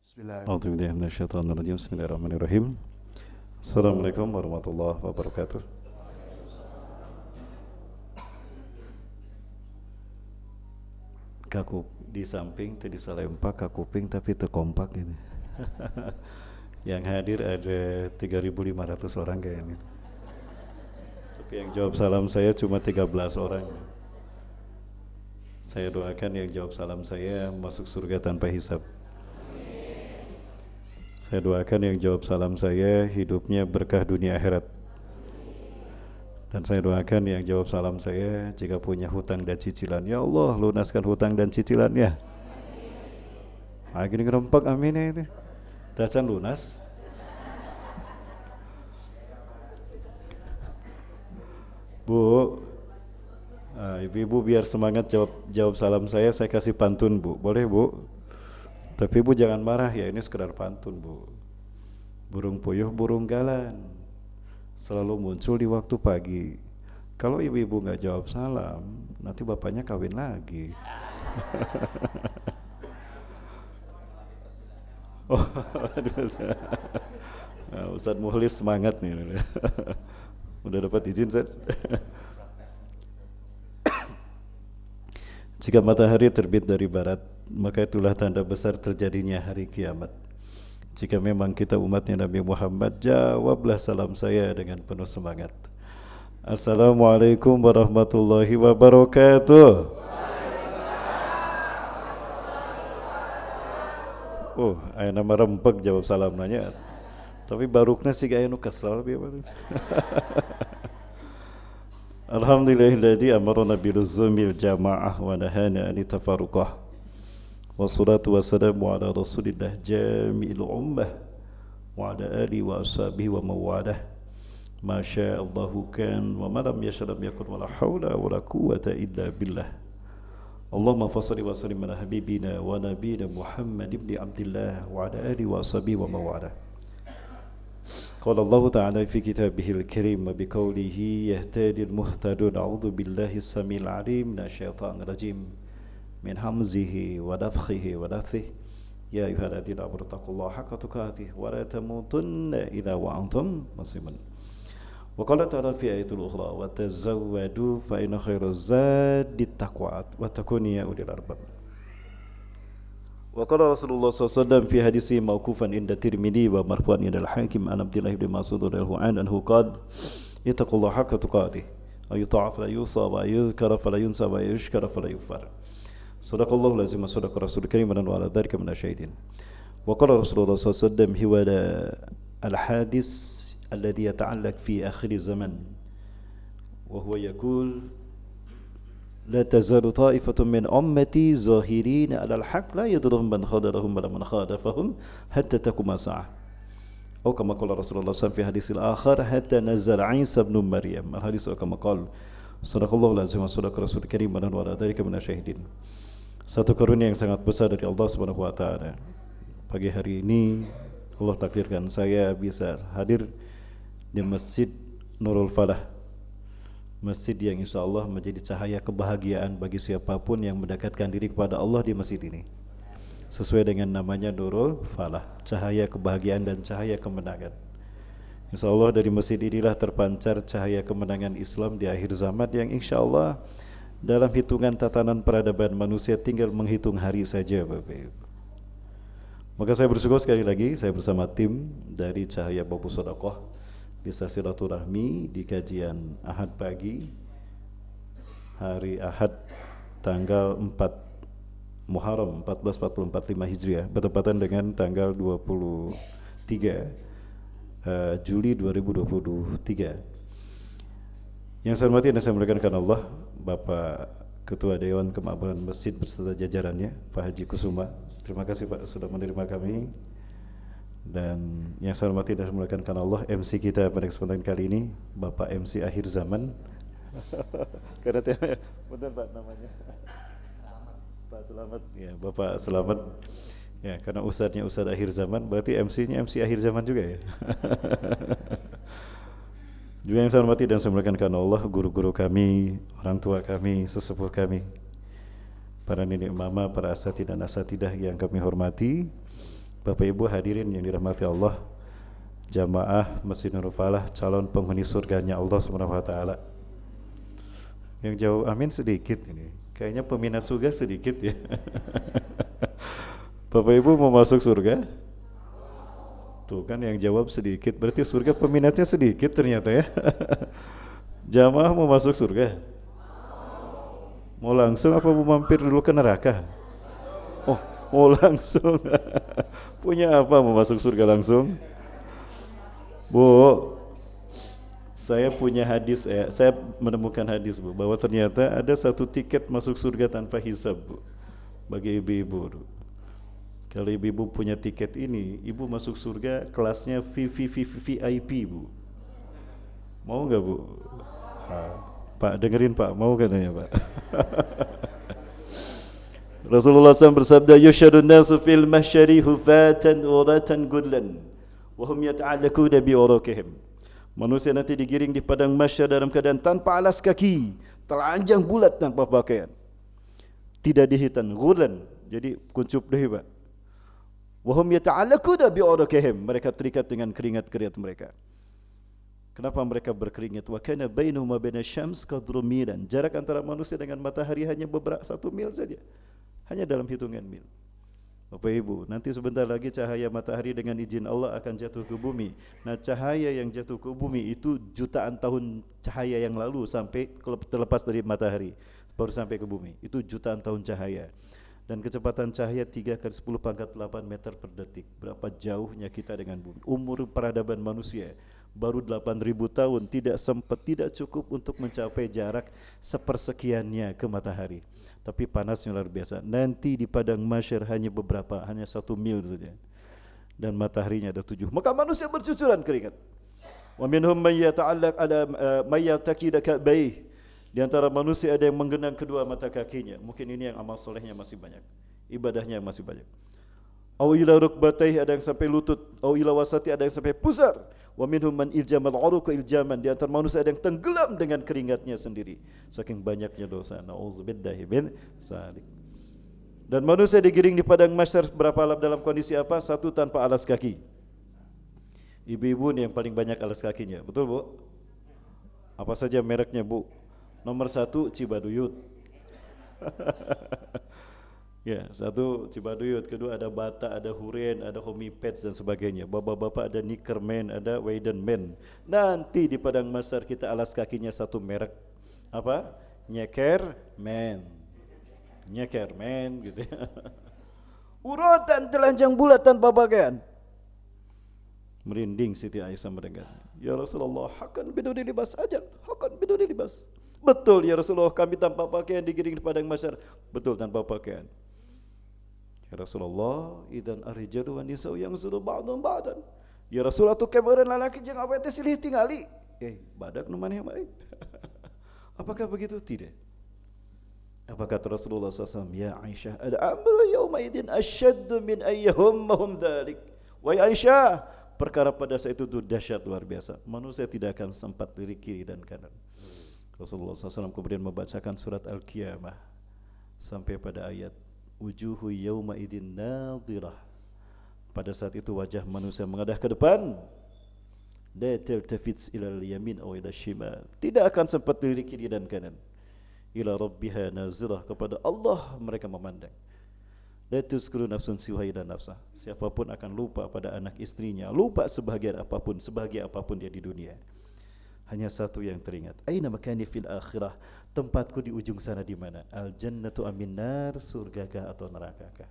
Bismillahirrahmanirrahim. Bismillahirrahmanirrahim. Assalamualaikum warahmatullahi wabarakatuh. Kaku di samping tadi salempak kakuping tapi terkompak ini. Yang hadir ada 3.500 orang kayaknya. Tapi yang jawab salam saya cuma 13 orang. Saya doakan yang jawab salam saya masuk surga tanpa hisab. Saya doakan yang jawab salam saya hidupnya berkah dunia akhirat. Dan saya doakan yang jawab salam saya jika punya hutang dan cicilan, ya Allah lunaskan hutang dan cicilannya. Ah gini ngerempak amin ya itu. Tacan lunas. Bu, ibu-ibu biar semangat jawab salam saya kasih pantun bu, boleh bu? Tapi bu jangan marah ya, ini sekedar pantun bu. Burung puyuh burung galan selalu muncul di waktu pagi. Kalau ibu-ibu nggak jawab salam, nanti bapaknya kawin lagi. Oh, Ustadz Muhlis semangat nih. Udah dapat izin Ustadz? Jika matahari terbit dari barat, maka itulah tanda besar terjadinya hari kiamat. Jika memang kita umatnya Nabi Muhammad, jawablah salam saya dengan penuh semangat. Assalamualaikum warahmatullahi wabarakatuh. Oh, aya nama rempek jawab salam nanya. Tapi barukna sih gaya nu kesel biar. Alhamdulillahilladzi amarna biluzumil jamaah wa nahana an tafarruqah. Wassalatu wassalamu ala Rasulillah jami'il ummah wa ala alihi wa ashabihi wa mawalah. Ma sya'allahu kan wa ma lam yasha' lam yakun wa la haula wa la quwwata illa billah. Allahumma fassalli wa sallim ala habibina wa nabiyina Muhammad ibn Abdullah wa ala alihi wa ashabihi wa mawalah. قال الله تعالى في كتابه الكريم بقوله يهتدي المهتدون أعوذ بالله السميع العليم من الشيطان الرجيم من همزه ونفخه ونفثه يا أيها الذين آمنوا اتقوا الله حق تقاته ولا تموتن إلا وأنتم مسلمون وقال تعالى في آية أخرى وتزودوا فإن خير الزاد التقوى واتقون يا أولي الألباب. وقال رسول الله صلى الله عليه وسلم في حديث موقوفا عند الترمذي ومرفوعا عند الحاكم عن عبد الله بن مسعود رضي الله عنه قال اتقوا الله حق تقاته ويطاع فلا يوصى ويذكر فلا ينسى ويشكر فلا يغفر. صدق الله العظيم وصدق رسول الكريم وعلى ذلك من الشاهدين. وقال رسول الله صلى الله عليه وسلم هو الحادث الذي يتعلق في آخر الزمن وهو يقول لا تزال طائفة من أمتي ظاهرين على الحق لا يضرهم من خذلهم ولا من خالفهم حتى تقوم الساعة. أو كما قال رسول الله صلى الله عليه وسلم في حديث الآخر حتى نزل عيسى بن مريم. الحديث كما قال صدق الله العظيم وصدق رسول الكريم وعلى ذلك من الشاهدين. Satu karunia yang sangat besar dari Allah Subhanahu wa taala. Pagi hari ini Allah takdirkan saya bisa hadir di Masjid Nurul Falah. Masjid yang insya Allah menjadi cahaya kebahagiaan bagi siapapun yang mendekatkan diri kepada Allah di masjid ini. Sesuai dengan namanya Nurul Falah, cahaya kebahagiaan dan cahaya kemenangan. Insya Allah dari masjid inilah terpancar cahaya kemenangan Islam di akhir zaman yang insya Allah dalam hitungan tatanan peradaban manusia tinggal menghitung hari saja Bapak Ibu. Maka saya bersyukur sekali lagi saya bersama tim dari Cahaya Babu Sodakoh bisa silaturahmi di kajian Ahad pagi hari Ahad tanggal 4 Muharram 1444 Hijriah bertepatan dengan tanggal 23 Juli 2023. Yang saya hormati dan saya muliakan karena Allah Bapak Ketua Dewan Kemakmuran Masjid beserta jajarannya Pak Haji Kusuma. Terima kasih Pak sudah menerima kami. Dan yang saya hormati dan muliakan karena Allah MC kita pada kesempatan kali ini Bapak MC akhir zaman. Karena benar Pak namanya Pak Selamat ya Bapak Selamat ya karena ustadznya ustadz akhir zaman berarti MC-nya MC akhir zaman juga ya. Juga yang saya hormati dan saya muliakan karena Allah guru-guru kami, orang tua kami, sesepuh kami, para nenek mama, para asatidah dan asatidah yang kami hormati, Bapak Ibu hadirin yang dirahmati Allah, jamaah Masjid Nurul Falah, calon penghuni surganya Allah Subhanahu wa taala. Yang jawab amin sedikit ini. Kayaknya peminat surga sedikit ya. Bapak Ibu mau masuk surga? Tuh kan yang jawab sedikit, berarti surga peminatnya sedikit ternyata ya. Jamaah mau masuk surga? Mau langsung apa mau mampir dulu ke neraka? Oh, mau langsung. Punya apa mau masuk surga langsung? Bu, saya punya hadis, saya menemukan hadis Bu, bahwa ternyata ada satu tiket masuk surga tanpa hisab Bu, bagi ibu-ibu. Kalau ibu-ibu punya tiket ini, ibu masuk surga kelasnya VIP Bu. Mau nggak Bu? Pak, dengerin Pak, mau katanya Pak. Rasulullah SAW bersabda, yushadun nasu fil mahsyari hufatan uratan gudlan wa hum yata'allaquna bi uruqihim. Manusia nanti digiring di padang mahsyar dalam keadaan tanpa alas kaki, telanjang bulat tanpa pakaian, tidak dihitan, gudlan, jadi kuncup deui Pak. Wa hum yata'allaquna bi uruqihim, mereka terikat dengan keringat-keringat mereka. Kenapa mereka berkeringat? Wa kana bainahum wa baina syams qadru milan. Jarak antara manusia dengan matahari hanya beberapa 1 mil saja. Hanya dalam hitungan mil. Bapak Ibu, nanti sebentar lagi cahaya matahari dengan izin Allah akan jatuh ke bumi. Nah, cahaya yang jatuh ke bumi itu jutaan tahun cahaya yang lalu sampai terlepas dari matahari baru sampai ke bumi. Itu jutaan tahun cahaya. Dan kecepatan cahaya 3 kali 10 pangkat 8 meter per detik. Berapa jauhnya kita dengan bumi. Umur peradaban manusia baru 8.000 tahun, tidak cukup untuk mencapai jarak sepersekiannya ke matahari. Tapi panasnya luar biasa. Nanti di padang mahsyar hanya 1 mil saja. Dan mataharinya ada 7. Maka manusia bercucuran keringat. Wa minhum may yata'allaq ala may yataqida ka'bayh. Di antara manusia ada yang menggenang kedua mata kakinya. Mungkin ini yang amal solehnya masih banyak, ibadahnya yang masih banyak. Au ila rukbatayhi, ada yang sampai lutut. Au ila wasati, ada yang sampai pusar. Wa minhum man iljamal uruqa iljaman, di antara manusia ada yang tenggelam dengan keringatnya sendiri saking banyaknya dosa. Nauzubillahi min dzalik. Dan manusia digiring di padang mahsyar berapa dalam kondisi apa? 1 tanpa alas kaki. Ibu-ibu nih yang paling banyak alas kakinya, betul Bu? Apa saja mereknya Bu? Nomor 1 Cibaduyut. Ya, 1 Cibaduyut, kedua ada Bata, ada Huren, ada Homipets dan sebagainya. Bapak-bapak ada Nickerman, ada Weidenman. Nanti di padang mahsyar kita alas kakinya 1 merek. Apa? Nyekerman. Nyekerman gitu ya. Urutan telanjang bulat tanpa pakaian. Merinding Siti Aisyah mendengar. Ya Rasulullah, hakan biduni libas ajal, hakan biduni libas. Betul ya Rasulullah, kami tanpa pakaian digiring di padang mahsyar. Betul, tanpa pakaian. Ya Rasulullah, idan ar-rijalu wan nisa'u yanzuru ba'dhum ba'dan. Ya Rasulullah, tu kemarin lalaki jeung awewe teh silih tingali. Badak nu maneh mah. Apakah begitu? Tidak. Apa kata Rasulullah SAW? Ya Aisyah, al-amru yawma idin asyaddu min ayyahummahum dhalik. Wahai Aisyah, perkara pada saat itu dahsyat luar biasa. Manusia tidak akan sempat lirik kiri dan kanan. Rasulullah SAW kemudian membacakan surat Al-Qiyamah sampai pada ayat wujuhu yawma idin nadhirah. Pada saat itu wajah manusia mengadah ke depan, la taltafits ilal yamin aw ila shimal, tidak akan sempat lirik kiri dan kanan. Ila rabbiha nazirah, kepada Allah mereka memandang. La tuzkuru nafsun siwaida nafsah, siapapun akan lupa pada anak istrinya, lupa sebahagia apapun dia di dunia. Hanya satu yang teringat. Aina makani fil akhirah, tempatku di ujung sana di mana? Al jannatu amin nar, surgakah atau nerakakah?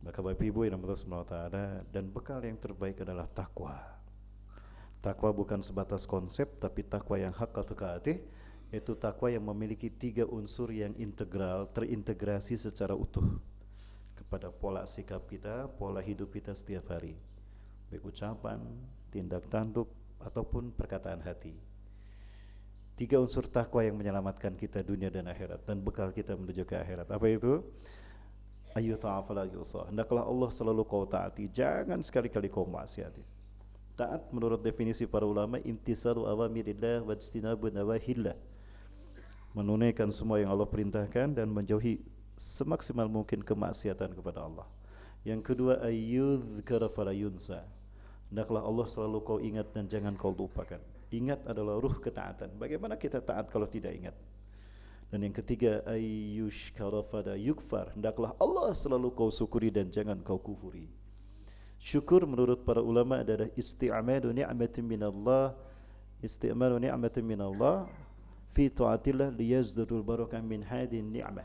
Maka Bapak Ibu yang Allah Subhanahu wa taala, dan bekal yang terbaik adalah takwa. Takwa bukan sebatas konsep, tapi takwa yang haqqa tuqatih, yaitu takwa yang memiliki 3 unsur yang integral, terintegrasi secara utuh kepada pola sikap kita, pola hidup kita setiap hari, baik ucapan, tindak tanduk ataupun perkataan hati. 3 unsur takwa yang menyelamatkan kita dunia dan akhirat, dan bekal kita menuju ke akhirat. Apa itu? Ayu ta'afala yusah, hendaklah Allah selalu kau taati, jangan sekali-kali kau maksiati. Taat menurut definisi para ulama, imtisalu awamirillah wa ijtinabu nawahillah, menunaikan semua yang Allah perintahkan dan menjauhi semaksimal mungkin kemaksiatan kepada Allah. Yang kedua, ayyudhkara fala yunsa. Hendaklah Allah selalu kau ingat dan jangan kau lupakan. Ingat adalah ruh ketaatan. Bagaimana kita taat kalau tidak ingat? Dan yang ketiga, ayyushkara fala yukfar. Hendaklah Allah selalu kau syukuri dan jangan kau kufuri. Syukur menurut para ulama adalah isti'malu ni'matin minallah, isti'malu ni'matin minallah fi ta'atillah liyazdadul barakah min hadin ni'mah.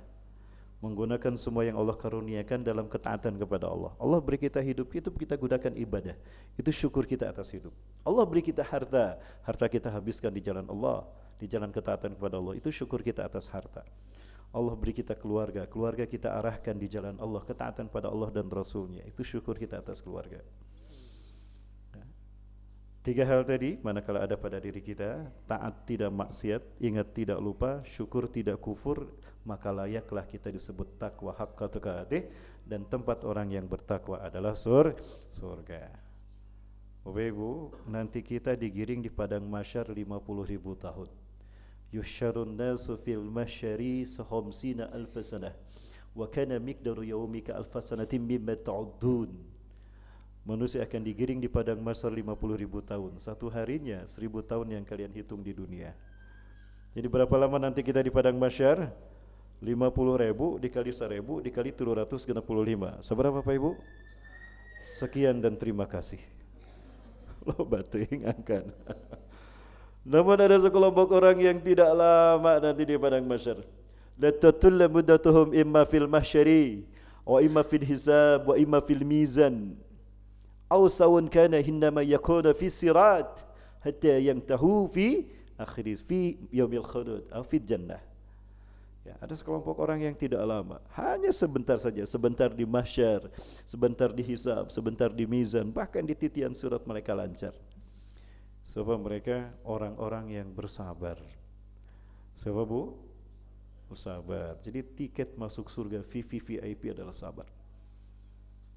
Menggunakan semua yang Allah karuniakan dalam ketaatan kepada Allah. Allah beri kita hidup kita gunakan ibadah. Itu syukur kita atas hidup. Allah beri kita harta, harta kita habiskan di jalan Allah, di jalan ketaatan kepada Allah. Itu syukur kita atas harta. Allah beri kita keluarga, keluarga kita arahkan di jalan Allah, ketaatan pada Allah dan Rasulnya. Itu syukur kita atas keluarga. Tiga hal tadi, manakala ada pada diri kita, taat tidak maksiat, ingat tidak lupa, syukur tidak kufur, maka layaklah kita disebut takwa haqqa tuqatih, dan tempat orang yang bertakwa adalah surga. Bapak Ibu, nanti kita digiring di padang mahsyar 50.000 tahun. Yusyarun nasu fil mahsyari sahamsina alf sanah wa kana miqdaru yaumika alf sanatin mimma ta'uddun. Manusia akan digiring di padang mahsyar 50.000 tahun. Satu harinya 1.000 tahun yang kalian hitung di dunia. Jadi berapa lama nanti kita di padang mahsyar? 50.000 dikali 1.000 dikali 365. Seberapa Bapak Ibu? Sekian dan terima kasih. Lo batu ingatkan. Namun ada sekelompok orang yang tidak lama nanti di padang mahsyar. La tatulla muddatuhum imma fil mahsyari wa imma fil hisab wa imma fil mizan. Aw sawun kana hinma yakuna fi sirat hatta yantahu fi akhir fi yaumil khulud aw fi jannah. Ya, ada sekelompok orang yang tidak lama, hanya sebentar saja, sebentar di mahsyar, sebentar di hisab, sebentar di mizan, bahkan di titian surat mereka lancar. Sebab mereka orang-orang yang bersabar. Sebab Bu? Bersabar. Jadi tiket masuk surga VIP adalah sabar.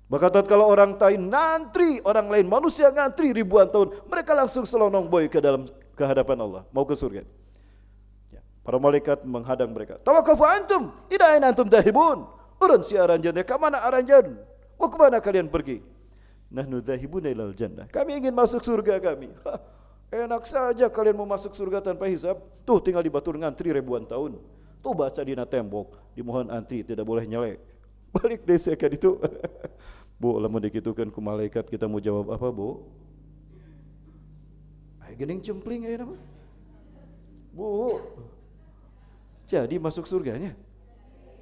Maka tatkala orang lain ngantri, orang lain manusia ngantri ribuan tahun, mereka langsung selonong boy ke hadapan Allah, mau ke surga. Ya, para malaikat menghadang mereka. Tawakkafu antum, ila aina antum dhahibun? Urun si aranjan, ke mana aranjan? Mau ke mana kalian pergi? Nahnu dhahibuna ilal jannah. Kami ingin masuk surga kami. Enak saja kalian mau masuk surga tanpa hisab. Tuh tinggal di Batur ngantri ribuan tahun. Tuh baca di tembok, dimohon antri, tidak boleh nyelek. Balik desa kan itu. Bu, lama dikitukan ku malaikat, kita mau jawab apa, Bu? Ay gening cempling aya nama. Bu. Jadi masuk surganya?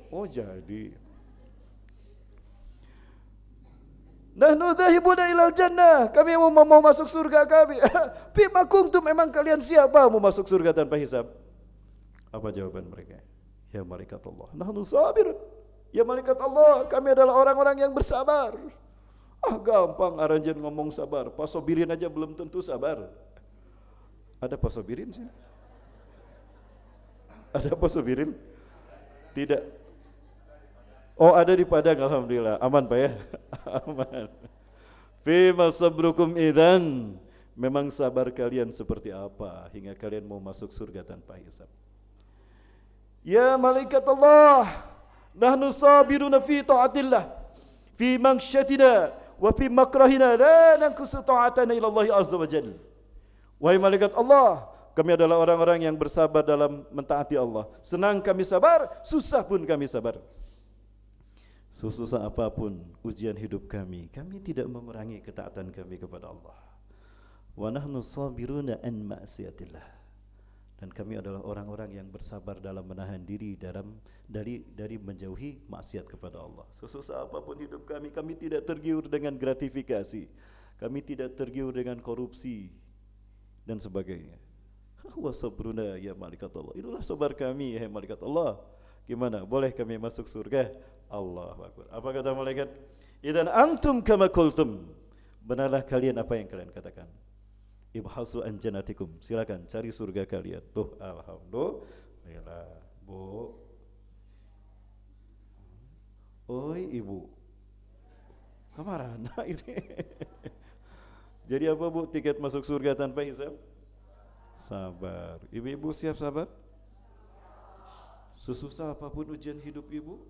Oh, jadi. Nahnu dhahibuna ilal jannah. Kami mau masuk surga kami. Bima kuntum, memang kalian siapa mau masuk surga tanpa hisab? Apa jawaban mereka? Ya malaikat Allah. Nahnu sabirun. Ya malaikat Allah, kami adalah orang-orang yang bersabar. Ah gampang aranjen ngomong sabar. Pasobirin aja belum tentu sabar. Ada pasobirin sih? Ada pasobirin? Tidak. Oh ada di Padang, alhamdulillah. Aman Pak ya? Aman. Fima sabrukum idzan. Memang sabar kalian seperti apa hingga kalian mau masuk surga tanpa hisab? Ya malaikat Allah, nahnu sabiruna fi ta'atillah fi mangsyatina wa fi makrahina la nankusu ta'atana ila Allah azza wa jalla. Wahai malaikat Allah, kami adalah orang-orang yang bersabar dalam mentaati Allah. Senang kami sabar, susah pun kami sabar. Sesusah apapun ujian hidup kami, kami tidak mengurangi ketaatan kami kepada Allah. Wa nahnu sabiruna an ma'siyatillah. Dan kami adalah orang-orang yang bersabar dalam menahan diri dari menjauhi maksiat kepada Allah. Sesusah apapun hidup kami, kami tidak tergiur dengan gratifikasi. Kami tidak tergiur dengan korupsi dan sebagainya. Wa sabruna ya malaikat Allah. Itulah sabar kami ya malaikat Allah. Gimana? Boleh kami masuk surga? Allahu akbar. Apa kata malaikat? Idzan antum kama qultum. Benarlah kalian apa yang kalian katakan. Ibhasu an jannatikum. Silakan cari surga kalian. Tuh alhamdulillah. Bu. Oi ibu. Kamarana ini. Jadi apa Bu tiket masuk surga tanpa hisab? Sabar. Ibu-ibu siap sabar? Sesusah apapun ujian hidup ibu,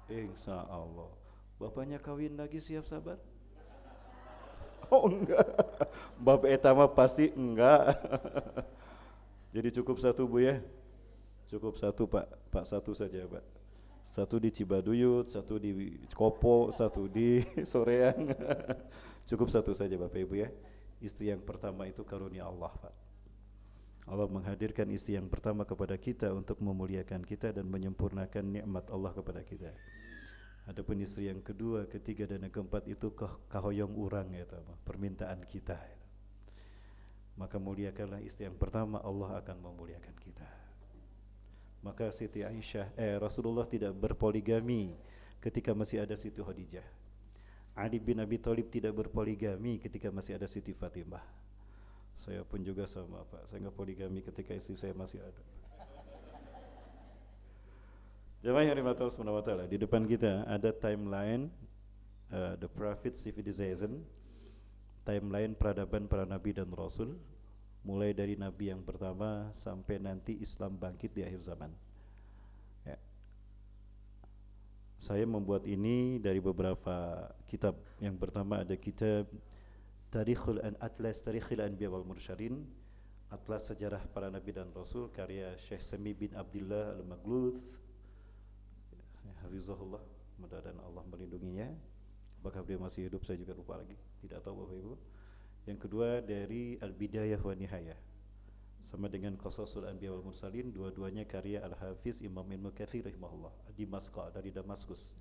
insya Allah. Bapaknya kawin lagi siap sabar? Oh enggak. Bab etama pasti enggak. Jadi cukup satu Bu ya. Cukup satu Pak. Pak satu saja Pak. Satu di Cibaduyut, satu di Kopo, satu di Soreang. Cukup satu saja Bapak Ibu ya. Istri yang pertama itu karunia Allah Pak. Allah menghadirkan istri yang pertama kepada kita untuk memuliakan kita dan menyempurnakan nikmat Allah kepada kita. Adapun istri yang kedua, ketiga dan yang keempat itu kahoyong urang ya teman, permintaan kita. Maka muliakanlah istri yang pertama, Allah akan memuliakan kita. Maka Siti Aisyah, Rasulullah tidak berpoligami ketika masih ada Siti Khadijah. Ali bin Abi Thalib tidak berpoligami ketika masih ada Siti Fatimah. Saya pun juga sama Pak, saya nggak poligami ketika istri saya masih ada. Jemaah yang dirahmati Allah Subhanahu wa taala, di depan kita ada timeline the Prophet Civilization, timeline peradaban para nabi dan rasul, mulai dari nabi yang pertama sampai nanti Islam bangkit di akhir zaman. Ya. Saya membuat ini dari beberapa kitab. Yang pertama ada kitab Atlas Tarikhul Anbiya wal Mursalin, Atlas Sejarah Para Nabi dan Rasul, karya Syekh Sami bin Abdullah Al-Maghluth, Hafizahullah, mudah-mudahan Allah melindunginya. Apakah beliau masih hidup saya juga lupa lagi, tidak tahu Bapak Ibu. Yang kedua dari Al-Bidayah wa Nihayah, sama dengan Qasasul Anbiya wal Mursalin, dua-duanya karya Al-Hafiz Imam Ibnu Katsir rahimahullah, dari Damaskus.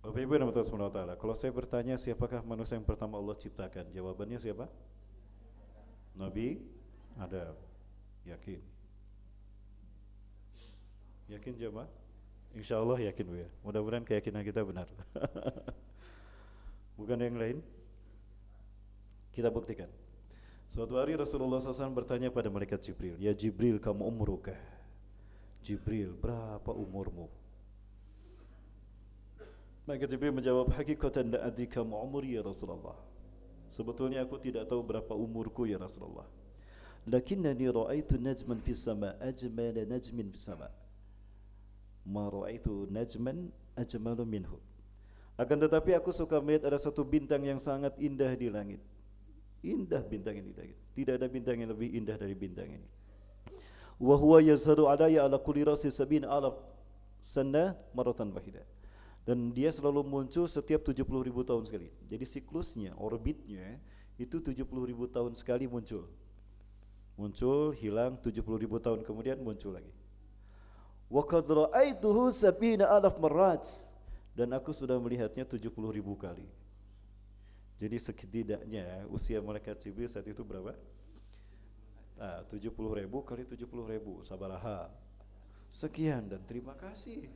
Bapak Ibu dan Bapak Subhanahu wa taala, kalau saya bertanya siapakah manusia yang pertama Allah ciptakan, jawabannya siapa? Nabi Adam. Yakin? Yakin jemaah? Insyaallah yakin Bu ya. Mudah-mudahan keyakinan kita benar. Bukan yang lain. Kita buktikan. Suatu hari Rasulullah SAW bertanya pada malaikat Jibril, "Ya Jibril, kamu umurukah?" Jibril, "Berapa umurmu?" Malaikat Jibril menjawab, "Hakikatan la adri kam umri ya Rasulullah." Sebetulnya aku tidak tahu berapa umurku ya Rasulullah. "Lakinnani ra'aitu najman fis sama ajmala najmin fis sama. Ma ra'aitu najman ajmalu minhu." Akan tetapi aku suka melihat ada satu bintang yang sangat indah di langit. Indah bintang ini, tidak ada bintang yang lebih indah dari bintang ini. Wa huwa yazhadu alayya ala kulli rasi 70,000 sana maratan wahidah. Dan dia selalu muncul setiap 70.000 tahun sekali. Jadi siklusnya, orbitnya itu 70.000 tahun sekali muncul. Muncul, hilang, 70.000 tahun kemudian muncul lagi. Wa qad ra'aituhu 70,000 marrat. Dan aku sudah melihatnya 70.000 kali. Jadi setidaknya usia malaikat Jibril saat itu berapa? 70.000 kali 70.000, sabaraha. Sekian dan terima kasih.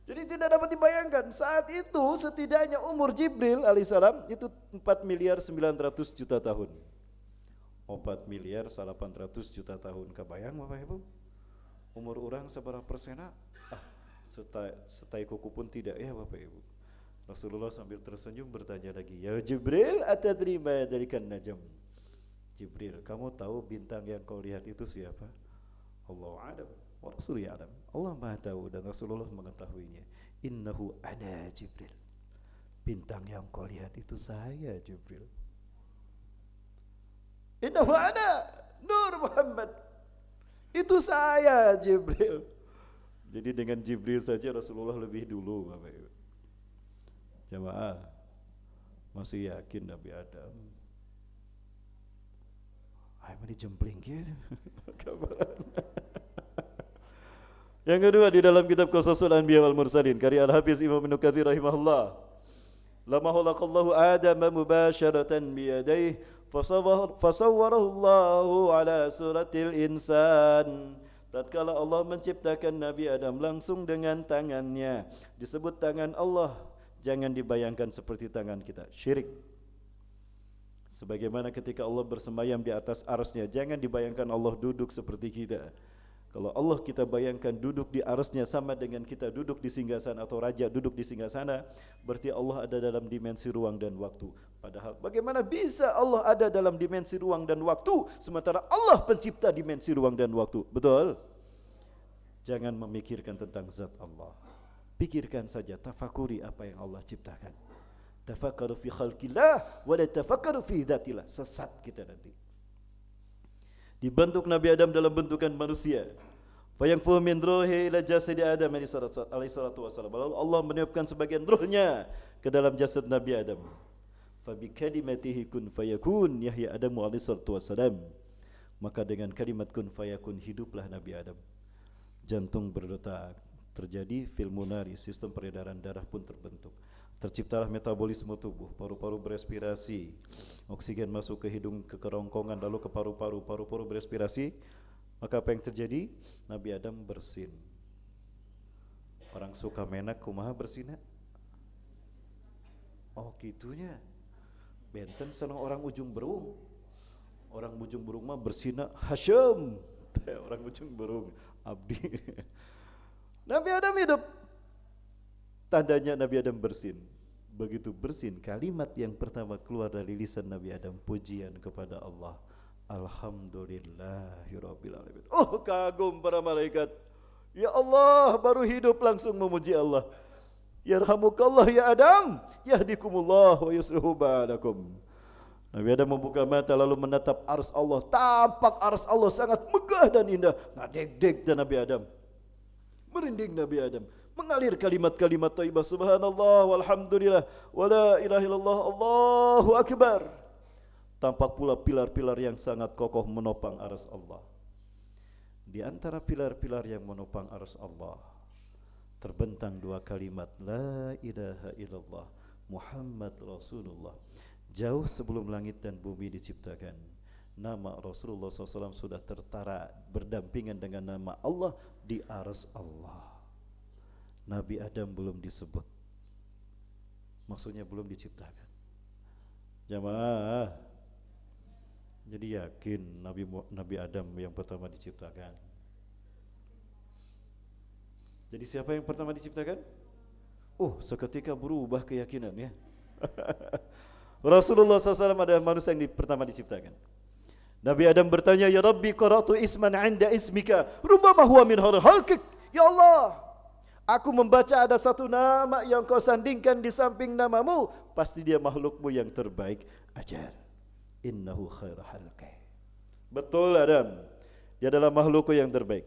Jadi tidak dapat dibayangkan, saat itu setidaknya umur Jibril alaihissalam itu 4.900.000.000 tahun. 4.800.000.000 tahun. Kebayang Bapak Ibu? Umur orang seberapa persena? Setai kuku pun tidak ya Bapak Ibu. Rasulullah sambil tersenyum bertanya lagi, "Ya Jibril, atadri ma dzalikan najm?" Jibril, kamu tahu bintang yang kau lihat itu siapa? Allahu a'lam wa rasuluhu ya'lam. Allah Maha tahu dan Rasulullah mengetahuinya. Innahu ana Jibril. Bintang yang kau lihat itu saya Jibril. Innahu ana Nur Muhammad. Itu saya Jibril. Jadi dengan Jibril saja Rasulullah lebih dulu Bapak Ibu. Jamaah masih yakin Nabi Adam? Mari jempling gitu. Yang kedua di dalam kitab Qasasul Anbiya wal Mursalin karya Al-Hafiz Imam Ibnu Katsir rahimahullah, "Lama khalaqallahu Adama mubasharatan biyadayhi fasawwarahu Allahu ala suratil insan." Tatkala Allah menciptakan Nabi Adam langsung dengan tangannya. Disebut tangan Allah, jangan dibayangkan seperti tangan kita, syirik. Sebagaimana ketika Allah bersemayam di atas arsy-Nya, jangan dibayangkan Allah duduk seperti kita. Kalau Allah kita bayangkan duduk di arsy-Nya sama dengan kita duduk di singgasana atau raja duduk di singgasana, berarti Allah ada dalam dimensi ruang dan waktu. Padahal bagaimana bisa Allah ada dalam dimensi ruang dan waktu sementara Allah pencipta dimensi ruang dan waktu? Betul? Jangan memikirkan tentang zat Allah. Pikirkan saja, tafakuri apa yang Allah ciptakan. Tafakkaru fi khalqillah wa la tafakkaru fi dzatillah. Sesat kita nanti. Dibentuk Nabi Adam dalam bentukan manusia. Fayangfu min ruhi ila jasadi Adam alaihi salatu wasallam. Lalu Allah meniupkan sebagian ruhnya ke dalam jasad Nabi Adam. Fa bi kalimatihi kun fayakun Yahya Adam alaihi salatu wasallam. Maka dengan kalimat kun fayakun hiduplah Nabi Adam. Jantung berdetak, terjadi pulmonari, sistem peredaran darah pun terbentuk. Terciptalah metabolisme tubuh, paru-paru berespirasi, oksigen masuk ke hidung, ke kerongkongan, lalu ke paru-paru, paru-paru berespirasi. Maka apa yang terjadi? Nabi Adam bersin. Orang suka menak, kumaha bersina? Oh gitunya. Benten sana orang ujung berung. Orang ujung berung mah bersina Hashim. Orang ujung berung abdi. Nabi Adam hidup. Tandanya Nabi Adam bersin. Begitu bersin, kalimat yang pertama keluar dari lisan Nabi Adam, pujian kepada Allah. Alhamdulillahirabbil alamin. Oh kagum para malaikat. Ya Allah, baru hidup langsung memuji Allah. Yarhamukallah ya Adam, yahdikumullah wa yuslihu balakum. Nabi Adam membuka mata lalu menatap ars Allah. Tampak ars Allah sangat megah dan indah. Ngadeg-deg dan Nabi Adam. Merinding Nabi Adam. Mengalir kalimat-kalimat thayyibah, subhanallah walhamdulillah wala ilaha illallah Allahu akbar. Tampak pula pilar-pilar yang sangat kokoh menopang arsy Allah. Di antara pilar-pilar yang menopang arsy Allah terbentang dua kalimat la ilaha illallah Muhammad Rasulullah. Jauh sebelum langit dan bumi diciptakan, nama Rasulullah SAW sudah tertara berdampingan dengan nama Allah di arsy Allah. Nabi Adam belum disebut, maksudnya belum diciptakan. Jamaah, jadi yakin Nabi Adam yang pertama diciptakan. Jadi siapa yang pertama diciptakan? Oh, seketika berubah keyakinan ya. Rasulullah SAW adalah manusia yang pertama diciptakan. Nabi Adam bertanya, ya Rabbi qara'tu isman 'inda ismika, rubama huwa min khalqik. Ya Allah, aku membaca ada satu nama yang kau sandingkan di samping namamu, pasti dia makhlukmu yang terbaik. Ajar, innahu khairu khalqi. Betul Adam, dia adalah makhlukku yang terbaik.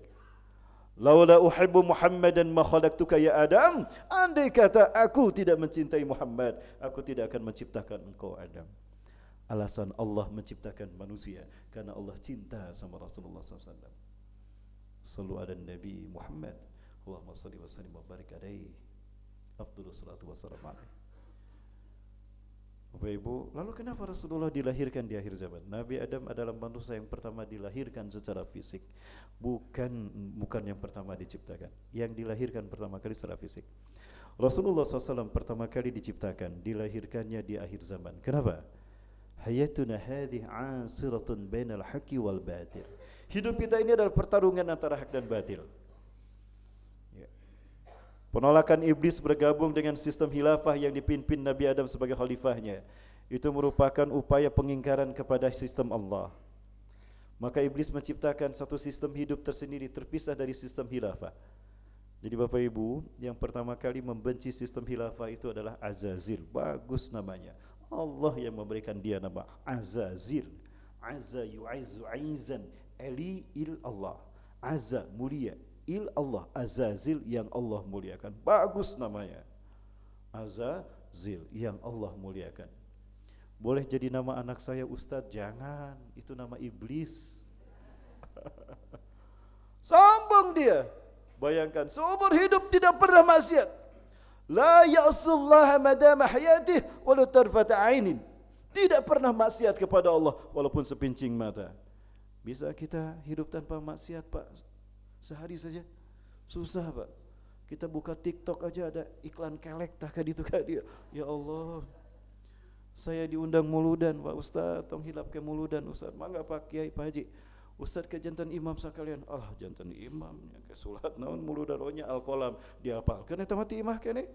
Laula uhibbu Muhammadan ma khalaqtuka ya Adam. Andai kata aku tidak mencintai Muhammad, aku tidak akan menciptakan engkau Adam. Alasan Allah menciptakan manusia karena Allah cinta sama Rasulullah SAW. Sallu ala Nabi Muhammad. Allahumma salli wa sallim wa barik alaihi. Afdhalus salatu wassalam alaihi. Bapak Ibu, lalu kenapa Rasulullah dilahirkan di akhir zaman? Nabi Adam adalah manusia yang pertama dilahirkan secara fisik, bukan yang pertama diciptakan. Yang dilahirkan pertama kali secara fisik. Rasulullah SAW pertama kali diciptakan, dilahirkannya di akhir zaman. Kenapa? Hayatuna hadhihi 'asiratun bainal haqqi wal batil. Hidup kita ini adalah pertarungan antara hak dan batil. Penolakan iblis bergabung dengan sistem khilafah yang dipimpin Nabi Adam sebagai khalifahnya. Itu merupakan upaya pengingkaran kepada sistem Allah. Maka iblis menciptakan satu sistem hidup tersendiri terpisah dari sistem khilafah. Jadi Bapak Ibu, yang pertama kali membenci sistem khilafah itu adalah Azazil. Bagus namanya. Allah yang memberikan dia nama Azazil. Azza yu'izzu 'aizan ali il Allah. Azza mulia, il Allah, Azazil yang Allah muliakan. Bagus namanya, Azazil yang Allah muliakan. Boleh jadi nama anak saya Ustadz? Jangan, itu nama iblis. Sombong dia. Bayangkan, seumur hidup tidak pernah maksiat. La ya'sullaha madama hayatih walau tarfata ainin. Tidak pernah maksiat kepada Allah walaupun sepincing mata. Bisa kita hidup tanpa maksiat, Pak? Sehari saja susah Pak. Kita buka TikTok aja ada iklan kelek tah kaditu ka dia. Ya Allah, saya diundang muludan Pak Ustaz, tong hilap ke muludan Ustaz. Mangga Pak Kiai Pak Haji. Ustaz ke jantan imam sakalian. Ah jantan imamnya ke salat naon muludan ohnya alqalam dihafalkeun eta mah ti imah keneh.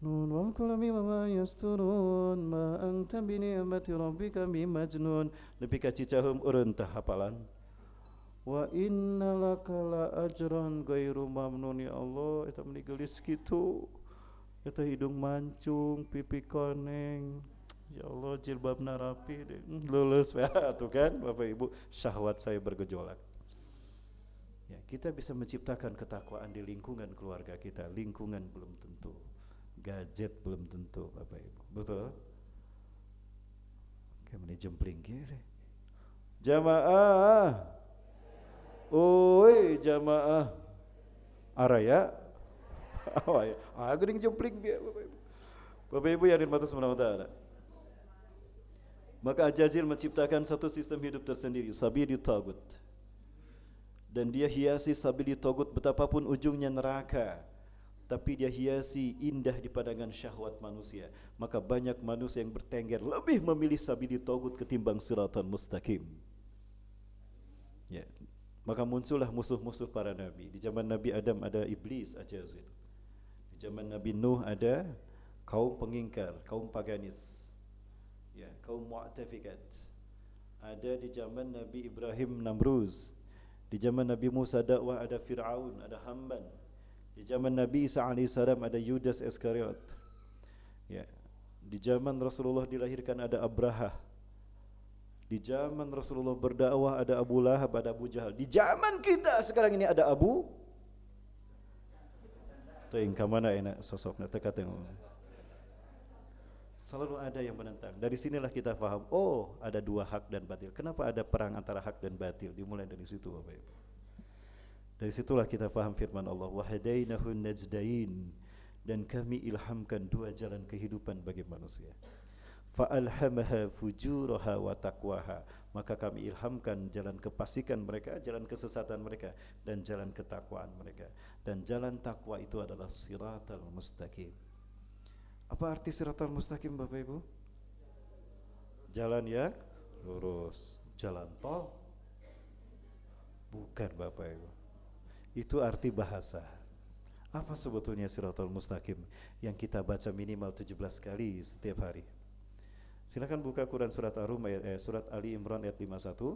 Nun wal qalami wa ma yasturun ma anta bi ni'mati rabbika bi majnun. Nepi ka cicaheum eureun tah hafalan. Wa inna laka la ajran ghairu mamnun ya Allah eta meni geulis kitu eta hidung mancung pipi koneng ya Allah jilbabna rapi deh lulus tuh kan Bapak Ibu syahwat saya bergejolak ya kita bisa menciptakan ketakwaan di lingkungan keluarga kita lingkungan belum tentu gadget belum tentu Bapak Ibu betul kayak meni jempling gitu jamaah oi jamaah araya awai geuning jempling bieu Bapak Ibu. Bapak Ibu yang dirahmati subhanahu wa taala. Maka Al-Jazir menciptakan satu sistem hidup tersendiri, sabili tagut. Dan dia hiasi sabili tagut betapapun ujungnya neraka. Tapi dia hiasi indah di pandangan syahwat manusia. Maka banyak manusia yang bertengger lebih memilih sabili tagut ketimbang siratan mustaqim. Ya. Maka muncullah musuh-musuh para nabi. Di zaman Nabi Adam ada iblis Al-Jazir. Di zaman Nabi Nuh ada kaum pengingkar, kaum paganis. Ya, kaum mu'tafikat. Ada di zaman Nabi Ibrahim Namruz. Di zaman Nabi Musa dakwah ada Fir'aun, ada Hamban. Di zaman Nabi Isa alaihissalam ada Yudas Iskariot. Ya. Di zaman Rasulullah dilahirkan ada Abraha. Di zaman Rasulullah berdakwah ada Abu Lahab, ada Abu Jahal. Di zaman kita sekarang ini ada Abu Teuing ka mana enak sosokna teka teu. Selalu ada yang menentang. Dari sinilah kita faham, oh ada dua hak dan batil. Kenapa ada perang antara hak dan batil? Dimulai dari situ Bapak Ibu. Dari situlah kita faham firman Allah, wa hadainahun najdain, dan kami ilhamkan dua jalan kehidupan bagi manusia. Fa'alhamaha fujuraha wa taqwaha, maka kami ilhamkan jalan kefasikan mereka, jalan kesesatan mereka, dan jalan ketakwaan mereka. Dan jalan takwa itu adalah siratal mustaqim. Apa arti siratal mustaqim Bapak Ibu? Jalan yang lurus. Jalan tol? Bukan Bapak Ibu. Itu arti bahasa. Apa sebetulnya siratal mustaqim yang kita baca minimal 17 kali setiap hari? Silakan buka Quran surat Ar-Rum surat Ali Imran ayat 51,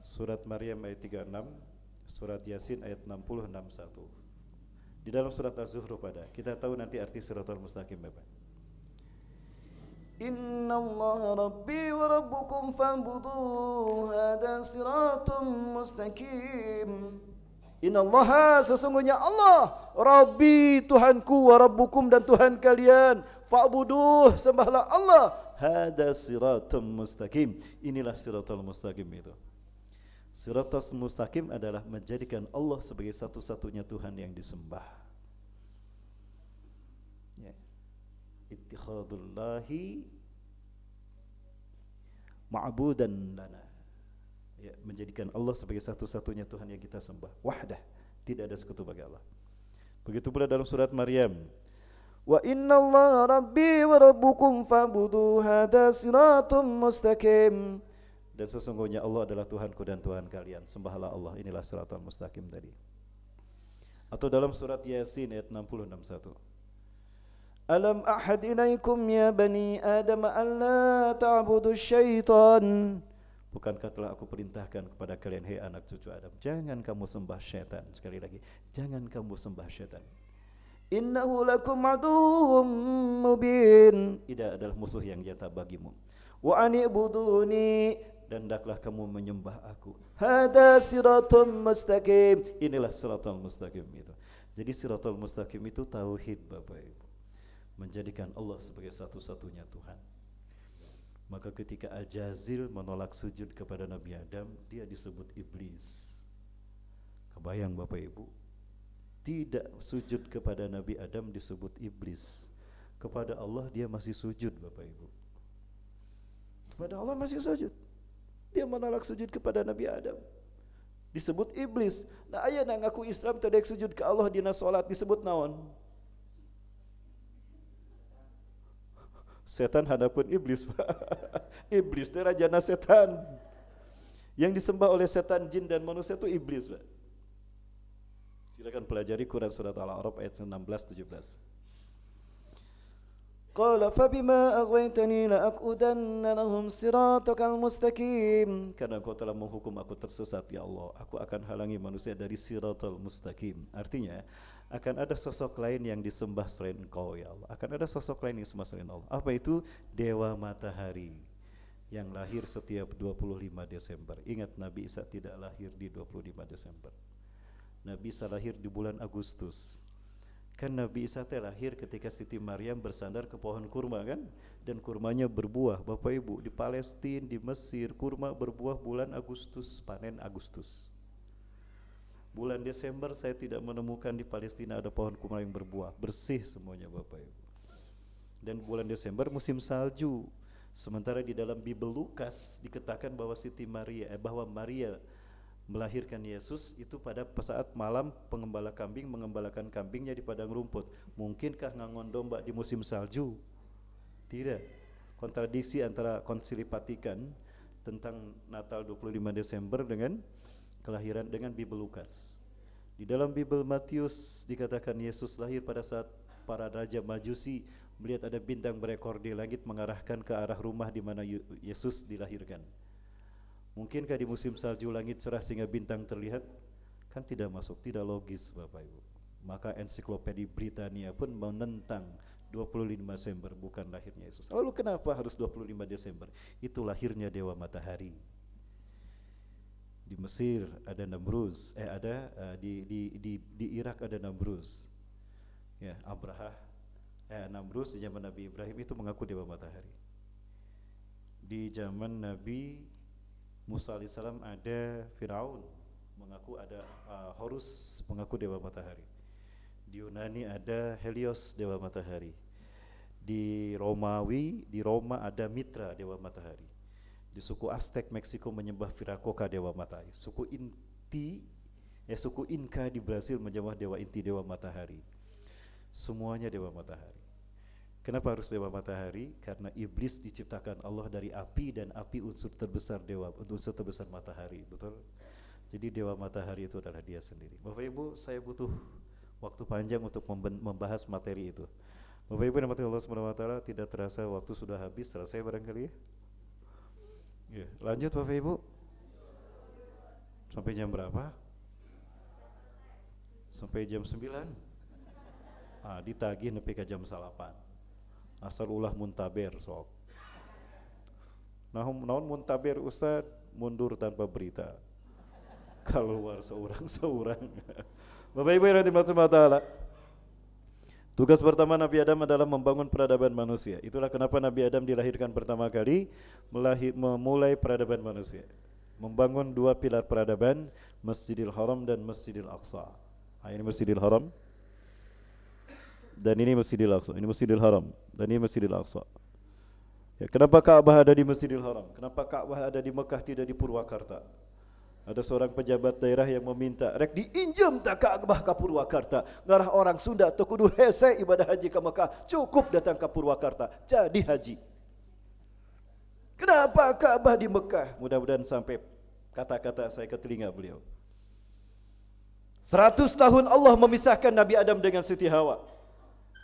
surat Maryam ayat 36, surat Yasin ayat 60 61. Di dalam surat Az-Zukhruf ada. Kita tahu nanti arti siratal mustaqim Bapak. Inna Allah Rabbi wa Rabbukum fa'buduh hada siratun mustaqim. Inna Allah, sesungguhnya Allah, Rabbi, Tuhanku, wa Rabbukum, dan Tuhan kalian, fa'buduh, sembahlah Allah, hada siratum mustaqim. Inilah siratul mustaqim itu. Siratul mustaqim adalah menjadikan Allah sebagai satu-satunya Tuhan yang disembah. Ya. Ittikhadullahi ma'budan lana. Ya, menjadikan Allah sebagai satu-satunya Tuhan yang kita sembah, wahdah, tidak ada sekutu bagi Allah. Begitu pula dalam surat Maryam, wa inna Allah rabbi wa rabbukum fa'budu hada siratum mustaqim, dan sesungguhnya Allah adalah Tuhanku dan Tuhan kalian, sembahlah Allah, inilah siratal mustaqim tadi. Atau dalam surat Yasin ayat 60 61, alam ahad ilaikum ya bani adam alla ta'budu syaitan, bukankah telah aku perintahkan kepada kalian, hei anak cucu Adam, jangan kamu sembah syaitan. Sekali lagi, jangan kamu sembah syaitan. Innahu lakum aduwwum mubin, ia adalah musuh yang nyata bagimu. Wa anibuduni, dan hendaklah kamu menyembah aku. Hada siratul mustaqim, inilah siratul mustaqim itu. Jadi siratul mustaqim itu tauhid Bapak Ibu, menjadikan Allah sebagai satu-satunya Tuhan. Maka ketika Al-Jazir menolak sujud kepada Nabi Adam, dia disebut iblis. Kebayang Bapak Ibu, tidak sujud kepada Nabi Adam disebut iblis. Kepada Allah dia masih sujud Bapak Ibu. Kepada Allah masih sujud. Dia menolak sujud kepada Nabi Adam, disebut iblis. Nah aya na ngaku Islam tadek sujud ke Allah dina salat disebut naon? Setan hadapun iblis. Iblis itu rajana setan. Yang disembah oleh setan, jin, dan manusia itu iblis, Pak. Silakan pelajari Quran surat Al-A'raf ayat 16-17. Qala fabima aghwaytani la'aqudanna lahum siratakal mustaqim. Karena Engkau telah menghukum aku tersesat ya Allah, aku akan halangi manusia dari siratal mustaqim. Artinya akan ada sosok lain yang disembah selain Engkau ya Allah. Akan ada sosok lain yang disembah selain Allah. Apa itu? Dewa matahari yang lahir setiap 25 Desember. Ingat, Nabi Isa tidak lahir di 25 Desember. Nabi Isa lahir di bulan Agustus. Kan Nabi Isa lahir ketika Siti Maryam bersandar ke pohon kurma kan, dan kurmanya berbuah. Bapak Ibu, di Palestina, di Mesir, kurma berbuah bulan Agustus, panen Agustus. Bulan Desember saya tidak menemukan di Palestina ada pohon kurma yang berbuah, bersih semuanya Bapak Ibu. Dan bulan Desember musim salju. Sementara di dalam Bible Lukas dikatakan bahwa bahwa Maria melahirkan Yesus itu pada saat malam pengembala kambing mengembalakan kambingnya di padang rumput. Mungkinkah ngangon domba di musim salju? Tidak. Kontradiksi antara Konsili Vatikan tentang Natal 25 Desember dengan kelahiran dengan Bible Lukas. Di dalam Bible Matius dikatakan Yesus lahir pada saat para raja Majusi melihat ada bintang berekor di langit mengarahkan ke arah rumah di mana Yesus dilahirkan. Mungkinkah di musim salju langit cerah sehingga bintang terlihat? Kan tidak masuk, tidak logis Bapak Ibu. Maka ensiklopedia Britania pun menentang 25 Desember bukan lahirnya Yesus. Lalu kenapa harus 25 Desember? Itu lahirnya Dewa Matahari. Di Mesir ada Namruz, di Irak ada Namruz. Ya, Namruz di zaman Nabi Ibrahim itu mengaku Dewa Matahari. Di zaman Nabi Musa alaihissalam ada Firaun mengaku ada Horus mengaku Dewa Matahari. Di Yunani ada Helios Dewa Matahari. Di Roma ada Mitra Dewa Matahari. Di suku Aztec Meksiko menyembah Viracocha Dewa Matahari. Suku Inka di Brasil menyembah Dewa Inti Dewa Matahari. Semuanya Dewa Matahari. Kenapa harus Dewa Matahari? Karena iblis diciptakan Allah dari api, dan api unsur terbesar matahari, betul? Jadi Dewa Matahari itu adalah dia sendiri. Bapak Ibu, saya butuh waktu panjang untuk membahas materi itu. Bapak Ibu yang dirahmati Allah Subhanahu wa taala, tidak terasa waktu sudah habis, selesai barangkali ya? Ya, lanjut Bapak Ibu. Sampai jam berapa? Sampai jam 9. Ditagih nepi ke jam 8. Asal ulah muntaber sok. Naon muntaber Ustad? Mundur tanpa berita. Keluar seorang. Bapak Ibu yang dirahmati Allah taala. Tugas pertama Nabi Adam adalah membangun peradaban manusia. Itulah kenapa Nabi Adam dilahirkan pertama kali, memulai peradaban manusia. Membangun dua pilar peradaban, Masjidil Haram dan Masjidil Aqsa. Ini Masjidil Haram dan ini Masjidil Aqsa. Ini Masjidil Haram dan ini Masjidil Aqsa. Ya, kenapa Ka'bah ada di Masjidil Haram? Kenapa Ka'bah ada di Mekah tidak di Purwakarta? Ada seorang pejabat daerah yang meminta, rek diinjem tak Ka'bah ke Purwakarta. Ngarah orang Sunda teu kudu hese ibadah haji ke Mekah, cukup datang ke Purwakarta jadi haji. Kenapa Ka'bah di Mekah? Mudah-mudahan sampai kata-kata saya ke telinga beliau. 100 tahun Allah memisahkan Nabi Adam dengan Siti Hawa.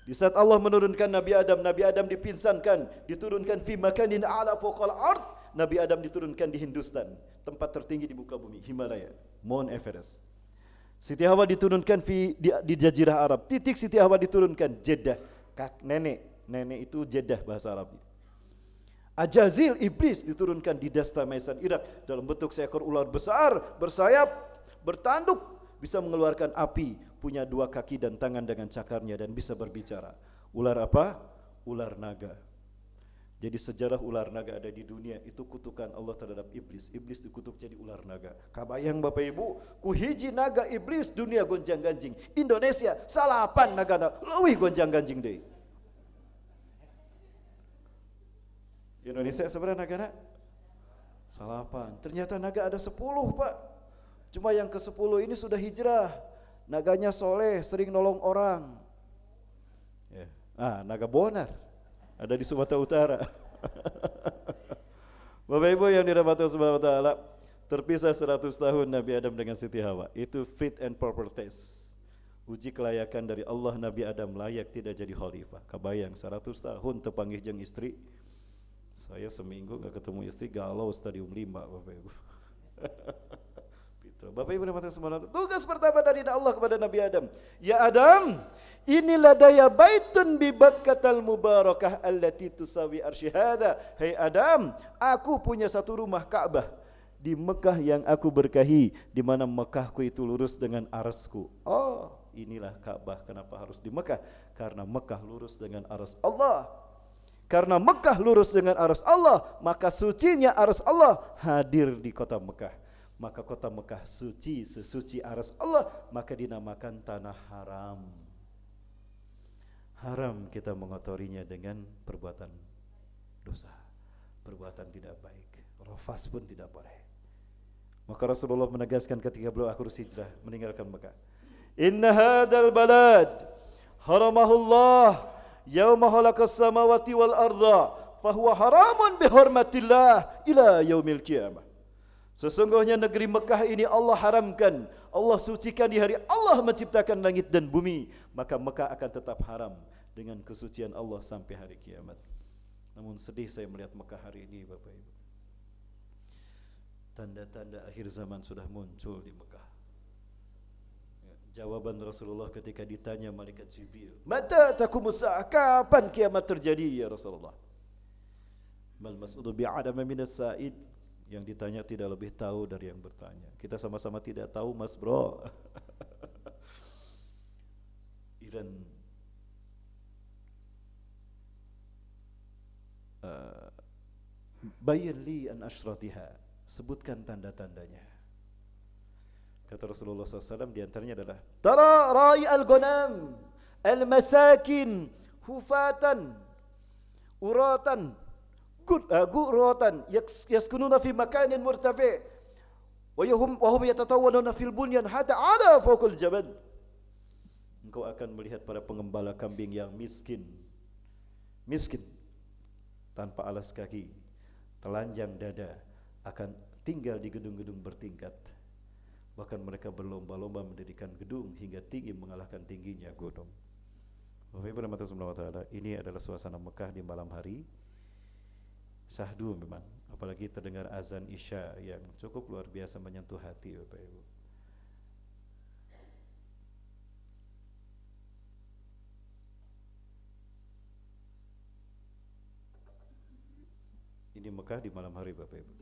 Di saat Allah menurunkan Nabi Adam dipinsankan, diturunkan fi makanin a'la fawqal ard. Nabi Adam diturunkan di Hindustan, tempat tertinggi di muka bumi, Himalaya, Mount Everest. Siti Hawa diturunkan di Jazirah Arab. Titik Siti Hawa diturunkan Jeddah, nenek itu Jeddah bahasa Arabnya. Ajazil iblis diturunkan di Dastamaisan Irak dalam bentuk seekor ular besar, bersayap, bertanduk, bisa mengeluarkan api, punya 2 kaki dan tangan dengan cakarnya dan bisa berbicara. Ular apa? Ular naga. Jadi sejarah ular naga ada di dunia itu kutukan Allah terhadap iblis. Iblis dikutuk jadi ular naga. Kabayang Bapak Ibu, ku hiji naga iblis dunia gonjang-ganjing. Indonesia salapan nagana leuwih gonjang-ganjing deui. Indonesia sebenarnya nagana salapan. Ternyata naga ada 10, Pak. Cuma yang ke-10 ini sudah hijrah. Naganya soleh, sering nolong orang. Ya. Naga Bonar ada di Sumatera Utara. Bapak Ibu yang dirahmati Allah Subhanahu wa taala, terpisah 100 tahun Nabi Adam dengan Siti Hawa. Itu fit and proper test. Uji kelayakan dari Allah, Nabi Adam layak tidak jadi khalifah. Kabayang 100 tahun tepanggih jeung istri. Saya seminggu gak ketemu istri, galau stadium 5 Bapak Ibu. Bapak Ibu rahmati Allah, tugas pertama dari Allah kepada Nabi Adam. Ya Adam, inilah daya baitun bi Bakkatal mubarakah allati tusawi arsy hada. Hai Adam, aku punya satu rumah Ka'bah di Mekah yang aku berkahi, di mana Mekahku itu lurus dengan arasku. Oh, inilah Ka'bah. Kenapa harus di Mekah? Karena Mekah lurus dengan aras Allah. Karena Mekah lurus dengan aras Allah, maka sucinya aras Allah hadir di kota Mekah. Maka kota Mekah suci, sesuci aras Allah, maka dinamakan tanah haram. Haram kita mengotorinya dengan perbuatan dosa, perbuatan tidak baik. Rafas pun tidak boleh. Maka Rasulullah menegaskan ketika beliau akhir hijrah meninggalkan Mekah, inna hadzal balad haramahullah yauma khalaqas samawati wal arda fahuwa haramun bihurmatillah ila yaumil qiyamah. Sesungguhnya negeri Mekah ini Allah haramkan, Allah sucikan di hari Allah menciptakan langit dan bumi, maka Mekah akan tetap haram dengan kesucian Allah sampai hari kiamat. Namun sedih saya melihat Mekah hari ini Bapak Ibu. Tanda-tanda akhir zaman sudah muncul di Mekah. Jawaban Rasulullah ketika ditanya malaikat Jibril, "Mata taqumus saa'ah?" Kapan kiamat terjadi ya Rasulullah? Mal mas'udu bi'adama minas sa'id. Yang ditanya tidak lebih tahu dari yang bertanya. Kita sama-sama tidak tahu mas bro. Iran Bayyin li an asyratiha. Sebutkan tanda-tandanya. Kata Rasulullah SAW diantaranya adalah tara ra'i al-ghanam al-masakin hufatan uratan guratan yaskununa fi makanin murtafi' wa hum yatatawwanuna fil bunyan hatta ala fawqal jabal. Engkau akan melihat para pengembala kambing yang miskin tanpa alas kaki, telanjang dada, akan tinggal di gedung-gedung bertingkat. Bahkan mereka berlomba-lomba mendirikan gedung hingga tinggi mengalahkan tingginya gunung. Bapak Ibu rahmati Allah, ini adalah suasana Mekah di malam hari. Syahdu memang, apalagi terdengar azan Isya yang cukup luar biasa menyentuh hati Bapak Ibu. Ini Mekah di malam hari Bapak Ibu.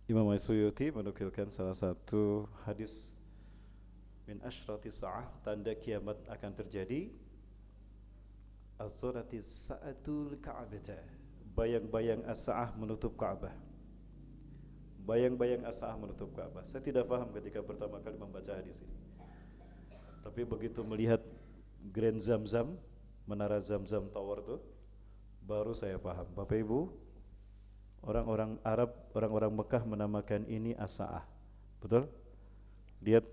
Imam As-Suyuti menukilkan salah satu hadis min asyrati sa'ah, tanda kiamat akan terjadi. Az-zurati sa'atul ka'bata, bayang-bayang as-sa'ah menutup Ka'bah. Bayang-bayang as-sa'ah menutup Ka'bah. Saya tidak paham ketika pertama kali membaca hadis ini. Tapi begitu melihat Grand Zamzam, Menara Zamzam Tower itu, baru saya paham. Bapak Ibu, orang-orang Arab, orang-orang Mekah menamakan ini as-sa'ah. Betul? Lihat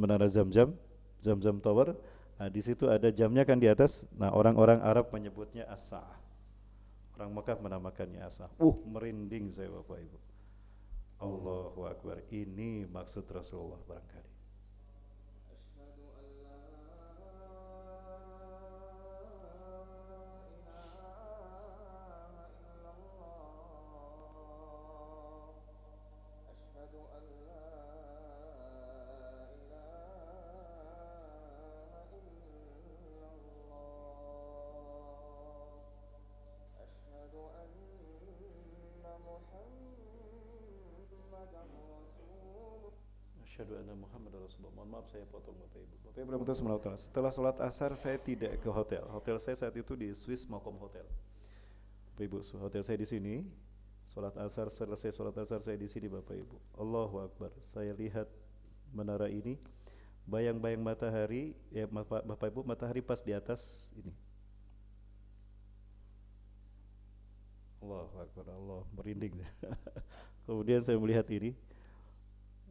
Menara Zamzam, Zamzam Tower. Nah, di situ ada jamnya kan di atas. Nah, orang-orang Arab menyebutnya as-sa'ah. Orang Mekah menamakannya as-sa'ah. Merinding saya Bapak Ibu. Allahu Akbar. Ini maksud Rasulullah barangkali. Asyhadu anna Muhammad Rasulullah. Mohon maaf saya potong Bapak Ibu. Bapak Ibu rahmatullahi wabarakatuh. Setelah sholat asar saya tidak ke hotel. Hotel saya saat itu di Swiss Malcolm Hotel. Bapak Ibu, hotel saya di sini. Sholat asar, selesai sholat asar saya di sini Bapak Ibu. Allahu Akbar. Saya lihat menara ini, bayang-bayang matahari, ya Bapak Ibu, matahari pas di atas ini. Allahu Akbar, Allah merinding. Kemudian saya melihat ini,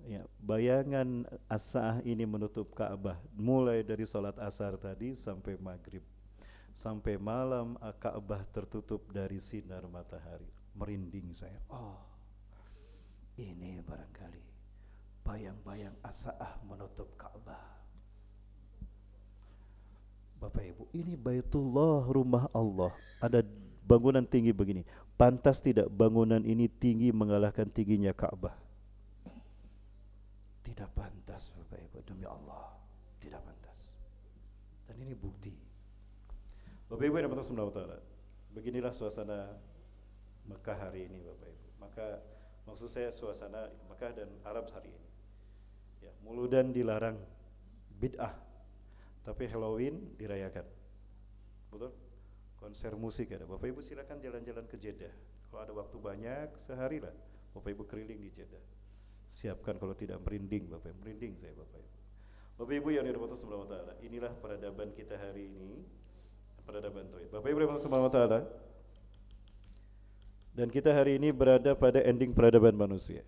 ya, bayangan as-sa'ah ini menutup Ka'bah mulai dari sholat asar tadi sampai maghrib, sampai malam Ka'bah tertutup dari sinar matahari. Merinding saya. Oh, ini barangkali bayang-bayang as-sa'ah menutup Ka'bah. Bapak Ibu, ini Baitullah, rumah Allah. Ada bangunan tinggi begini. Pantas tidak bangunan ini tinggi mengalahkan tingginya Ka'bah? Tidak pantas Bapak Ibu, demi Allah, tidak pantas. Dan ini bukti. Bapak Ibu yang dirahmati Allah Subhanahu wa taala, beginilah suasana Mekah hari ini Bapak Ibu. Maka maksud saya suasana Mekah dan Arab hari ini. Ya, Muludan dilarang, bid'ah. Tapi Halloween dirayakan. Betul? Konser musik ada. Bapak Ibu silakan jalan-jalan ke Jeddah. Kalau ada waktu banyak, sehari lah Bapak Ibu keliling di Jeddah. Siapkan kalau tidak merinding Bapak Ibu. Merinding saya Bapak Ibu. Bapak Ibu yang dirahmati Allah Subhanahu wa taala, inilah peradaban kita hari ini. Peradaban tauhid. Bapak Ibu yang dirahmati Allah Subhanahu wa taala. Dan kita hari ini berada pada ending peradaban manusia.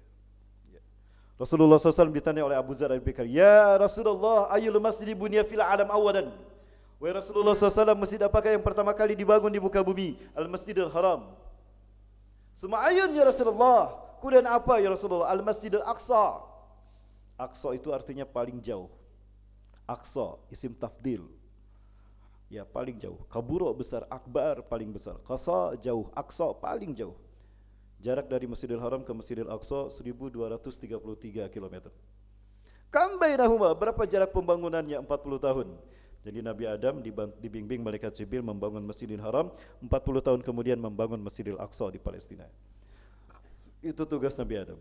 Rasulullah SAW ditanya oleh Abu Dzar Al-Ghifari, "Ya Rasulullah, ayyul masjid bunya fil alam awalan?" Wahai Rasulullah SAW, masjid apakah yang pertama kali dibangun di muka bumi? Al-Masjidil Haram. Sema'ayun ya Rasulullah. Kemudian apa ya Rasulullah? Al-Masjidil Aqsa. Aqsa itu artinya paling jauh. Aqsa, isim tafdil. Ya, paling jauh. Kaburo besar, akbar paling besar. Qasa jauh, Aqsa paling jauh. Jarak dari Masjidil Haram ke Masjidil Aqsa 1233 km. Kam bainahuma, berapa jarak pembangunannya? 40 tahun. Jadi Nabi Adam dibimbing malaikat Jibril membangun Masjidil Haram, 40 tahun kemudian membangun Masjidil Aqsa di Palestina. Itu tugas Nabi Adam.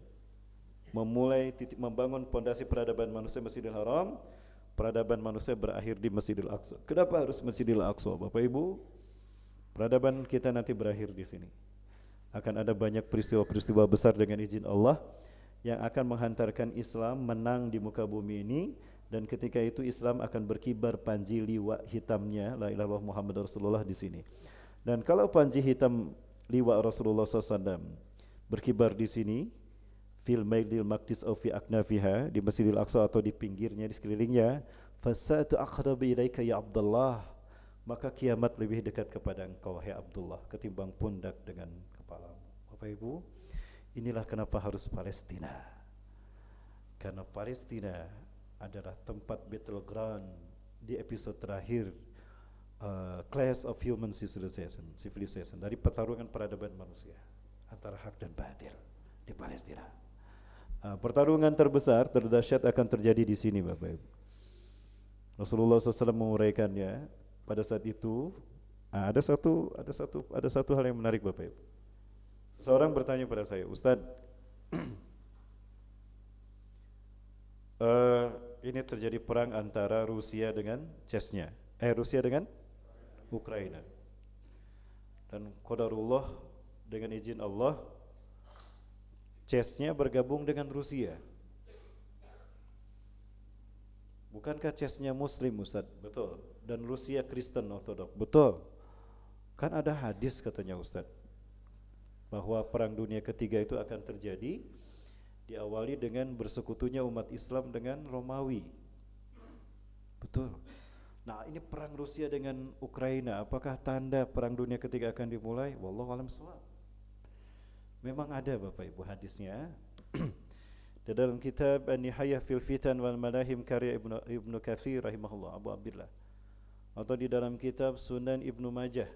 Memulai membangun pondasi peradaban manusia Masjidil Haram. Peradaban manusia berakhir di Masjidil Aqsa. Kenapa harus Masjidil Aqsa? Bapak Ibu, peradaban kita nanti berakhir di sini. Akan ada banyak peristiwa-peristiwa besar dengan izin Allah yang akan menghantarkan Islam menang di muka bumi ini, dan ketika itu Islam akan berkibar panji liwa hitamnya la ilaha illallah Muhammad Rasulullah di sini. Dan kalau panji hitam liwa Rasulullah SAW berkibar di sini, fil maidil maqdis au fi aknafiha, di Masjidil Aqsa atau di pinggirnya, di sekelilingnya, fasatu aqrabu ilaika ya Abdullah, maka kiamat lebih dekat kepada engkau hai Abdullah ketimbang pundak dengan kepalamu. Bapak Ibu, inilah kenapa harus Palestina. Karena Palestina adalah tempat battleground di episode terakhir Clash of Human Civilization, dari pertarungan peradaban manusia antara hak dan batil di Palestina. Pertarungan terbesar, terdahsyat akan terjadi di sini Bapak Ibu. Rasulullah SAW menguraikannya pada saat itu. Ada satu hal yang menarik Bapak Ibu. Seseorang bertanya pada saya, Ustaz, ini terjadi perang antara Rusia dengan Chechnya, Rusia dengan Ukraina, dan qadarullah dengan izin Allah Chechnya bergabung dengan Rusia. Bukankah Chechnya Muslim Ustaz? Betul. Dan Rusia Kristen Ortodok? Betul. Kan ada hadis katanya Ustaz, bahwa perang dunia ketiga itu akan terjadi diawali dengan bersekutunya umat Islam dengan Romawi. Betul. Nah, ini perang Rusia dengan Ukraina, apakah tanda perang dunia ketiga akan dimulai? Wallahu a'lam bishawab. Memang ada Bapak Ibu hadisnya. Di dalam kitab An-Nihayah fil Fitan wal Malahim karya Ibnu Katsir rahimahullah, Abu Abdullah, atau di dalam kitab Sunan Ibnu Majah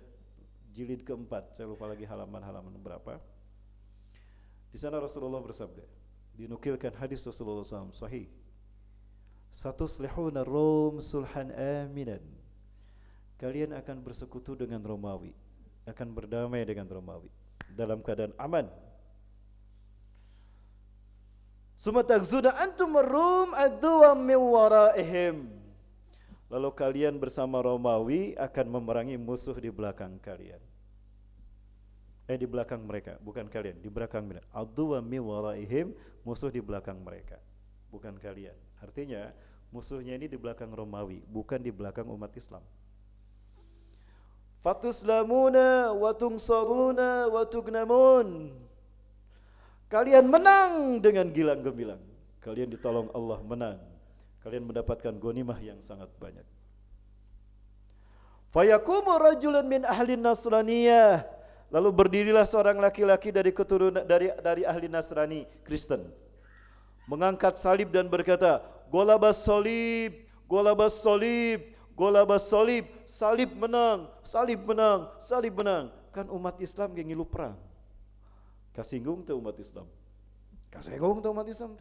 jilid keempat, saya lupa lagi halaman berapa. Di sana Rasulullah bersabda, dinukilkan hadis Rasulullah SAW sahih, "Satuslihuna Rum sulhan aminan." Kalian akan bersekutu dengan Romawi, akan berdamai dengan Romawi dalam keadaan aman. Summa taghzuna antum ar-rum adwa min waraihim. Lalu kalian bersama Romawi akan memerangi musuh di belakang kalian. Di belakang mereka, bukan kalian, di belakang mereka. Adwa min waraihim, musuh di belakang mereka, bukan kalian. Artinya musuhnya ini di belakang Romawi, bukan di belakang umat Islam. Fatuslamuna wa tunsaruna wa tugnamun. Kalian menang dengan gilang gemilang. Kalian ditolong Allah, menang. Kalian mendapatkan ghanimah yang sangat banyak. Fayaqumu rajulun min ahli Nasraniyah. Lalu berdirilah seorang laki-laki dari keturunan dari ahli Nasrani, Kristen. Mengangkat salib dan berkata, "Golabas salib, golabas salib, golabas salib." Salib menang, salib menang, salib menang. Kan umat Islam yang ngilu perang. Kasinggung tuh umat Islam. Kasinggung tuh umat Islam.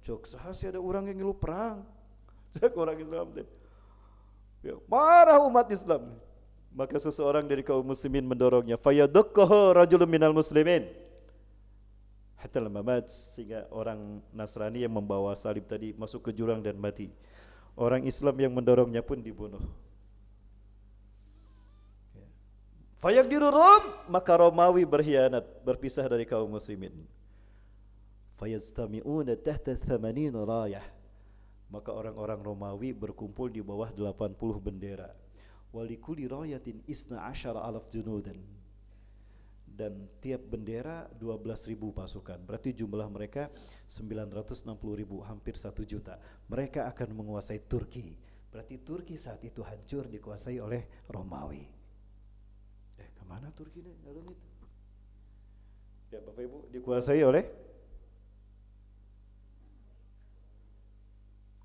Jok sahasi ada orang yang ngilu perang. Cek orang Islam tuh. Ya, marah umat Islam. Maka seseorang dari kaum muslimin mendorongnya. Fayadukkahu rajulun minal muslimin. Hatta lamamat, sehingga orang Nasrani yang membawa salib tadi masuk ke jurang dan mati. Orang Islam yang mendorongnya pun dibunuh. Fayaqdiru Rum, maka Romawi berkhianat, berpisah dari kaum muslimin. Fayastami'una tahta 80 rayah. Maka orang-orang Romawi berkumpul di bawah 80 bendera. Walikuli rayatin 12,000 junudan. Dan tiap bendera 12.000 pasukan. Berarti jumlah mereka 960.000, hampir 1 juta. Mereka akan menguasai Turki. Berarti Turki saat itu hancur, dikuasai oleh Romawi. Kemana Turki ini? Itu. Ya Bapak Ibu, dikuasai oleh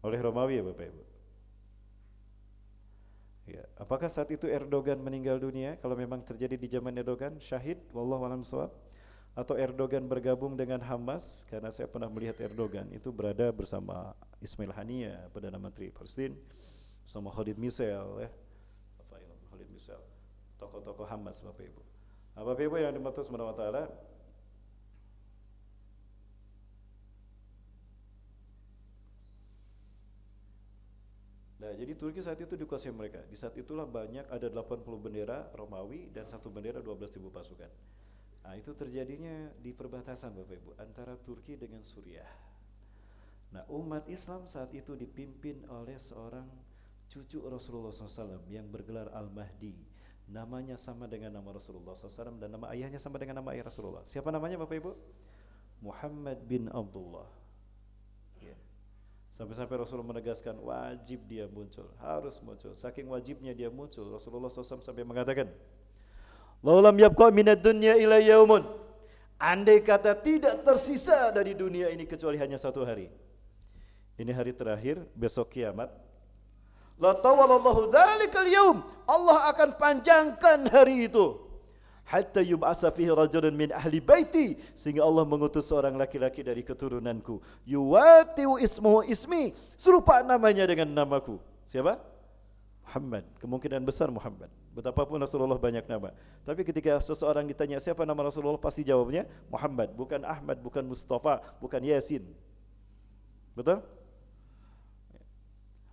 Romawi ya Bapak Ibu. Ya, apakah saat itu Erdogan meninggal dunia? Kalau memang terjadi di zaman Erdogan, syahid, wallahu a'lam bishawab. Atau Erdogan bergabung dengan Hamas, karena saya pernah melihat Erdogan itu berada bersama Ismail Haniyeh, Perdana Menteri Palestina, sama Khalid Misel, ya. Khalid Misel, tokoh-tokoh Hamas Bapak Ibu. Nah, Bapak Ibu yang dimaksud Subhanahu wa taala, nah, jadi Turki saat itu dikuasai mereka. Di saat itulah banyak, ada 80 bendera Romawi dan 1 bendera 12.000 pasukan. Nah, itu terjadinya di perbatasan Bapak Ibu antara Turki dengan Suriah. Nah, umat Islam saat itu dipimpin oleh seorang cucu Rasulullah SAW yang bergelar Al-Mahdi. Namanya sama dengan nama Rasulullah SAW dan nama ayahnya sama dengan nama ayah Rasulullah. Siapa namanya Bapak Ibu? Muhammad bin Abdullah. Ya. Sampai-sampai Rasulullah menegaskan wajib dia muncul, harus muncul. Saking wajibnya dia muncul, Rasulullah SAW sampai mengatakan, "Laulam yabqa minad dunya ila yaumun." Andai kata tidak tersisa dari dunia ini kecuali hanya 1 hari. Ini hari terakhir, besok kiamat. La tawalallahu dzalikal yaum. Allah akan panjangkan hari itu. Hatta yub'asa fihi rajulun min ahli baiti, sehingga Allah mengutus seorang laki-laki dari keturunanku. Yuwatiu ismuhu ismi, serupa namanya dengan namaku. Siapa? Muhammad. Kemungkinan besar Muhammad. Betapapun Rasulullah banyak nama. Tapi ketika seseorang ditanya siapa nama Rasulullah, pasti jawabnya Muhammad, bukan Ahmad, bukan Mustafa, bukan Yasin. Betul?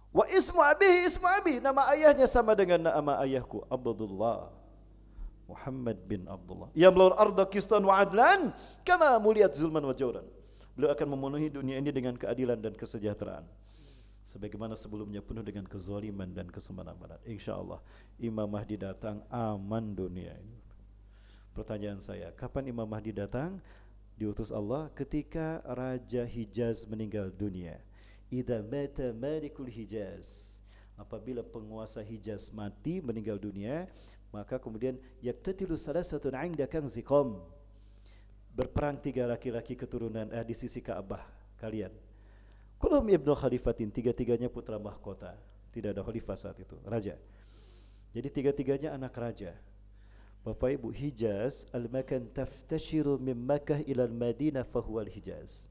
Wa ismu abihi ismu abi, nama ayahnya sama dengan nama ayahku, Abdullah. Muhammad bin Abdullah. Yamlul arda qistan wa adlan kama muliyat zulman wa jawran. Beliau akan memenuhi dunia ini dengan keadilan dan kesejahteraan, sebagaimana sebelumnya penuh dengan kezaliman dan kesemena-menaan. Insyaallah Imam Mahdi datang, aman dunia ini. Pertanyaan saya, kapan Imam Mahdi datang? Diutus Allah ketika Raja Hijaz meninggal dunia. Idza mata malikul Hijaz, apabila penguasa Hijaz mati, meninggal dunia, maka kemudian yaktatilu salasatun 'inda kanzi qom, berperang 3 laki-laki keturunan di sisi Ka'bah kalian. Kulum ibnu khalifatin, 3-3-nya putra mahkota. Tidak ada khalifah saat itu, raja. Jadi 3-3-nya anak raja. Bapak Ibu, Hijaz al-makan taftashiru min Makkah ila al-Madinah fahuwa al-Hijaz.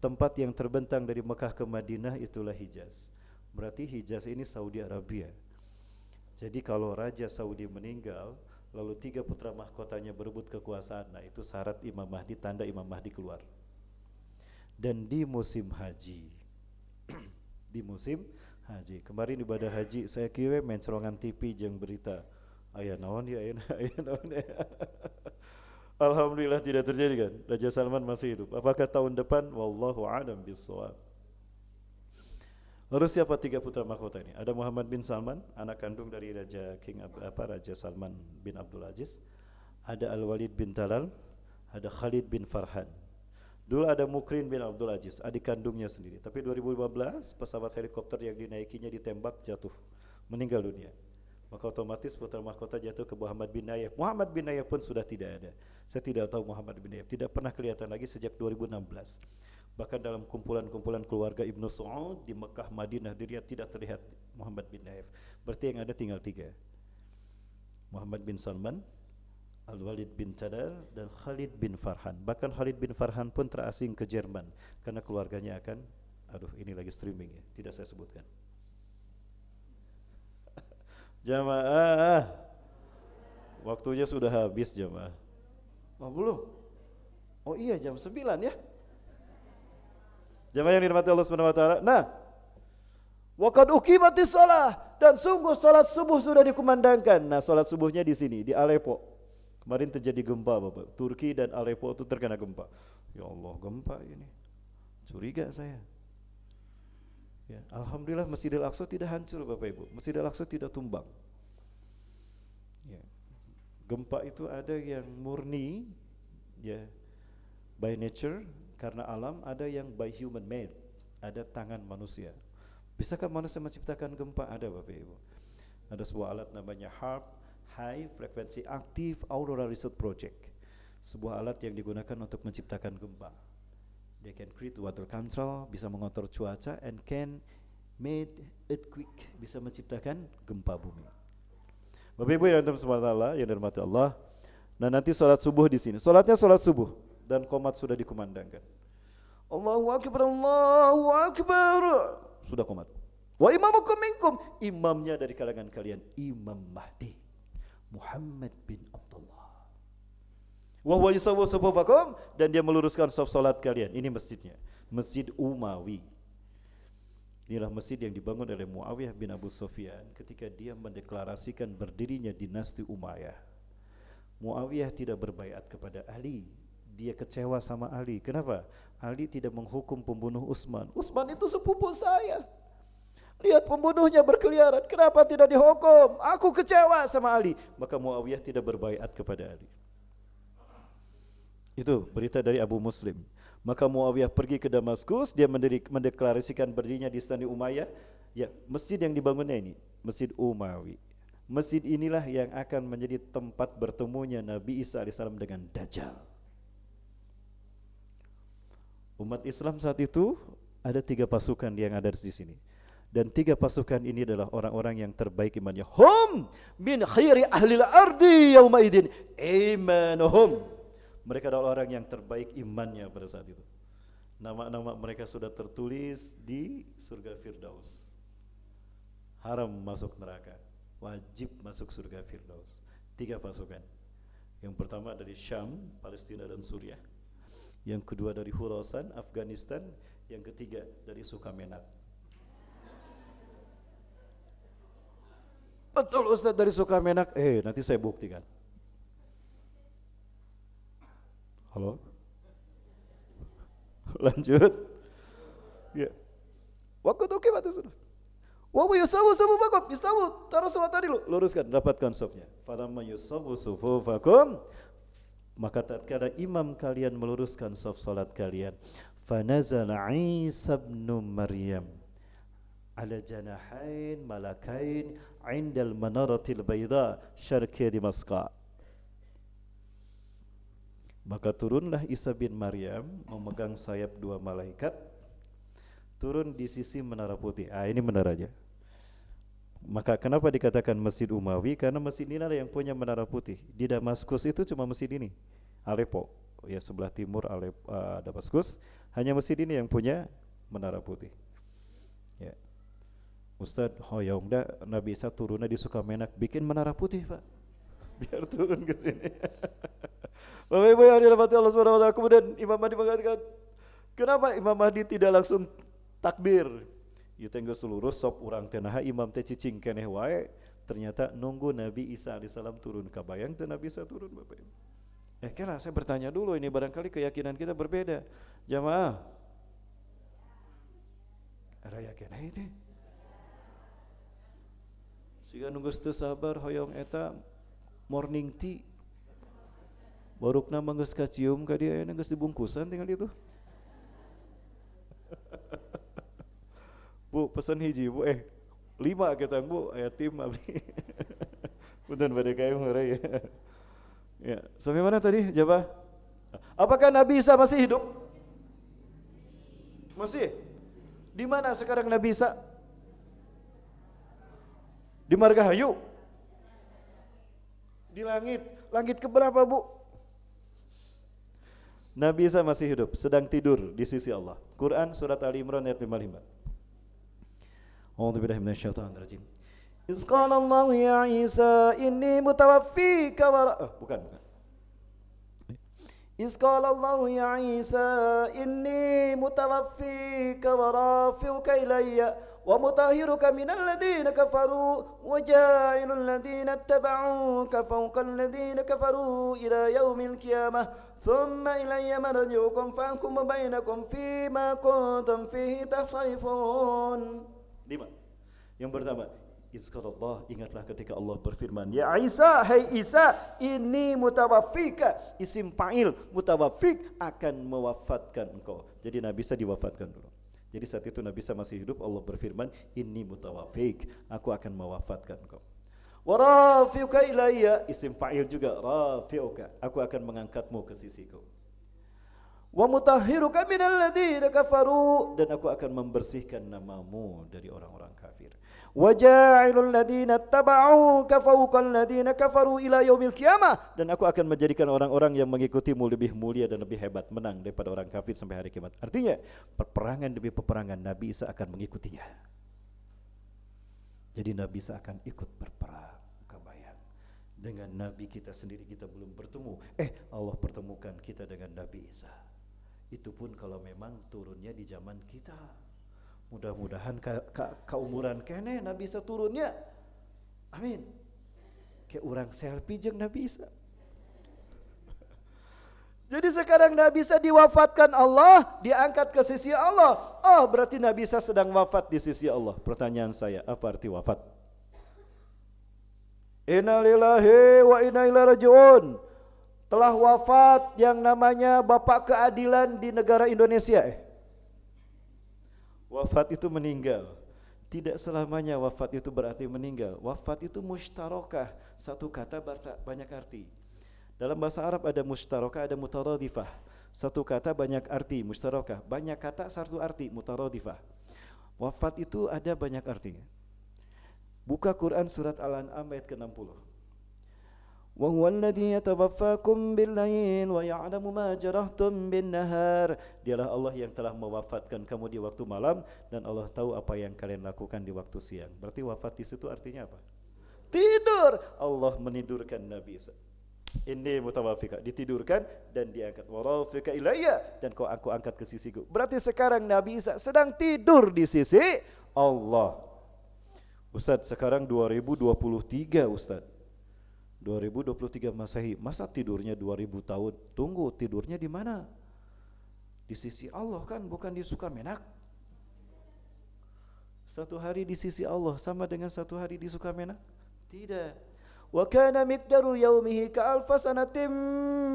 Tempat yang terbentang dari Mekah ke Madinah itulah Hijaz. Berarti Hijaz ini Saudi Arabia. Jadi kalau Raja Saudi meninggal, lalu 3 putra mahkotanya berebut kekuasaan, nah itu syarat Imam Mahdi, tanda Imam Mahdi keluar. dan di musim haji. Di musim haji. Kemarin ibadah haji saya kira mencerongan TV jeung berita aya naon ya aya naon ya. Alhamdulillah tidak terjadi kan. Raja Salman masih hidup. Apakah tahun depan? Wallahu a'lam bishawab. Lalu siapa 3 putra mahkota ini? Ada Muhammad bin Salman, anak kandung dari Raja Raja Salman bin Abdul Aziz. Ada Al-Walid bin Talal, ada Khalid bin Farhan. Dulu ada Mukrin bin Abdul Aziz, adik kandungnya sendiri. Tapi 2015 pesawat helikopter yang dinaikinya ditembak jatuh, meninggal dunia. Maka otomatis putra mahkota jatuh ke Muhammad bin Nayef. Muhammad bin Nayef pun sudah tidak ada. Saya tidak tahu Muhammad bin Nayef, tidak pernah kelihatan lagi sejak 2016. Bahkan dalam kumpulan-kumpulan keluarga Ibnu Saud di Mekah, Madinah, di Riyadh tidak terlihat Muhammad bin Nayef. Berarti yang ada tinggal 3. Muhammad bin Salman, Al-Walid bin Talal, dan Khalid bin Farhan. Bahkan Khalid bin Farhan pun terasing ke Jerman karena keluarganya akan, ini lagi streaming ya, tidak saya sebutkan. Jamaah, waktunya sudah habis jamaah. Oh belum? Oh iya jam 9 ya. Jamaah yang dirahmati Allah Subhanahu wa taala. Nah, waqad uqimatis shalah, dan sungguh salat subuh sudah dikumandangkan. Nah, salat subuhnya di sini, di Aleppo. Kemarin terjadi gempa Bapak. Turki dan Aleppo itu terkena gempa. Ya Allah, gempa ini. Curiga saya. Ya, alhamdulillah Masjidil Aqsa tidak hancur Bapak Ibu. Masjidil Aqsa tidak tumbang. Ya. Gempa itu ada yang murni ya by nature karena alam, ada yang by human made, ada tangan manusia. Bisakah manusia menciptakan gempa? Ada Bapak Ibu. Ada sebuah alat namanya HAARP, High Frequency Active Aurora Research Project. Sebuah alat yang digunakan untuk menciptakan gempa. They can create water control, bisa mengontrol cuaca, and can made earthquake, bisa menciptakan gempa bumi. Bapak Ibu yang dirahmati Allah, nah nanti sholat subuh di sini. Sholatnya sholat subuh dan qomat sudah dikumandangkan. Allahu Akbar, Allahu Akbar. Sudah qomat. Wa imamukum minkum, imamnya dari kalangan kalian, Imam Mahdi Muhammad bin Abdullah. Wa huwa yusawwu sufufakum, dan dia meluruskan saf salat kalian. Ini masjidnya, Masjid Umawi. Inilah masjid yang dibangun oleh Muawiyah bin Abu Sufyan ketika dia mendeklarasikan berdirinya dinasti Umayyah. Muawiyah tidak berbaiat kepada Ali. Dia kecewa sama Ali. Kenapa? Ali tidak menghukum pembunuh Utsman. Utsman itu sepupu saya. Lihat pembunuhnya berkeliaran, kenapa tidak dihukum? Aku kecewa sama Ali. Maka Muawiyah tidak berbaiat kepada Ali. Itu berita dari Abu Muslim. Maka Muawiyah pergi ke Damaskus, dia mendeklarasikan berdirinya di Istana Umayyah. Ya, masjid yang dibangunnya ini, Masjid Umawi. Masjid inilah yang akan menjadi tempat bertemunya Nabi Isa AS dengan Dajjal. Umat Islam saat itu ada 3 pasukan yang ada di sini. Dan 3 pasukan ini adalah orang-orang yang terbaik imannya. Hum min khairi ahlil ardi yawma idin imanuhum. Mereka adalah orang yang terbaik imannya pada saat itu. Nama-nama mereka sudah tertulis di surga Firdaus. Haram masuk neraka, wajib masuk surga Firdaus. 3 pasukan. Yang pertama dari Syam, Palestina dan Suriah. Yang kedua dari Khurasan, Afghanistan. Yang ketiga dari Sukamenak. Betul Ustaz, dari Sukamenak. Nanti saya buktikan. Halo? Lanjut. Ya. Waktu itu gimana sudah? Wa yusawu sufufakum, yusawu, taruh semua tadi lu, luruskan, dapatkan safnya. Falamma yusawu sufufakum, maka tatkala imam kalian meluruskan saf salat kalian, fanazala Isa bin Maryam ala janahain malakain indal manaratil bayda syarqi Damaskus. Maka turunlah Isa bin Maryam memegang sayap 2 malaikat, turun di sisi menara putih. Ini menaranya. Maka kenapa dikatakan Masjid Umawi? Karena masjid ini yang punya menara putih. Di Damaskus itu cuma masjid ini, Aleppo, ya sebelah timur Damaskus, hanya masjid ini yang punya menara putih. Ya. Ustadz, Nabi Isa turunnya di Sukamenak, bikin menara putih Pak, biar turun ke sini. Bapak Ibu yang dirahmati Allah SWT, kemudian Imam Mahdi mengatakan, Kenapa Imam Mahdi tidak langsung takbir? Ieu teh geus lurus sop urang teh naha imam teh cicing keneh wae. Ternyata nunggu Nabi Isa alaihissalam turun. Kabayang teh Nabi Isa turun Bapak Ibu. Kira saya bertanya dulu, ini barangkali keyakinan kita berbeda. Jamaah. Ada yakin itu? Siga nunggu teu sabar hoyong eta morning tea. Barukna mah geus kacium ka dia geus dibungkusan tinggal itu. Bu, pesan hiji Bu, 5 kita Bu, aya tim abdi. Punten bade kae ngeureui ya. Ya, sampai mana tadi? Jawab. Apakah Nabi Isa masih hidup? Masih. Di mana sekarang Nabi Isa? Di Margahayu. Di langit. Langit keberapa, Bu? Nabi Isa masih hidup, sedang tidur di sisi Allah. Quran surat Ali Imran ayat 55. A'udzubillahi minasyaitonir rajim. Iz qala Allah ya Isa inni mutawaffika wa bukan. Iz qala Allah ya Isa inni mutawaffika wa rafi'uka ilayya wa mutahhiruka minal ladina kafaru wa ja'ilul ladina ittaba'uka fawqa alladina kafaru ila yaumil qiyamah thumma ilayya marji'ukum fahkum bainakum fima kuntum fihi takhtalifun. 5. Yang pertama, izkarallah, ingatlah ketika Allah berfirman, ya Isa, hai Isa, ini mutawaffika, isim fa'il, mutawaffik, akan mewafatkan engkau. Jadi Nabi Isa diwafatkan dulu. Jadi saat itu Nabi Isa masih hidup, Allah berfirman, ini mutawaffik, aku akan mewafatkan engkau. Wa rafi'uka ilayya, isim fa'il juga, rafi'uka, aku akan mengangkatmu ke sisiku. Wa mutahhiruka minal ladzina kafaru, dan aku akan membersihkan namamu dari orang-orang kafir. Wa ja'ilul ladzina tabauka fawqal ladzina kafaru ila yaumil qiyamah, dan aku akan menjadikan orang-orang yang mengikutimu lebih mulia dan lebih hebat, menang daripada orang kafir sampai hari kiamat. Artinya, peperangan demi peperangan Nabi Isa akan mengikutinya. Jadi Nabi Isa akan ikut berperang. Kebayang. Dengan Nabi kita sendiri kita belum bertemu. Allah pertemukan kita dengan Nabi Isa. Itu pun kalau memang turunnya di zaman kita. Mudah-mudahan keumuran kene Nabi Isa turunnya. Amin. Kayak orang selfie jeung Nabi Isa. Jadi sekarang Nabi Isa diwafatkan Allah, diangkat ke sisi Allah. Oh, berarti Nabi Isa sedang wafat di sisi Allah. Pertanyaan saya, apa arti wafat? Inna lillahi wa inna ilaihi raji'un. Telah wafat yang namanya Bapak Keadilan di negara Indonesia. Wafat itu meninggal. Tidak selamanya wafat itu berarti meninggal. Wafat itu mushtarakah. Satu kata banyak arti. Dalam bahasa Arab ada mushtarakah, ada mutaradifah. Satu kata banyak arti, mushtarakah. Banyak kata satu arti, mutaradifah. Wafat itu ada banyak artinya. Buka Quran surat Al-An'am ayat ke-60. Wa huwal ladzi yatawaffakum bil-lail wa ya'lamu ma jarahtum bin-nahar. Dialah Allah yang telah mewafatkan kamu di waktu malam dan Allah tahu apa yang kalian lakukan di waktu siang. Berarti wafat di situ artinya apa? Tidur. Allah menidurkan Nabi Isa. Ini mutawaffika, ditidurkan dan diangkat. Wa rafi'uka ilayya, dan aku angkat ke sisiku. Berarti sekarang Nabi Isa sedang tidur di sisi Allah. Ustaz, sekarang 2023 Ustaz. 2023 Masehi, masa tidurnya 2000 tahun? Tunggu, tidurnya di mana? Di sisi Allah kan, bukan di Sukamenak. Satu hari di sisi Allah sama dengan satu hari di Sukamenak? Tidak. Wa kana miqdaru yaumihi ka'alfa sanatin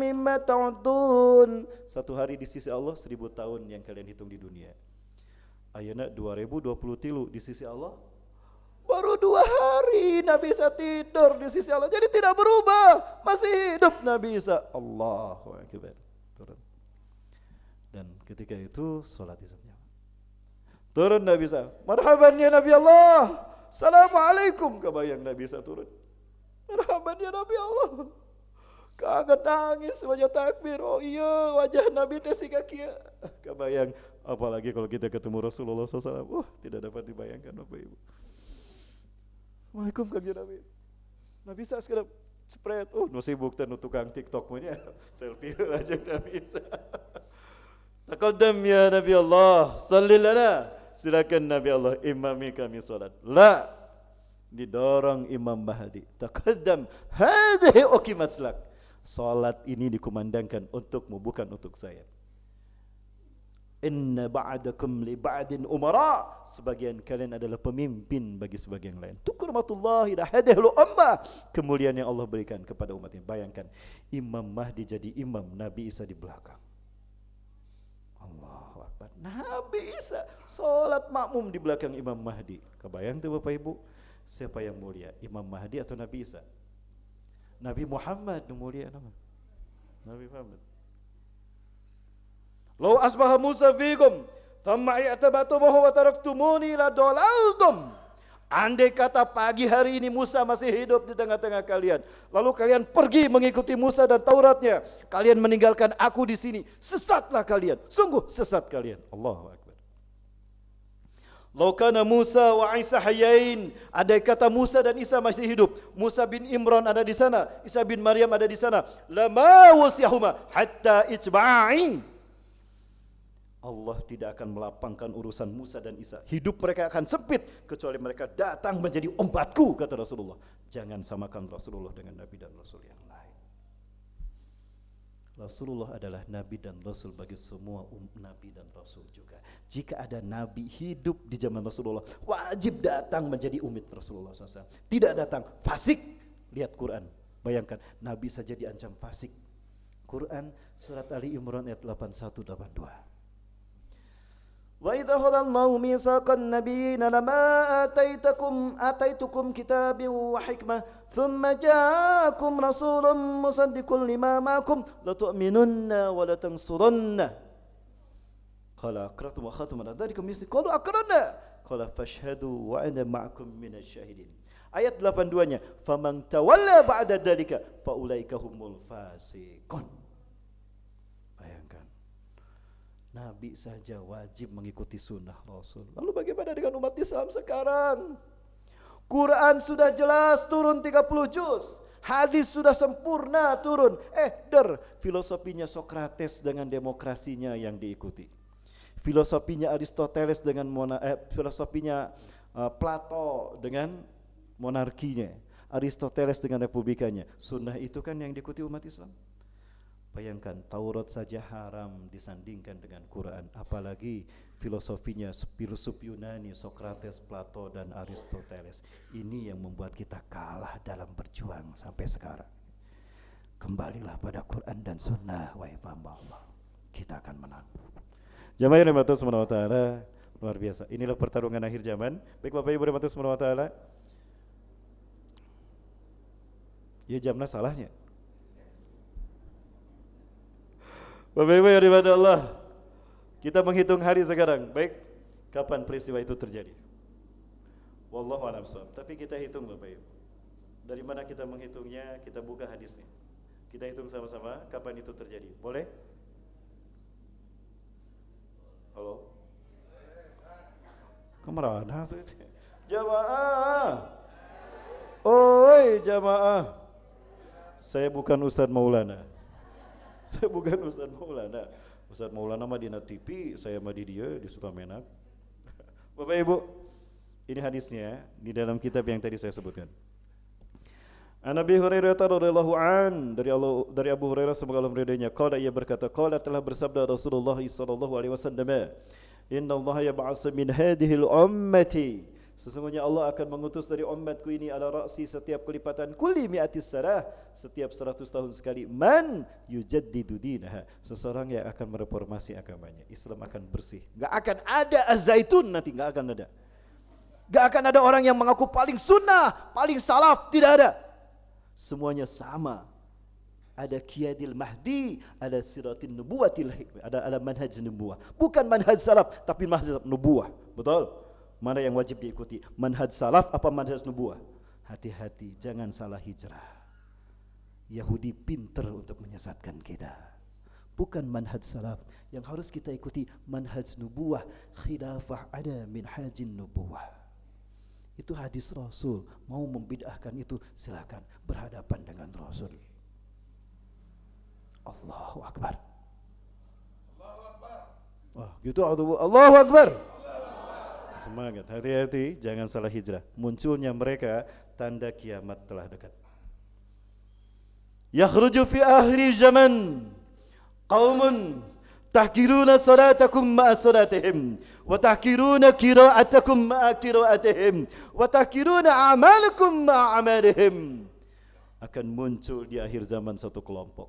mimma ta'udun. Satu hari di sisi Allah 1000 tahun yang kalian hitung di dunia. Ayeuna 2023 di sisi Allah baru 2 hari Nabi Isa tidur di sisi Allah. Jadi tidak berubah, masih hidup Nabi Isa. Allahu Akbar. Turun. Dan ketika itu salat isya. Turun Nabi Isa. Marhaban ya Nabi Allah. Assalamualaikum. Kebayang Nabi Isa turun. Marhaban ya Nabi Allah. Kaget nangis, wajah takbir. Oh iya, wajah Nabi teh siga kieu. Kebayang, apalagi kalau kita ketemu Rasulullah SAW. Tidak dapat dibayangkan Bapak Ibu. Assalamualaikum kanjeng Nabi. Nabi Isa sekarang spread. Nu sibuk teh nu tukang TikTok mah nya. Selfie aja Nabi Isa. Taqaddam ya Nabi Allah, salli lana. Silakan Nabi Allah imami kami salat. La, didorong Imam Mahdi. Taqaddam, hadhihi uqimat lak. Salat ini dikumandangkan untukmu, bukan untuk saya. Inna ba'dakum li ba'din umara, sebagian kalian adalah pemimpin bagi sebagian lain. Tukrmatullahi la hadhihi ummah, kemuliaan yang Allah berikan kepada umat ini. Bayangkan Imam Mahdi jadi imam, Nabi Isa di belakang. Allahu Akbar. Nabi Isa salat makmum di belakang Imam Mahdi. Kebayang tuh Bapak Ibu, siapa yang mulia, Imam Mahdi atau Nabi Isa? Nabi Muhammad yang mulia nama. Nabi Muhammad. Lau asbaha Musa fikum thumma i'tabatumuhu wa taraktumuni la dalaltum. Andai kata pagi hari ini Musa masih hidup di tengah-tengah kalian, lalu kalian pergi mengikuti Musa dan Tauratnya, kalian meninggalkan aku di sini, sesatlah kalian. Sungguh sesat kalian. Allahu Akbar. Lau kana Musa wa Isa hayyain, andai kata Musa dan Isa masih hidup, Musa bin Imran ada di sana, Isa bin Maryam ada di sana, lama wasiyahuma hatta ijma'i. Allah tidak akan melapangkan urusan Musa dan Isa. Hidup mereka akan sempit kecuali mereka datang menjadi umatku, kata Rasulullah. Jangan samakan Rasulullah dengan Nabi dan Rasul yang lain. Rasulullah adalah Nabi dan Rasul bagi semua Nabi dan Rasul juga. Jika ada Nabi hidup di zaman Rasulullah, wajib datang menjadi umat Rasulullah SAW. Tidak datang, fasik. Lihat Quran, bayangkan Nabi saja diancam fasik. Quran surat Ali Imran ayat 81-82. Wa idza khadallahu mitsaqan nabiyina lama ataitukum kitabin wa hikmah thumma ja'akum rasulun musaddiqun lima ma'akum la tu'minunna wa la tansurunna qala aqrartum wa khatum ala dzalikum qalu aqrarna qala fashhadu wa ana ma'akum minasy syahidin. Ayat 82-nya, faman tawalla ba'da dzalika fa ulaika humul fasiqun. Bayangkan, Nabi saja wajib mengikuti sunnah Rasul. Lalu bagaimana dengan umat Islam sekarang? Quran sudah jelas turun 30 juz. Hadis sudah sempurna turun. Filosofinya Sokrates dengan demokrasinya yang diikuti. Filosofinya Aristoteles dengan filosofinya Plato dengan monarkinya. Aristoteles dengan republikannya. Sunnah itu kan yang diikuti umat Islam. Bayangkan, Taurat saja haram disandingkan dengan Quran, apalagi filosofinya filsuf Yunani, Sokrates, Plato dan Aristoteles. Ini yang membuat kita kalah dalam berjuang sampai sekarang. Kembalilah pada Quran dan Sunnah, wahai hamba Allah. Kita akan menang. Jamaah yang dirahmati Allah Subhanahu wa taala, luar biasa. Inilah pertarungan akhir zaman. Baik Bapak Ibu dirahmati Allah Subhanahu wa taala. Ya jamnya salahnya. Bapak Ibu yang dirahmati Allah, kita menghitung hari sekarang. Baik, kapan peristiwa itu terjadi? Wallahu a'lam bishawab. Tapi kita hitung Bapak Ibu. Dari mana kita menghitungnya? Kita buka hadisnya. Kita hitung sama-sama kapan itu terjadi. Boleh? Halo? Kemana tuh itu? Jamaah. Oi jamaah. Saya bukan Ustadz Maulana. Saya bukan Ustadz Maulana. Ustadz Maulana mah di TV, saya mah di dia di Sukamenak. Bapak Ibu, ini hadisnya di dalam kitab yang tadi saya sebutkan. An Abi Hurairah radhiyallahu an, dari Abu Hurairah semoga Allah meridainya, qala ia berkata, qala telah bersabda Rasulullah sallallahu alaihi wasallam, inna Allah yab'atsu min hadhihi ummati, sesungguhnya Allah akan mengutus dari umatku ini ala ra'si setiap kelipatan kulli mi'atis sarah, setiap 100 tahun sekali, man yujaddidu dinaha, seseorang yang akan mereformasi agamanya. Islam akan bersih. Enggak akan ada az-zaitun, nanti enggak akan ada. Enggak akan ada orang yang mengaku paling sunnah, paling salaf, tidak ada. Semuanya sama. Ada qiyadil mahdi, ada siratin nubuwatil hikmah, ada manhaj nubuwah. Bukan manhaj salaf, tapi manhaj nubuwah. Betul? Mana yang wajib diikuti? Manhaj salaf apa manhaj nubuwah? Hati-hati, jangan salah hijrah. Yahudi pinter untuk menyesatkan kita. Bukan manhaj salaf. Yang harus kita ikuti manhaj nubuwah. Khilafah ada min hajin nubuwah. Itu hadis Rasul. Mau membid'ahkan itu silakan, berhadapan dengan Rasul. Allahu Akbar. Allahu Akbar. Wah, gitu Allahu Akbar. Semangat, hati-hati, jangan salah hijrah. Munculnya mereka tanda kiamat telah dekat. Yakhruju fi akhir zaman qaumun tahkiruna salatakum ma'a salatihim wa tahkiruna qira'atakum ma'a qira'atihim wa tahkiruna a'malakum ma'a amalihim. Akan muncul di akhir zaman satu kelompok.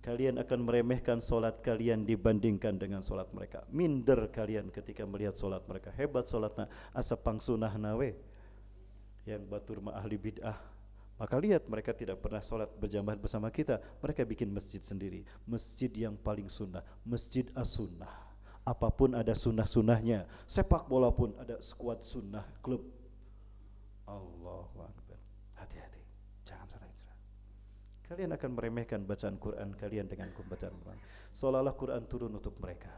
Kalian akan meremehkan solat kalian dibandingkan dengan solat mereka. Minder kalian ketika melihat solat mereka. Hebat solatna, asa pangsunah nawe. Yang batur ma ahli bid'ah. Maka lihat mereka tidak pernah solat berjamaah bersama kita. Mereka bikin masjid sendiri. Masjid yang paling sunnah. Masjid as-sunnah. Apapun ada sunnah-sunnahnya. Sepak bola pun ada skuad sunnah klub. Allahu Akbar. Hati-hati. Jangan salah hijrah. Kalian akan meremehkan bacaan Quran kalian dengan bacaan Quran. Seolah-olah Quran turun untuk mereka.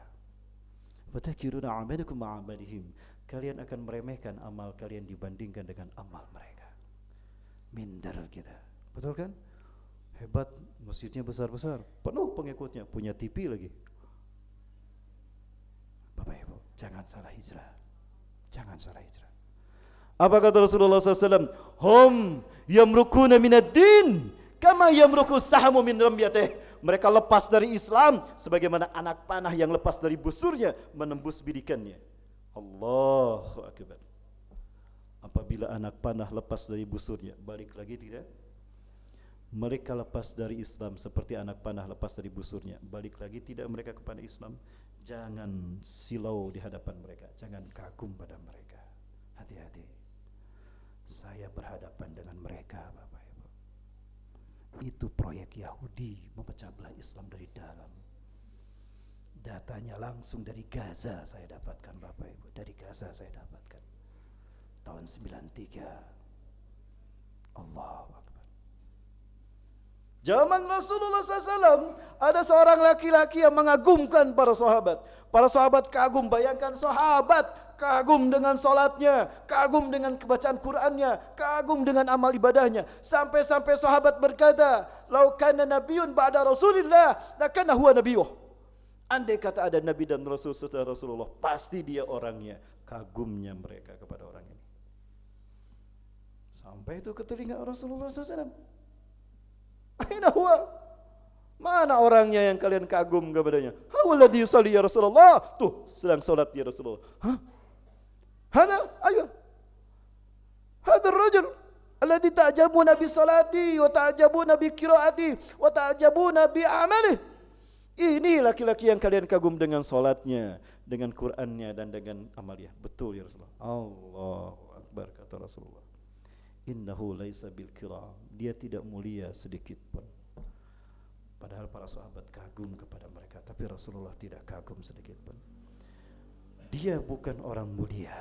Watakiruna amalakum ma'amalihim. Kalian akan meremehkan amal kalian dibandingkan dengan amal mereka. Minder kita, betul kan? Hebat, masjidnya besar-besar, penuh pengikutnya, punya TV lagi. Bapak Ibu, jangan salah hijrah. Jangan salah hijrah. Apa kata Rasulullah SAW? Hum yamrukuna minad din kama yamruku sahamu min ramyatih. Mereka lepas dari Islam sebagaimana anak panah yang lepas dari busurnya menembus bidikannya. Allahu Akbar. Apabila anak panah lepas dari busurnya, balik lagi tidak? Mereka lepas dari Islam seperti anak panah lepas dari busurnya, balik lagi tidak mereka kepada Islam? Jangan silau di hadapan mereka, jangan kagum pada mereka. Hati-hati. Saya berhadapan dengan mereka, Bapak Ibu. Itu proyek Yahudi memecah belah Islam dari dalam. Datanya langsung dari Gaza saya dapatkan, Bapak Ibu. Dari Gaza saya dapatkan. Tahun 93. Allahu Akbar. Zaman Rasulullah SAW ada seorang laki-laki yang mengagumkan para sahabat. Para sahabat kagum, bayangkan sahabat kagum dengan solatnya, kagum dengan kebacaan Qur'annya, kagum dengan amal ibadahnya. Sampai-sampai sahabat berkata, "Lau kana nabiyyun ba'da Rasulillah, lakana huwa nabiyuh." Andai kata ada nabi dan rasul setelah Rasulullah, pasti dia orangnya. Kagumnya mereka kepada orang ini. Sampai itu ke telinga Rasulullah SAW. Aina huwa? Mana orangnya yang kalian kagum kepadanya? Hawalladhi yusalli ya Rasulullah. Tuh, sedang solat ya Rasulullah. Hah? Hada, ayo. Hada ar-rajul alladhi ta'jabuna bi salati wa ta'jabuna bi qiraati wa ta'jabuna bi amalihi. Ini laki-laki yang kalian kagum dengan solatnya, dengan Qur'annya dan dengan amalnya. Betul ya Rasulullah. Allahu Akbar, kata Rasulullah. Innahu laisa bil kiram. Dia tidak mulia sedikit pun. Padahal para sahabat kagum kepada mereka, tapi Rasulullah tidak kagum sedikit pun. Dia bukan orang mulia.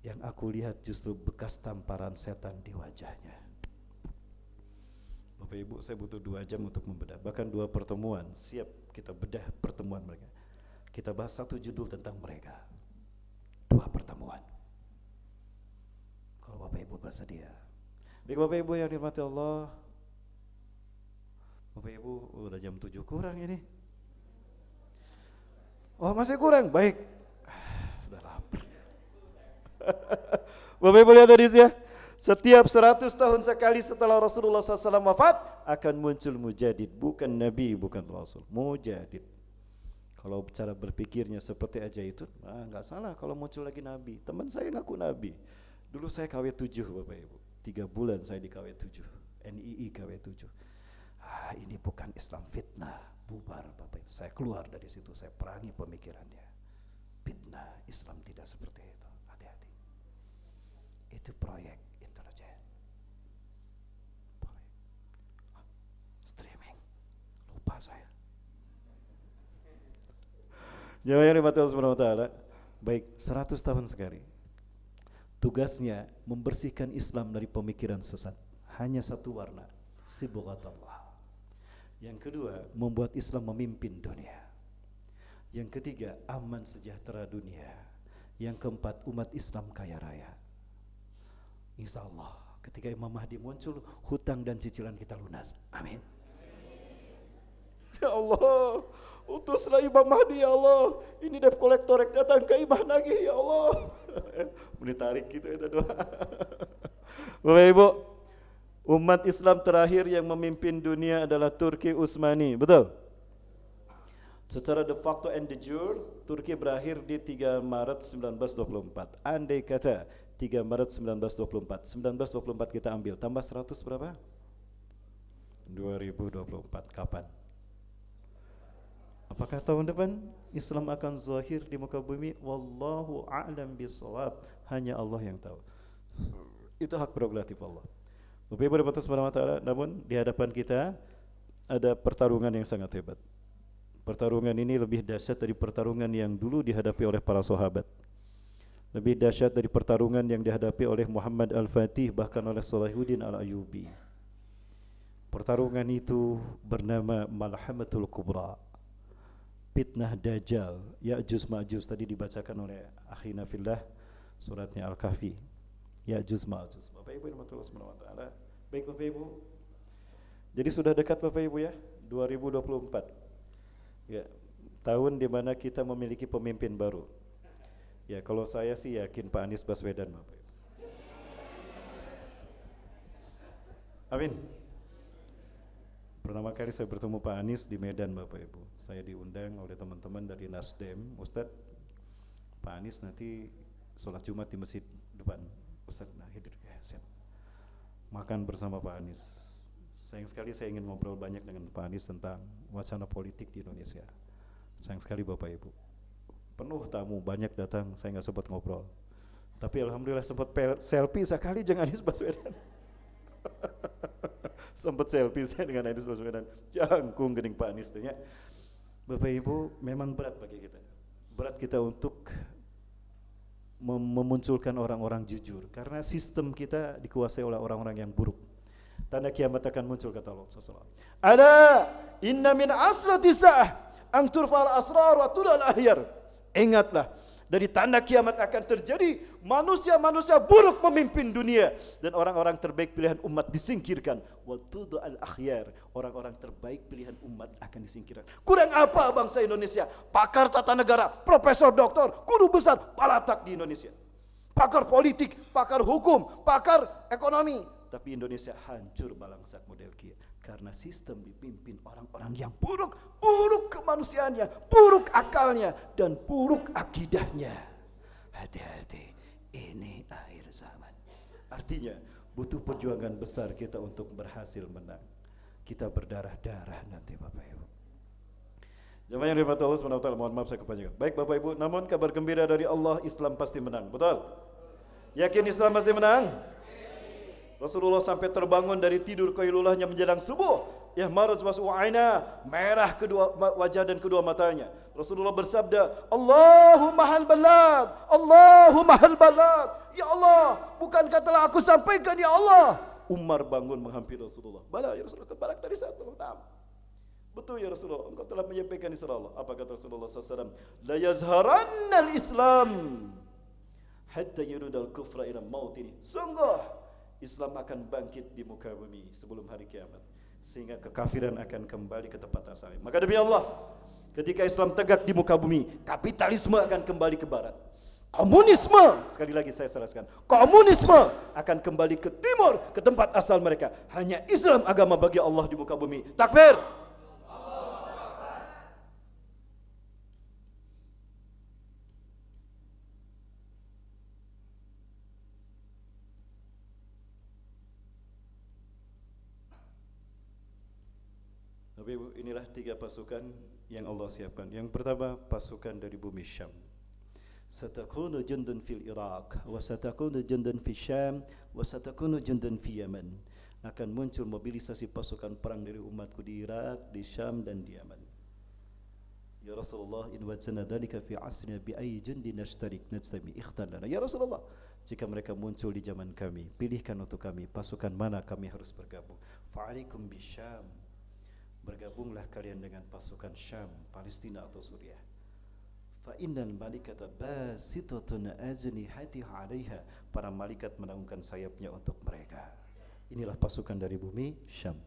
Yang aku lihat justru bekas tamparan setan di wajahnya. Bapak Ibu, saya butuh 2 jam untuk membedah. Bahkan 2 pertemuan, siap kita bedah pertemuan mereka. Kita bahas 1 judul tentang mereka. 2 pertemuan. Kalau Bapak Ibu bersedia. Baik Bapak Ibu yang dirahmati Allah. Bapak Ibu, udah jam 7 kurang ini. Oh masih kurang, baik. Sudah lapar. Bapak Ibu lihat hadis ya. Setiap 100 tahun sekali setelah Rasulullah SAW wafat akan muncul mujadid, bukan Nabi, bukan Rasul, mujadid. Kalau cara berpikirnya seperti aja itu, nggak salah kalau muncul lagi Nabi. Teman saya ngaku Nabi. Dulu saya KW7 Bapak Ibu, 3 bulan saya di KW7, NII KW7. Ini bukan Islam, fitnah, bubar Bapak Ibu. Saya keluar dari situ, saya perangi pemikirannya. Fitnah, Islam tidak seperti itu, hati-hati. Itu proyek intelijen. Streaming, lupa saya. Jemaah yang dirahmati Allah Subhanahu wa taala, baik 100 tahun sekali. Tugasnya membersihkan Islam dari pemikiran sesat. Hanya satu warna, sibghatullah. Yang kedua, membuat Islam memimpin dunia. Yang ketiga, aman sejahtera dunia. Yang keempat, umat Islam kaya raya. Insya Allah, ketika Imam Mahdi muncul, hutang dan cicilan kita lunas. Amin. Ya Allah, utuslah Imam Mahdi ya Allah. Ini debt kolektor yang datang ke Imam lagi ya Allah. Boleh tarik gitu itu doa. Bapak Ibu, umat Islam terakhir yang memimpin dunia adalah Turki Utsmani, betul? Secara de facto and de jure, Turki berakhir di 3 Maret 1924. Andai kata 3 Maret 1924, 1924 kita ambil, tambah 100 berapa? 2024, kapan? Apakah tahun depan Islam akan zahir di muka bumi? Wallahu a'lam bishawab. Hanya Allah yang tahu. Itu hak prerogatif Allah. Bapak Ibu dan Subhanahu wa taala, namun di hadapan kita ada pertarungan yang sangat hebat. Pertarungan ini lebih dahsyat dari pertarungan yang dulu dihadapi oleh para sahabat. Lebih dahsyat dari pertarungan yang dihadapi oleh Muhammad Al-Fatih, bahkan oleh Salahuddin Al-Ayyubi. Pertarungan itu bernama Malhamatul Kubra. Fitnah Dajjal, Ya'juj Ma'juj, tadi dibacakan oleh akhina fillah suratnya Al-Kahfi. Ya'juj Ma'juj. Bapak Ibu rahmatullah subhanahu wa ta'ala. Baik Bapak Ibu. Jadi sudah dekat Bapak Ibu ya, 2024. Ya, tahun di mana kita memiliki pemimpin baru. Ya, kalau saya sih yakin Pak Anies Baswedan Bapak Ibu. Amin. Pertama kali saya bertemu Pak Anies di Medan Bapak Ibu. Saya diundang oleh teman-teman dari Nasdem. Ustadz, Pak Anies nanti sholat Jumat di masjid depan. Ustadz, nah hadir ya, siap. Makan bersama Pak Anies. Sayang sekali saya ingin ngobrol banyak dengan Pak Anies tentang wacana politik di Indonesia. Sayang sekali Bapak Ibu. Penuh tamu, banyak datang, saya nggak sempat ngobrol. Tapi alhamdulillah sempat selfie sekali dengan Anies Baswedan. Sempat selfie saya dengan Anies Baswedan, jangkung gening Pak Anies tanya. Bapak Ibu, memang berat bagi kita. Berat kita untuk memunculkan orang-orang jujur, karena sistem kita dikuasai oleh orang-orang yang buruk. Tanda kiamat akan muncul, kata Allah SAW. Ala inna min asrati sa'ah ang turfa'al asrar wa tulal ahyar. Ingatlah, dari tanda kiamat akan terjadi manusia-manusia buruk memimpin dunia, dan orang-orang terbaik pilihan umat disingkirkan. Wa tudal akhyar, orang-orang terbaik pilihan umat akan disingkirkan. Kurang apa bangsa Indonesia? Pakar tata negara, profesor, doktor, guru besar, palatak di Indonesia. Pakar politik, pakar hukum, pakar ekonomi. Tapi Indonesia hancur balangsak model kia, karena sistem dipimpin orang-orang yang buruk, buruk kemanusiaannya, buruk akalnya, dan buruk akidahnya. Hati-hati, ini akhir zaman. Artinya butuh perjuangan besar kita untuk berhasil menang. Kita berdarah-darah nanti Bapak Ibu. Jemaah yang dirahmati Allah Subhanahu wa taala, mohon maaf saya kepanjangan. Baik Bapak Ibu, namun kabar gembira dari Allah, Islam pasti menang. Betul? Yakin Islam pasti menang? Rasulullah sampai terbangun dari tidur qailulahnya menjelang subuh. Ya maraj wasu'aina, merah kedua wajah dan kedua matanya. Rasulullah bersabda, Allahumma hal balad, Allahumma hal balad. Ya Allah, bukankah telah aku sampaikan ya Allah? Umar bangun menghampiri Rasulullah. Bala ya Rasulullah, balik tadi saya belum tahu. Betul ya Rasulullah, engkau telah menyampaikan isra Allah. Apa kata Rasulullah SAW? La yazharanna al-Islam hatta yurudal kufra ila mautini. Sungguh Islam akan bangkit di muka bumi sebelum hari kiamat, sehingga kekafiran akan kembali ke tempat asalnya. Maka demi Allah, ketika Islam tegak di muka bumi, kapitalisme akan kembali ke barat. Komunisme, sekali lagi saya jelaskan, komunisme akan kembali ke timur, ke tempat asal mereka. Hanya Islam agama bagi Allah di muka bumi. Takbir. Bapak Ibu, inilah 3 pasukan yang Allah siapkan. Yang pertama, pasukan dari bumi Syam. Satakunu jundun fil Iraq, wa satakunu jundun fi Syam, wa satakunu jundun fi Yaman. Akan muncul mobilisasi pasukan perang dari umatku di Irak, di Syam dan di Yaman. Ya Rasulullah, in wajana dhalika fi asrina bi ayyi jundin najtami ikhtar lana. Ya Rasulullah, jika mereka muncul di zaman kami, pilihkan untuk kami pasukan mana kami harus bergabung. Fa'alaikum bi Syam. Bergabunglah kalian dengan pasukan Syam, Palestina atau Suriah. Fa innal malaikata basitatun ajnihatiha 'alaiha. Para malaikat menaungkan sayapnya untuk mereka. Inilah pasukan dari bumi Syam.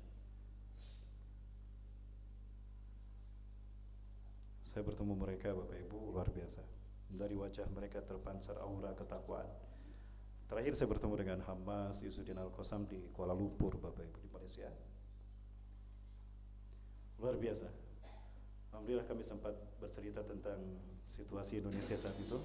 Saya bertemu mereka Bapak Ibu luar biasa. Dari wajah mereka terpancar aura ketakwaan. Terakhir saya bertemu dengan Hamas Izzuddin Al-Qassam di Kuala Lumpur Bapak Ibu di Malaysia. Luar biasa. Alhamdulillah kami sempat bercerita tentang situasi Indonesia saat itu.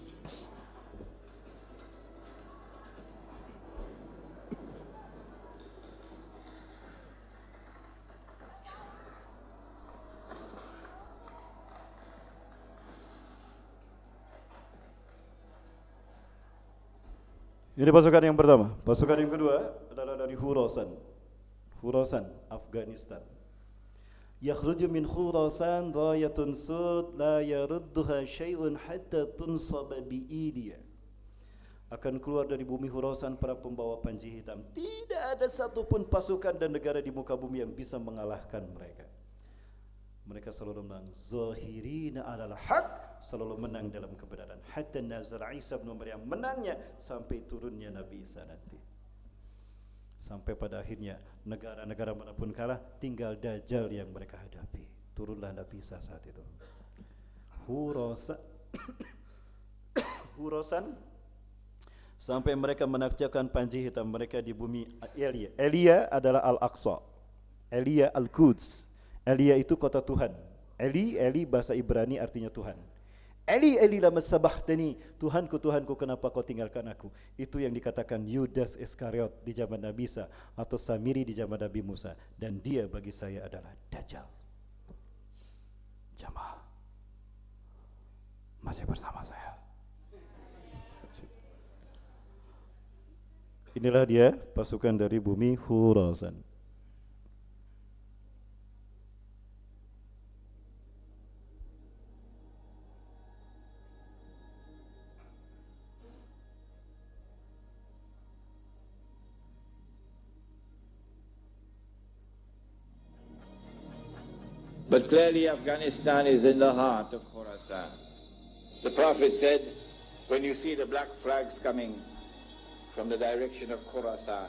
Ini pasukan yang pertama. Pasukan yang kedua adalah dari Khurasan, Afghanistan. Yakhruju min Khurasan rayatun sud la yarudduha syai'un hatta tunsaba bi'idiya. Akan keluar dari bumi Khurasan para pembawa panji hitam. Tidak ada satupun pasukan dan negara di muka bumi yang bisa mengalahkan mereka. Mereka selalu menang. Zahirina alal haq, selalu menang dalam kebenaran. Hatta nazar Isa bin Maryam, menangnya sampai turunnya Nabi Isa nanti. Sampai pada akhirnya negara-negara manapun kalah, tinggal Dajjal yang mereka hadapi. Turunlah Nabi Isa saat itu. Khurasan sampai mereka menakjakan panji hitam mereka di bumi Elia. Elia adalah Al-Aqsa. Elia Al-Quds. Elia itu kota Tuhan. Eli bahasa Ibrani artinya Tuhan. Eli lama sabahtani, Tuhanku kenapa kau tinggalkan aku? Itu yang dikatakan Yudas Iskariot di zaman Nabi Isa atau Samiri di zaman Nabi Musa, dan dia bagi saya adalah Dajjal. Jamaah masih bersama saya. Inilah dia pasukan dari bumi Khurasan. But clearly Afghanistan is in the heart of Khorasan. The Prophet said, when you see the black flags coming from the direction of Khorasan,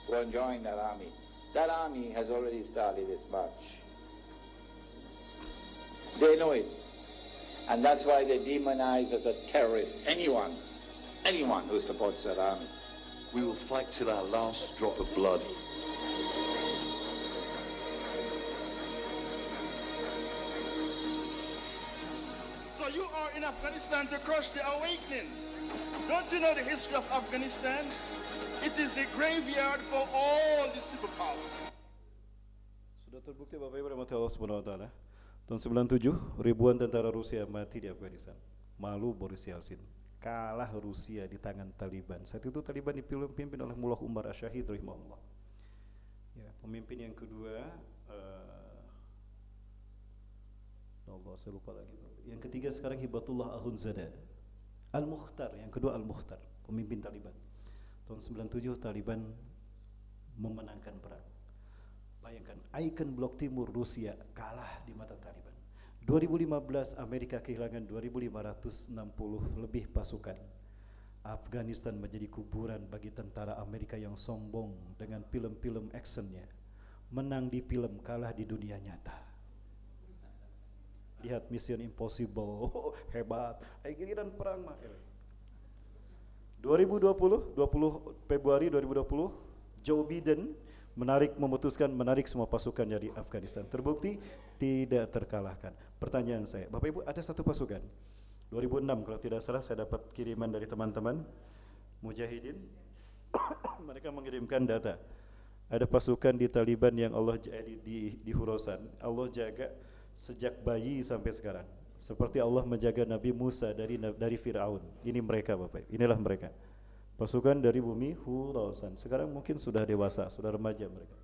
go and join that army. That army has already started its march. They know it. And that's why they demonize as a terrorist anyone who supports that army. We will fight till our last drop of blood. So you are in Afghanistan to crush the awakening. Don't you know the history of Afghanistan? It is the graveyard for all the superpowers. Sudah terbukti Bapak Ibu rahmati Allah Subhanahu wa taala. Tahun 97 ribuan tentara Rusia mati di Afghanistan. Malu Boris Yeltsin. Kalah Rusia di tangan Taliban. Saat itu Taliban dipimpin oleh Mullah Umar Ash-Shahid rahimahullah. Ya, pemimpin yang kedua Allah, saya lupa lagi. Yang ketiga sekarang Hibatullah Ahundzada. Al-Mukhtar, yang kedua Al-Mukhtar, pemimpin Taliban. Tahun 97 Taliban memenangkan perang. Bayangkan, ikon blok timur Rusia kalah di mata Taliban. 2015 Amerika kehilangan 2.560 lebih pasukan. Afghanistan menjadi kuburan bagi tentara Amerika yang sombong dengan film-film actionnya. Menang di film, kalah di dunia nyata. Lihat Mission Impossible, hebat. Giliran perang mah. 2020 Februari 2020, Joe Biden memutuskan menarik semua pasukan dari Afghanistan. Terbukti tidak terkalahkan. Pertanyaan saya, Bapak Ibu, ada satu pasukan 2006 kalau tidak salah, saya dapat kiriman dari teman-teman Mujahidin. Mereka mengirimkan data. Ada pasukan di Taliban yang Allah di Khurasan, Allah jaga sejak bayi sampai sekarang. Seperti Allah menjaga Nabi Musa dari Fir'aun. Ini mereka Bapak, inilah mereka. Pasukan dari bumi Khurasan. Sekarang mungkin sudah dewasa, sudah remaja mereka.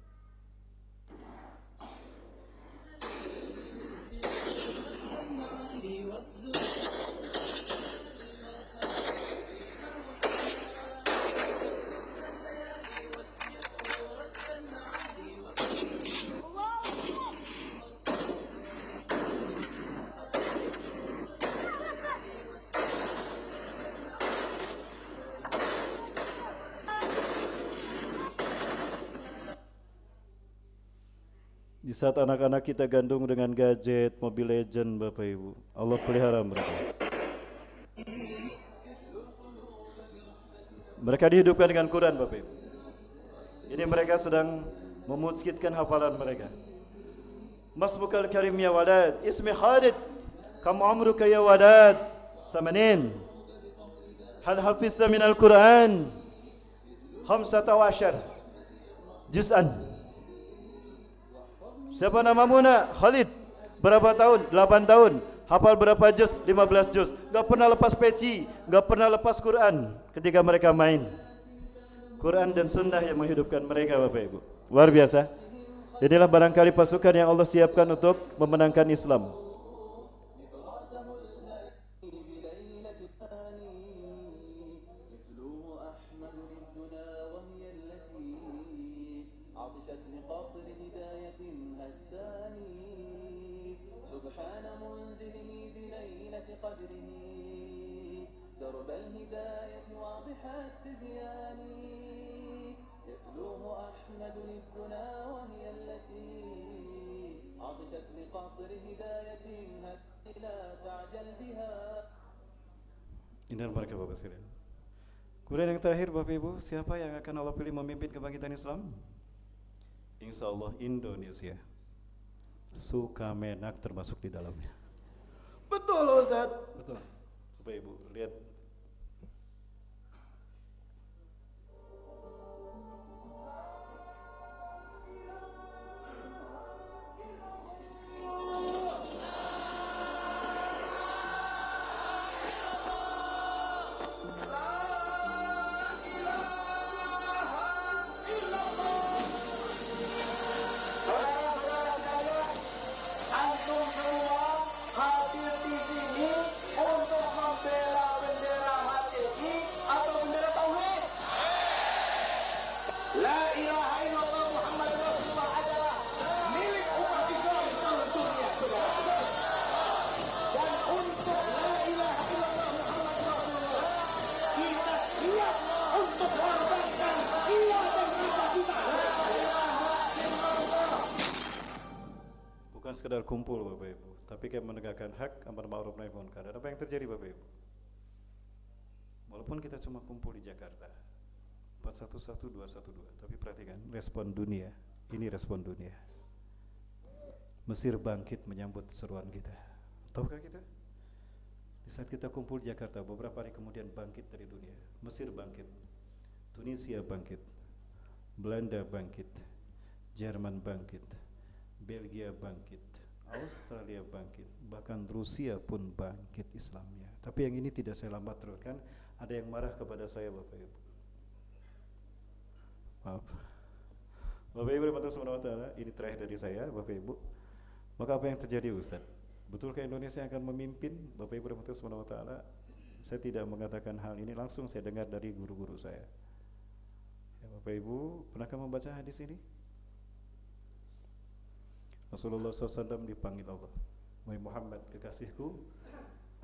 Di saat anak-anak kita gandung dengan gadget, Mobile Legend, Bapak Ibu, Allah pelihara mereka. Mereka dihidupkan dengan Quran, Bapak Ibu. Ini mereka sedang memuskitkan hafalan mereka. Masbukal karim ya walad, ismi Khalid, kam umruka ya walad, samanin. Hal hafizta min al-Quran, 15 juz'an. Siapa namamu nak? Khalid. Berapa tahun? 8 tahun. Hafal berapa juz? 15 juz. Gak pernah lepas peci, gak pernah lepas Quran ketika mereka main. Quran dan sunnah yang menghidupkan mereka, Bapak Ibu. Luar biasa. Inilah barangkali pasukan yang Allah siapkan untuk memenangkan Islam. Inilah mereka, Bapak sekalian. Kemudian yang terakhir, Bapak Ibu, siapa yang akan Allah pilih memimpin kebangkitan Islam? Insya Allah Indonesia. Sukamenak termasuk di dalamnya. Betul, Ustaz. Betul. Bapak Ibu, lihat. Sekedar kumpul, Bapak Ibu, tapi kayak menegakkan hak, amar ma'ruf nahi munkar. Dan apa yang terjadi, Bapak Ibu? Walaupun kita cuma kumpul di Jakarta 411212, tapi perhatikan respon dunia. Ini respon dunia. Mesir bangkit menyambut seruan kita. Tahukah kita? Di saat kita kumpul di Jakarta, beberapa hari kemudian bangkit dari dunia. Mesir bangkit, Tunisia bangkit, Belanda bangkit, Jerman bangkit, Belgia bangkit, Australia bangkit, bahkan Rusia pun bangkit Islamnya. Tapi yang ini tidak saya lambat teruskan. Ada yang marah kepada saya, Bapak Ibu. Maaf. Bapak Ibu rahmatullahi wabarakatuh, ini terakhir dari saya, Bapak Ibu. Maka apa yang terjadi, Ustaz? Betulkah Indonesia akan memimpin? Bapak Ibu rahmatullahi wabarakatuh, saya tidak mengatakan hal ini, langsung saya dengar dari guru-guru saya. Ya, Bapak Ibu, pernahkah membaca hadis ini? Rasulullah SAW dipanggil Allah, "Wahai Muhammad, kekasihku,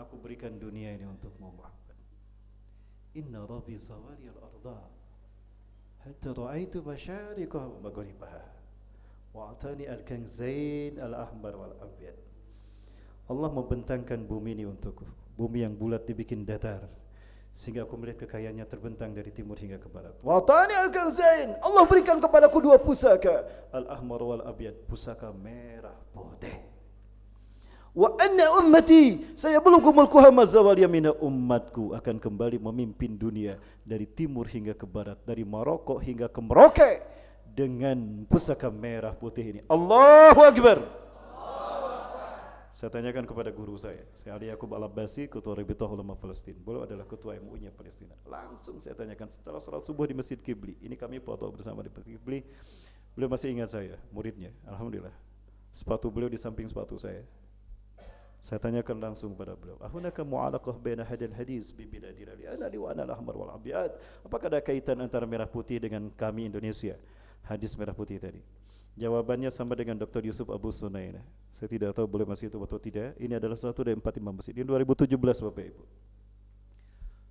aku berikan dunia ini untukmu, Muhammad. Inna Rabbi zawari al-arda hatta ra'aitu masyariqah wa maghribaha wa atani al-kanzain al-ahmar wal-abyad." Allah membentangkan bumi ini untukku, bumi yang bulat dibikin datar, sehingga aku melihat kekayaannya terbentang dari timur hingga ke barat. Wa tani al-kanzain, Allah berikan kepadaku 2 pusaka, al-ahmar wal abyad, pusaka merah putih. Wa anna ummati sayablugu mulkuha mazawal yamina, umatku akan kembali memimpin dunia dari timur hingga ke barat, dari Maroko hingga ke Merauke dengan pusaka merah putih ini. Allahu Akbar. Saya tanyakan kepada guru saya Ali Yaqub Al-Abbasi, Ketua Rabitah Ulama Palestina. Beliau adalah Ketua MUI-nya Palestina. Langsung saya tanyakan setelah salat subuh di Masjid Qibli. Ini kami foto bersama di Masjid Qibli. Beliau masih ingat saya, muridnya. Alhamdulillah. Sepatu beliau di samping sepatu saya. Saya tanyakan langsung kepada beliau, "Ahunaka mu'alaqah baina hadal hadis bi biladina li ana li wa ana al-ahmar wal abyad?" Apakah ada kaitan antara merah putih dengan kami Indonesia? Hadis merah putih tadi. Jawabannya sama dengan Dr. Yusuf Abu Sunaina. Saya tidak tahu boleh masih itu atau tidak. Ini adalah satu dari 4 imam masjid. Ini 2017, Bapak Ibu.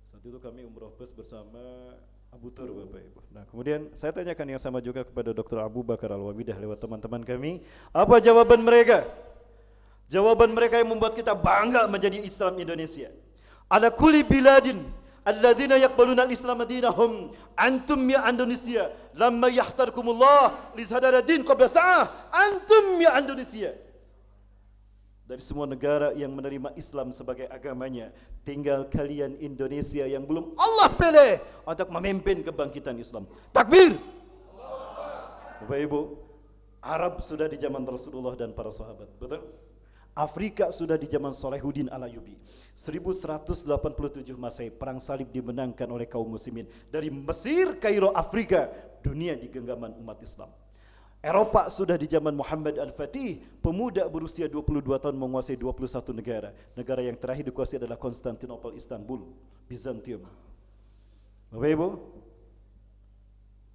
Saat itu kami umroh bus bersama Abu Tur, Bapak Ibu. Nah, kemudian saya tanyakan yang sama juga kepada Dr. Abu Bakar Al-Wabidah lewat teman-teman kami. Apa jawaban mereka? Jawaban mereka yang membuat kita bangga menjadi Islam Indonesia. Ala kulli biladin alladzina yaqbaluna al-islam dinahum antum ya Indonesia lamma yahtarkumullah li sadara din qabla sa'ah antum ya Indonesia. Dari semua negara yang menerima Islam sebagai agamanya, tinggal kalian Indonesia yang belum Allah pilih untuk memimpin kebangkitan Islam. Takbir. Bapak Ibu, Arab sudah di zaman Rasulullah dan para sahabat, betul? Afrika sudah di zaman Salahuddin Al-Ayyubi. 1187 Masehi, perang salib dimenangkan oleh kaum muslimin. Dari Mesir, Kairo, Afrika, dunia di genggaman umat Islam. Eropa sudah di zaman Muhammad Al-Fatih, pemuda berusia 22 tahun menguasai 21 negara. Negara yang terakhir dikuasai adalah Konstantinopel, Istanbul, Bizantium. Bapak Ibu,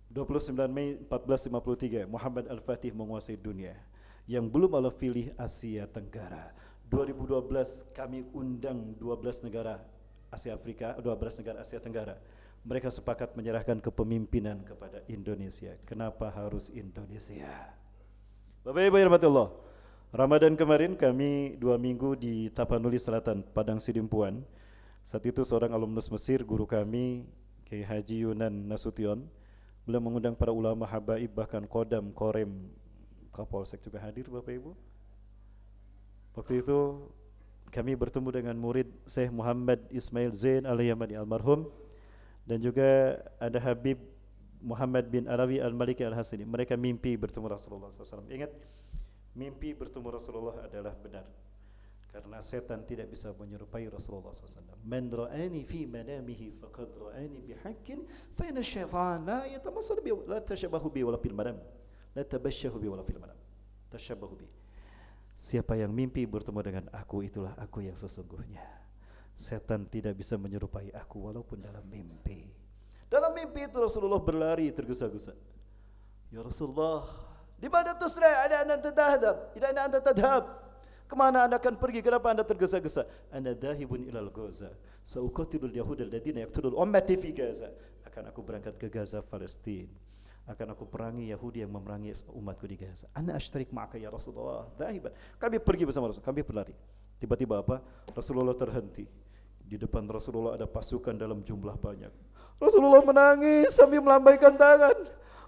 29 Mei 1453 Muhammad Al-Fatih menguasai dunia. Yang belum Allah pilih Asia Tenggara. 2012 kami undang 12 negara Asia Afrika, 12 negara Asia Tenggara. Mereka sepakat menyerahkan kepemimpinan kepada Indonesia. Kenapa harus Indonesia? Bapak Ibu yang dirahmati Allah, Ramadan kemarin kami 2 minggu di Tapanuli Selatan, Padang Sidimpuan. Saat itu seorang alumnus Mesir, guru kami, Kiai Haji Yunan Nasution, beliau mengundang para ulama, habaib, bahkan kodam, korem, Kapolsek juga hadir, Bapak Ibu. Waktu itu kami bertemu dengan murid Syekh Muhammad Ismail Zain Al-Yamani almarhum, dan juga ada Habib Muhammad bin Alawi Al-Maliki Al-Hasani. Mereka mimpi bertemu Rasulullah SAW. Ingat, mimpi bertemu Rasulullah adalah benar, karena setan tidak bisa menyerupai Rasulullah SAW. Man ra'ani fi manamihi faqad ra'ani bihaqqin fa inna syaitan la yatamassal bi la tashabahu bi wala fil manam la tabashshahu bi wala fil manam tashabahu bi. Siapa yang mimpi bertemu dengan aku, itulah aku yang sesungguhnya. Setan tidak bisa menyerupai aku walaupun dalam mimpi. Dalam mimpi itu Rasulullah berlari tergesa-gesa. Ya Rasulullah, di mana tusra? Ada anda tadhab? Ila anda tadhab? Kemana anda akan pergi? Kenapa anda tergesa-gesa? Ana dahibun ilal Gaza. Sauqatilul yahud alladziina yaqtulul ummati fi Gaza. Akan aku berangkat ke Gaza, Palestina. Akan aku perangi Yahudi yang memerangi umatku di Gaza. Ana ashtarik ma'aka ya Rasulullah. Dahiban. Kami pergi bersama Rasul. Kami berlari. Tiba-tiba apa? Rasulullah terhenti. Di depan Rasulullah ada pasukan dalam jumlah banyak. Rasulullah menangis sambil melambaikan tangan.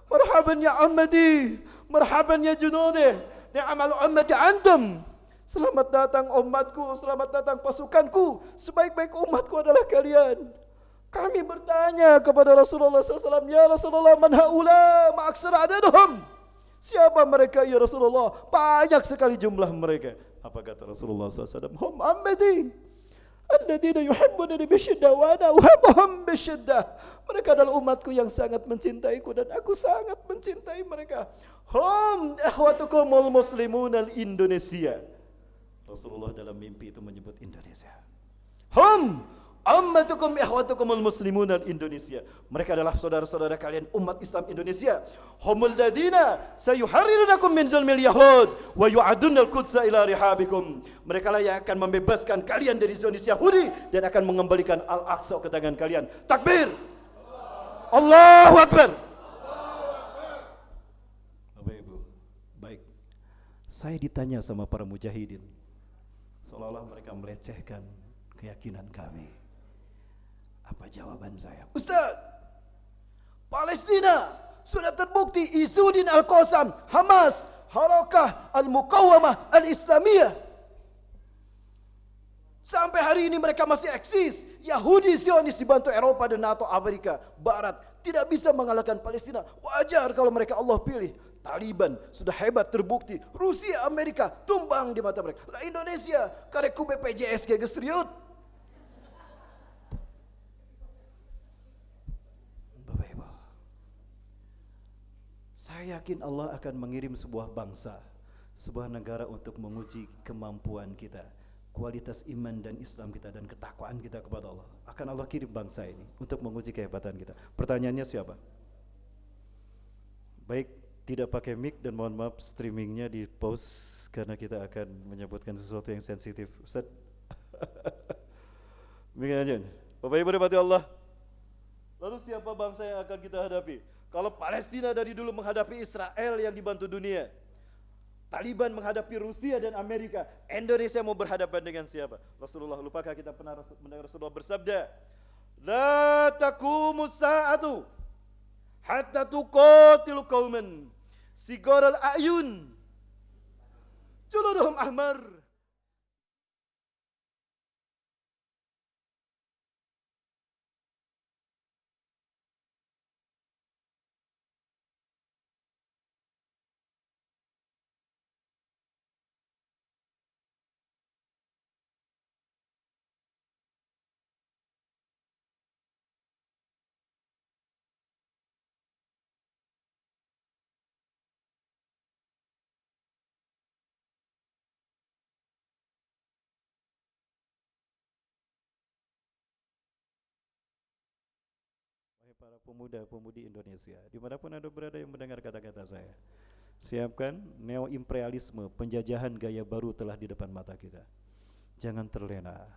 Marhaban ya ummati, marhaban ya junudi, ni'mal ummati antum. Selamat datang umatku, selamat datang pasukanku. Sebaik-baik umatku adalah kalian. Kami bertanya kepada Rasulullah SAW, ya Rasulullah, man haula ma aksar adaduhum? Siapa mereka ya Rasulullah? Banyak sekali jumlah mereka. Apa kata Rasulullah SAW? Hum ummati alladzina yuhibbunani bisyiddah wa ana uhibbuhum bisyiddah. Mereka adalah umatku yang sangat mencintaiku dan aku sangat mencintai mereka. Hum ikhwatukumul muslimun al-Indonesia. Rasulullah dalam mimpi itu menyebut Indonesia. Hum ummatukum ikhwatukumul muslimun al-Indonesia. Mereka adalah saudara-saudara kalian umat Islam Indonesia. Humul ladina sayuharrirunakum min zulmil yahud wa yu'adunal qudsa ila rihabikum. Mereka lah yang akan membebaskan kalian dari Zionis Yahudi dan akan mengembalikan Al-Aqsa ke tangan kalian. Takbir. Allahu Akbar. Bapak Ibu, baik. Saya ditanya sama para mujahidin, seolah-olah mereka melecehkan keyakinan kami. Apa jawaban saya? Ustaz, Palestina sudah terbukti Izzuddin Al-Qassam, Hamas, Harakah Al-Muqawamah Al-Islamiyah. Sampai hari ini mereka masih eksis. Yahudi Zionis dibantu Eropa dan NATO Amerika Barat tidak bisa mengalahkan Palestina. Wajar kalau mereka Allah pilih. Taliban sudah hebat terbukti. Rusia, Amerika tumbang di mata mereka. Lah Indonesia kareku BPJS gesriut. Bapak Ibu, saya yakin Allah akan mengirim sebuah bangsa, sebuah negara untuk menguji kemampuan kita, kualitas iman dan Islam kita dan ketakwaan kita kepada Allah. Akan Allah kirim bangsa ini untuk menguji kehebatan kita. Pertanyaannya siapa? Baik, tidak pakai mic dan mohon maaf streamingnya di pause karena kita akan menyebutkan sesuatu yang sensitif. Ustaz, mic aja. Bapak Ibu dirahmati Allah, Lalu siapa bangsa yang akan kita hadapi? Kalau Palestina dari dulu menghadapi Israel yang dibantu dunia, Taliban menghadapi Rusia dan Amerika, Indonesia mau berhadapan dengan siapa? Rasulullah, lupakah kita pernah mendengar Rasulullah bersabda, La taqumus sa'atu hatta tuqatilu qauman sigaral a'yun juludhum ahmar. Wahai para pemuda-pemudi Indonesia, dimanapun Anda berada yang mendengar kata-kata saya, siapkan neo-imperialisme, penjajahan gaya baru telah di depan mata kita. Jangan terlena.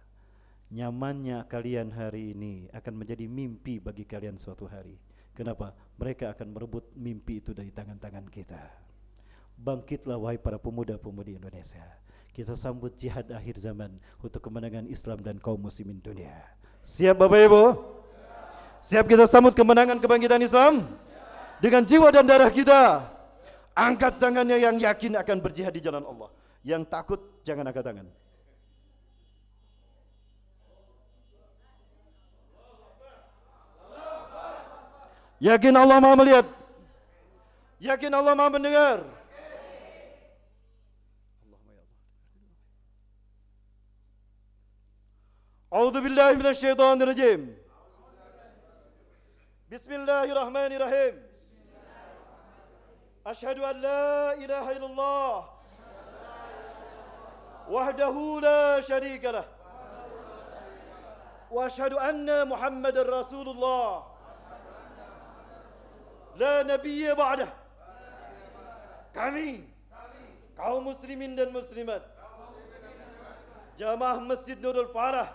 Nyamannya kalian hari ini akan menjadi mimpi bagi kalian suatu hari. Kenapa? Mereka akan merebut mimpi itu dari tangan-tangan kita. Bangkitlah wahai para pemuda-pemudi Indonesia. Kita sambut jihad akhir zaman untuk kemenangan Islam dan kaum muslimin dunia. Siap Bapak Ibu? Siap kita sambut kemenangan kebangkitan Islam? Dengan jiwa dan darah kita. Angkat tangannya yang yakin akan berjihad di jalan Allah. Yang takut jangan angkat tangan. Yakin Allah Maha melihat. Yakin Allah Maha mendengar. Allahumma ya Allah. A'udzu billahi minasyaitonir rajim. Bismillahirrahmanirrahim. Asyhadu an la ilaha illallah wahdahu la syarika lah. Wa asyhadu anna Muhammadar Rasulullah. La nabiyya ba'dah. Kami kaum muslimin dan muslimat, Jamaah Masjid Nurul Falah,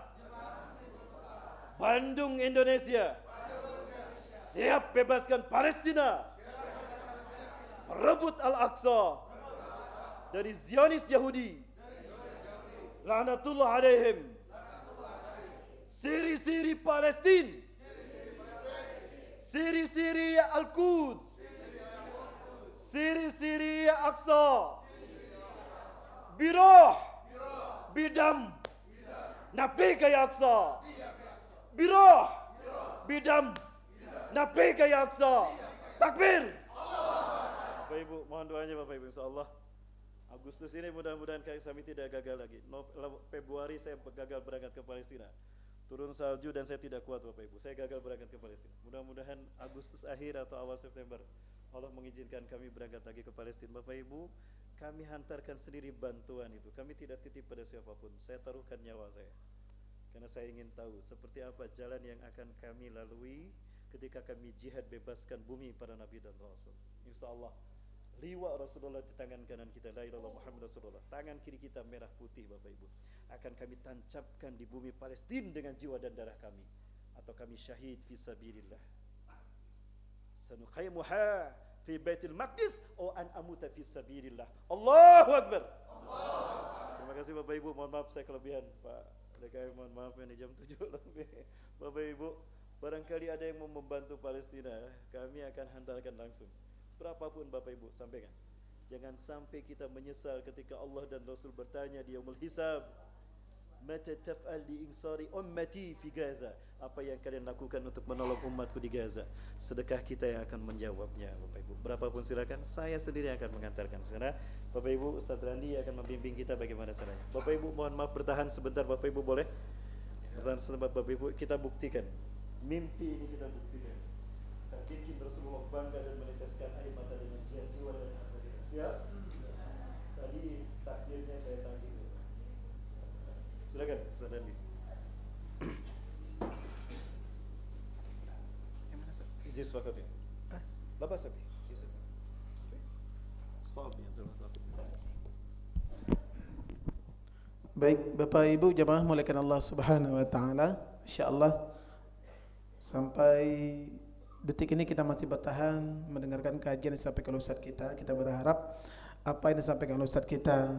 Bandung, Indonesia, siap bebaskan Palestina, merebut Al-Aqsa dari Zionis Yahudi, laknatullah alaihim. Siri-siri Palestina, siri-siri Al-Quds, siri-siri Aqsa, biroh, bidam, nabika ya Aqsa, biroh, bidam, nabika ya Aqsa. Takbir. Bapak Ibu, mohon doanya Bapak Ibu, insyaallah Agustus ini mudah-mudahan kami tidak gagal lagi. Februari saya gagal berangkat ke Palestina, turun salju dan saya tidak kuat Bapak Ibu, saya gagal berangkat ke Palestina. Mudah-mudahan Agustus akhir atau awal September Allah mengizinkan kami berangkat lagi ke Palestina. Bapak Ibu, kami hantarkan sendiri bantuan itu, kami tidak titip pada siapapun. Saya taruhkan nyawa saya karena saya ingin tahu seperti apa jalan yang akan kami lalui ketika kami jihad bebaskan bumi para nabi dan rasul. Insyaallah liwa Rasulullah di tangan kanan kita, la ilaha illallah Muhammad Rasulullah, tangan kiri kita merah putih Bapak Ibu, akan kami tancapkan di bumi Palestina dengan jiwa dan darah kami, atau kami syahid fi sabilillah. Sanuqaymuha fi Baitul Maqdis aw an amuta fi sabilillah. Allahu Akbar. Terima kasih Bapak Ibu, mohon maaf saya kelebihan Pak DKI, mohon maaf ini jam 7 lebih. Bapak Ibu, barangkali ada yang mau membantu Palestina, kami akan hantarkan langsung. Berapapun Bapak Ibu, sampaikan. Jangan sampai kita menyesal ketika Allah dan Rasul bertanya di yaumul hisab, mata taf'al li insari ummati fi Gaza, apa yang kalian lakukan untuk menolong umatku di Gaza? Sedekah kita yang akan menjawabnya Bapak Ibu. Berapapun silakan, saya sendiri yang akan mengantarkan sana. Bapak Ibu, Ustaz Randi akan membimbing kita bagaimana caranya. Bapak Ibu mohon maaf bertahan sebentar Bapak Ibu, boleh? Bertahan sebentar Bapak Ibu, kita buktikan. Mimpi ini kita buktikan. Kita bikin Rasulullah bangga dan meneteskan air mata dengan jiwa dan harta kita. Siap? Tadi takdirnya saya tagih. Silakan Ustaz Randi. Jis fakat ya. Labas sapi. Sabi Abdul Wahab. Baik, Bapak Ibu jamaah muliakan Allah Subhanahu wa taala. Insyaallah Sampai detik ini kita masih bertahan mendengarkan kajian yang disampaikan oleh Ustaz kita. Kita berharap apa yang disampaikan oleh Ustaz kita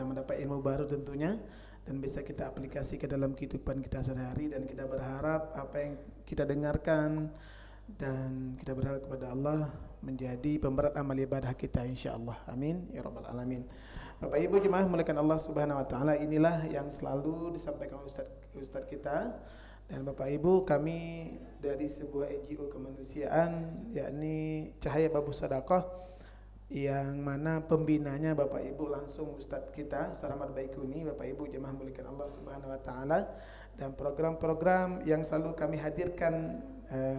mendapat ilmu baru tentunya, dan bisa kita aplikasi ke dalam kehidupan kita sehari-hari. Dan kita berharap apa yang kita dengarkan dan kita berharap kepada Allah menjadi pemberat amal ibadah kita, insya-Allah. Amin ya rabbal alamin. Bapak Ibu jemaah muliakan Allah Subhanahu wa taala, inilah yang selalu disampaikan oleh Ustaz kita. Dan Bapak Ibu, kami dari sebuah NGO kemanusiaan yakni Cahaya Babu Sedekah, yang mana pembinanya Bapak Ibu langsung Ustaz kita Ustaz Ahmad Baikuni. Bapak Ibu jemaah muliakan Allah Subhanahu wa taala, dan program-program yang selalu kami hadirkan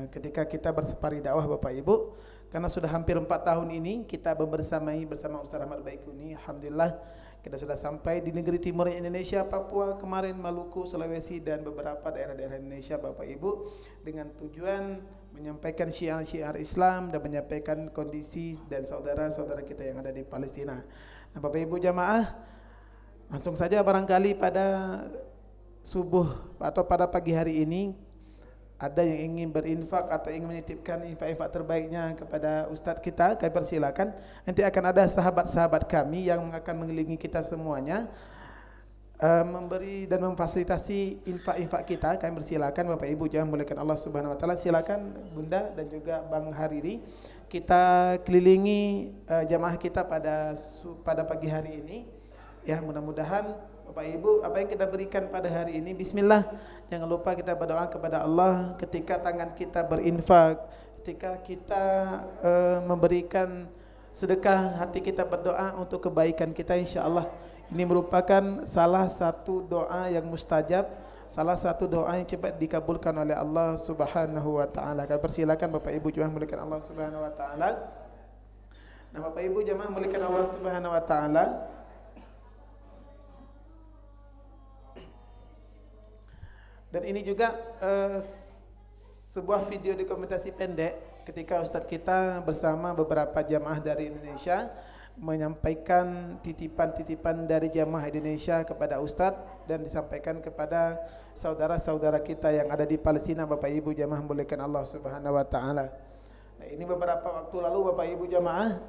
ketika kita bersepari dakwah Bapak Ibu, karena sudah hampir 4 tahun ini kita bersama Ustaz Ahmad Baikuni. Alhamdulillah kita sudah sampai di negeri timur Indonesia, Papua, kemarin Maluku, Sulawesi, dan beberapa daerah-daerah Indonesia Bapak Ibu, dengan tujuan menyampaikan syiar-syiar Islam dan menyampaikan kondisi dan saudara-saudara kita yang ada di Palestina. Nah Bapak Ibu jamaah, langsung saja barangkali pada subuh atau pada pagi hari ini ada yang ingin berinfak atau ingin menitipkan infak-infak terbaiknya kepada Ustadz kita, kami persilakan. Nanti akan ada sahabat-sahabat kami yang akan mengelilingi kita semuanya, memberi dan memfasilitasi infak-infak kita. Kami persilakan Bapak Ibu jangan muliakan Allah Subhanahu wa taala. Silakan Bunda dan juga Bang Hariri, kita kelilingi jamaah kita pada pagi hari ini. Ya, mudah-mudahan Bapak Ibu, apa yang kita berikan pada hari ini, bismillah, jangan lupa kita berdoa kepada Allah ketika tangan kita berinfak, ketika kita memberikan sedekah, hati kita berdoa untuk kebaikan kita, insya-Allah. Ini merupakan salah satu doa yang mustajab, salah satu doa yang cepat dikabulkan oleh Allah Subhanahu wa taala. Kami persilakan Bapak Ibu jemaah muliakan Allah Subhanahu wa taala. Nah, Bapak Ibu jemaah muliakan Allah Subhanahu wa taala, dan ini juga sebuah video dokumentasi pendek ketika Ustadz kita bersama beberapa jamaah dari Indonesia menyampaikan titipan-titipan dari jamaah Indonesia kepada Ustadz dan disampaikan kepada saudara-saudara kita yang ada di Palestina. Bapak Ibu jamaah muliakan Allah Subhanahu wa taala. Nah, ini beberapa waktu lalu Bapak Ibu jamaah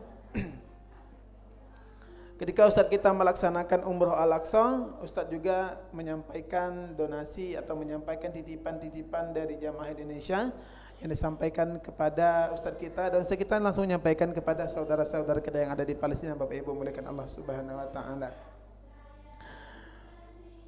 ketika Ustadz kita melaksanakan Umroh Al-Aqsa, Ustadz juga menyampaikan donasi atau menyampaikan titipan-titipan dari jamaah Indonesia yang disampaikan kepada Ustadz kita, dan Ustadz kita langsung menyampaikan kepada saudara-saudara kita yang ada di Palestina. Bapak Ibu muliakan Allah Subhanahu wa taala.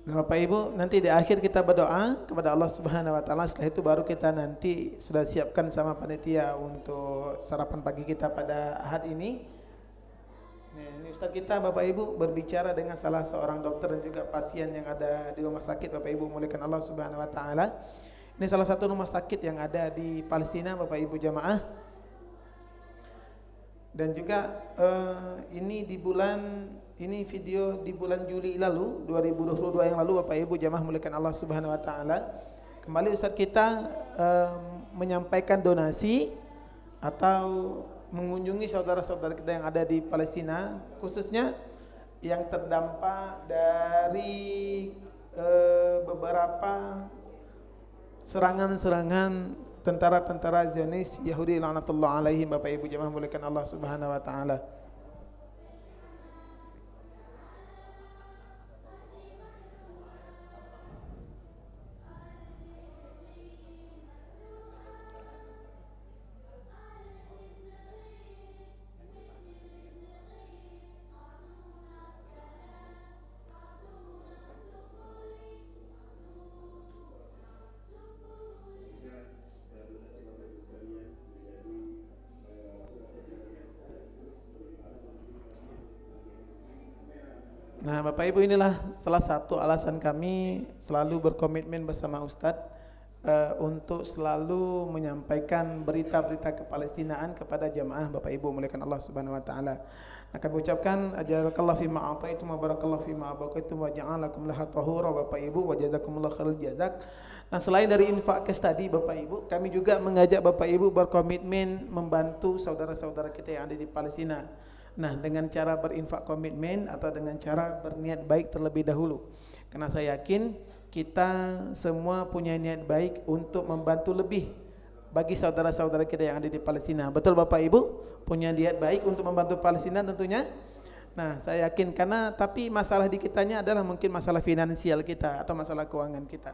Dan Bapak Ibu, nanti di akhir kita berdoa kepada Allah Subhanahu wa taala. Setelah itu baru kita nanti sudah siapkan sama panitia untuk sarapan pagi kita pada hari ini. Ini Ustaz kita Bapak Ibu berbicara dengan salah seorang dokter dan juga pasien yang ada di rumah sakit. Bapak Ibu muliakan Allah Subhanahu wa taala. Ini salah satu rumah sakit yang ada di Palestina Bapak Ibu jamaah. Dan juga ini video di bulan Juli lalu 2022 yang lalu Bapak Ibu jamaah muliakan Allah Subhanahu wa taala. Kembali Ustaz kita menyampaikan donasi atau mengunjungi saudara-saudara kita yang ada di Palestina, khususnya yang terdampak dari beberapa serangan-serangan tentara-tentara Zionis Yahudi laknatullah alaihim. Bapak Ibu jemaah muliakan Allah Subhanahu wa taala. Nah Bapak Ibu, inilah salah satu alasan kami selalu berkomitmen bersama Ustadz untuk selalu menyampaikan berita-berita kepalestinaan kepada jamaah Bapak Ibu muliakan Allah Subhanahu wa taala. Akan ucapkan ajarakallahu fi ma ataitum wa barakallahu fi ma abaqaitum wa ja'alakum laha tahura Bapak Ibu wa jazakumullahu khairul jazak. Nah selain dari infak kes tadi Bapak Ibu, kami juga mengajak Bapak Ibu berkomitmen membantu saudara-saudara kita yang ada di Palestina. Nah dengan cara berinfak komitmen atau dengan cara berniat baik terlebih dahulu. Karena saya yakin kita semua punya niat baik untuk membantu lebih bagi saudara-saudara kita yang ada di Palestina. Betul Bapak Ibu? Punya niat baik untuk membantu Palestina tentunya. Nah, saya yakin tapi masalah di kitanya adalah mungkin masalah finansial kita atau masalah keuangan kita.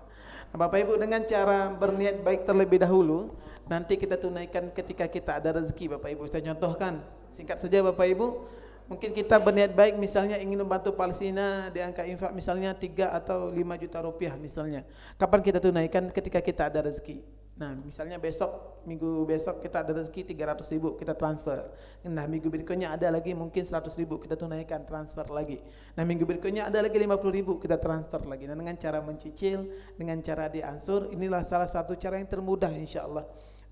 Nah, Bapak Ibu, dengan cara berniat baik terlebih dahulu, nanti kita tunaikan ketika kita ada rezeki Bapak Ibu. Saya contohkan, singkat saja Bapak Ibu. Mungkin kita berniat baik misalnya ingin membantu Palestina di angka infak misalnya 3 atau 5 juta rupiah misalnya. Kapan kita tunaikan? Ketika kita ada rezeki. Nah, misalnya minggu besok kita ada rezeki 300.000, kita transfer. Nah, minggu berikutnya ada lagi mungkin 100.000, kita tunaikan, transfer lagi. Nah, minggu berikutnya ada lagi 50.000, kita transfer lagi. Nah, dengan cara mencicil, dengan cara diansur, inilah salah satu cara yang termudah insyaAllah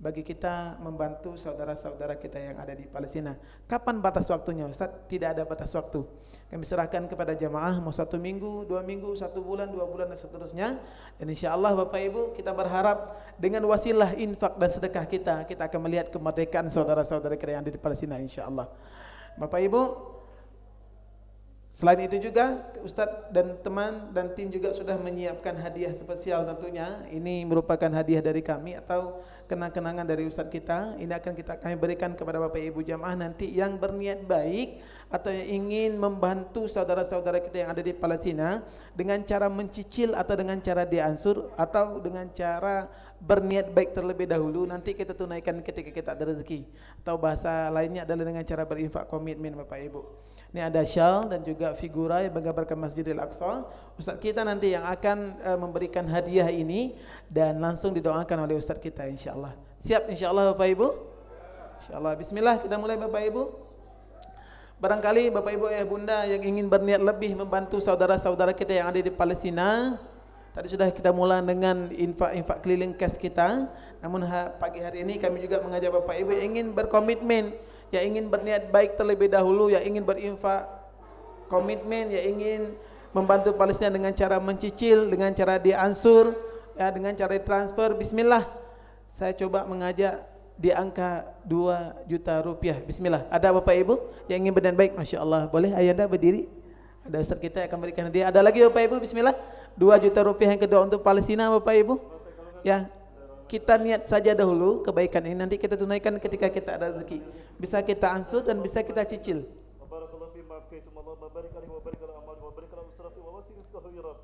bagi kita membantu saudara-saudara kita yang ada di Palestina. Kapan batas waktunya Ustaz? Tidak ada batas waktu. Kami serahkan kepada jamaah mau 1 minggu, 2 minggu, 1 bulan, 2 bulan dan seterusnya. Dan insyaAllah Bapak Ibu, kita berharap dengan wasilah infak dan sedekah kita akan melihat kemerdekaan saudara-saudara kita yang ada di Palestina insyaAllah. Bapak Ibu, selain itu juga Ustadz dan teman dan tim juga sudah menyiapkan hadiah spesial tentunya. Ini merupakan hadiah dari kami atau kenang-kenangan dari Ustadz kita. Ini akan kami berikan kepada Bapak Ibu jamaah nanti yang berniat baik atau yang ingin membantu saudara-saudara kita yang ada di Palestina dengan cara mencicil atau dengan cara diansur atau dengan cara berniat baik terlebih dahulu, nanti kita tunaikan ketika kita ada rezeki. Atau bahasa lainnya adalah dengan cara berinfak komitmen Bapak Ibu. Ini ada syal dan juga figura yang menggambarkan Masjidil Aqsa. Ustaz kita nanti yang akan memberikan hadiah ini dan langsung didoakan oleh Ustaz kita insyaAllah. Siap insyaAllah Bapak Ibu? InsyaAllah. Bismillah, kita mulai Bapak Ibu. Barangkali Bapak Ibu Ayah Bunda yang ingin berniat lebih membantu saudara-saudara kita yang ada di Palestina. Tadi sudah kita mulai dengan infak keliling cash kita. Namun pagi hari ini kami juga mengajak Bapak Ibu yang ingin berkomitmen, yang ingin berniat baik terlebih dahulu, yang ingin berinfak komitmen, yang ingin membantu Palestina dengan cara mencicil, dengan cara diansur, ya, dengan cara transfer. Bismillah, saya coba mengajak di angka 2 juta rupiah. Bismillah. Ada Bapak Ibu yang ingin berniat baik? Masya Allah. Boleh Ayanda berdiri? Ada Ustaz kita yang akan berikan hadiah. Ada lagi Bapak Ibu? Bismillah. 2 juta rupiah yang kedua untuk Palestina Bapak Ibu. Ya, kita niat saja dahulu kebaikan ini, nanti kita tunaikan ketika kita ada rezeki. Bisa kita ansur dan bisa kita cicil.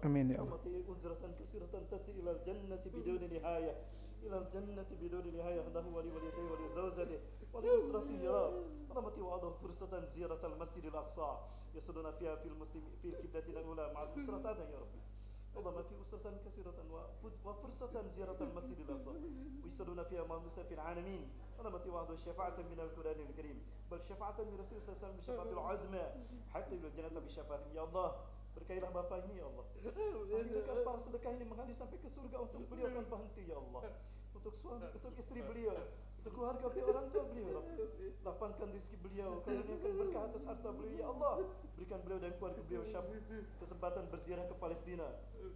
Amin ya Allah. إلى الجنة بدون نهاية له ولوالديه ولزوجته ولأسرته يا رب رحمتي وعده فرصة زيارة المسجد الأقصى يصلون فيها في الكبدة الأولى مع الأسرتان يا رب رحمتي أسرة كثيرة وفرصة زيارة المسجد الأقصى ويصلون فيها مع موسى في العالمين رحمتي وعده شفاعة من القرآن الكريم بل شفاعة من رسول الله صلى الله عليه وسلم بشفاعة العظمى حتى إلى الجنة بشفاعة يا الله. Berkailah Bapak ini ya Allah. Alhamdulillah para sedekah ini mengalir sampai ke surga untuk beliau tanpa henti ya Allah. Untuk suami, untuk istri beliau, untuk keluarga beliau, orang tua beliau. Lapangkan rezeki beliau, karuniakan berkah atas harta beliau ya Allah. Berikan beliau dan keluarga beliau kesempatan berziarah ke Palestina,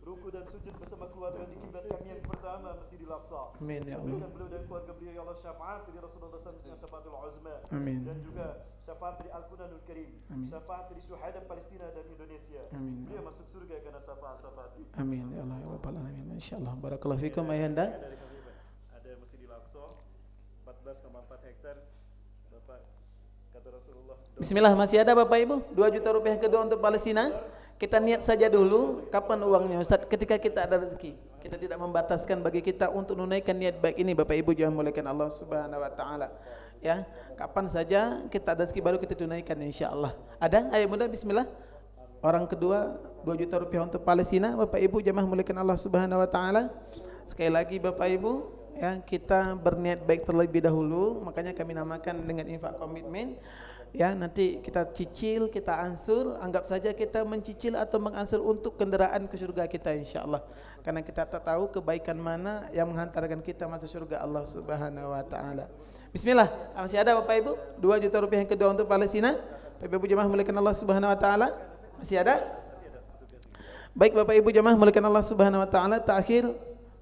ruku dan sujud bersama keluarga di kiblat kami yang pertama Masjidil Aqsa. Amin ya Allah. Berikan beliau dan keluarga beliau ya Allah syafaat dari Rasulullah SAW dengan syafaatul uzma. Amin. Dan juga syafaat dari Al-Quranul Karim. Amin. Syafaat dari syuhada Palestina dan Indonesia. Amin. Beliau masuk surga karena syafaat-syafaat. Amin ya Allah ya Rabbal alamin. Insyaallah. Barakallahu fikum ayanda. Ada Masjidil Aqsa 14,4 hektar. Bapak kata Rasulullah. Bismillah, masih ada Bapak Ibu? 2 juta rupiah kedua untuk Palestina. Kita niat saja dulu kapan uangnya Ustaz, ketika kita ada rezeki. Kita tidak membataskan bagi kita untuk menunaikan niat baik ini Bapak Ibu jangan muliakan Allah Subhanahu wa taala. Ya, kapan saja kita ada rezeki baru kita tunaikan insyaallah. Ada? Ayo mudah bismillah. Orang kedua 2 juta rupiah untuk Palestina Bapak Ibu jamaah muliakan Allah Subhanahu wa taala. Sekali lagi Bapak Ibu, ya, kita berniat baik terlebih dahulu, makanya kami namakan dengan infak komitmen. Ya, nanti kita cicil, kita ansur, anggap saja kita mencicil atau mengansur untuk kendaraan ke surga kita insyaallah. Karena kita tak tahu kebaikan mana yang menghantarkan kita masuk surga Allah Subhanahu wa taala. Bismillah. Masih ada Bapak Ibu? 2 juta rupiah yang kedua untuk Palestina. Bapak Ibu jemaah muliakan Allah Subhanahu wa taala. Masih ada? Baik Bapak Ibu jemaah muliakan Allah Subhanahu wa taala, terakhir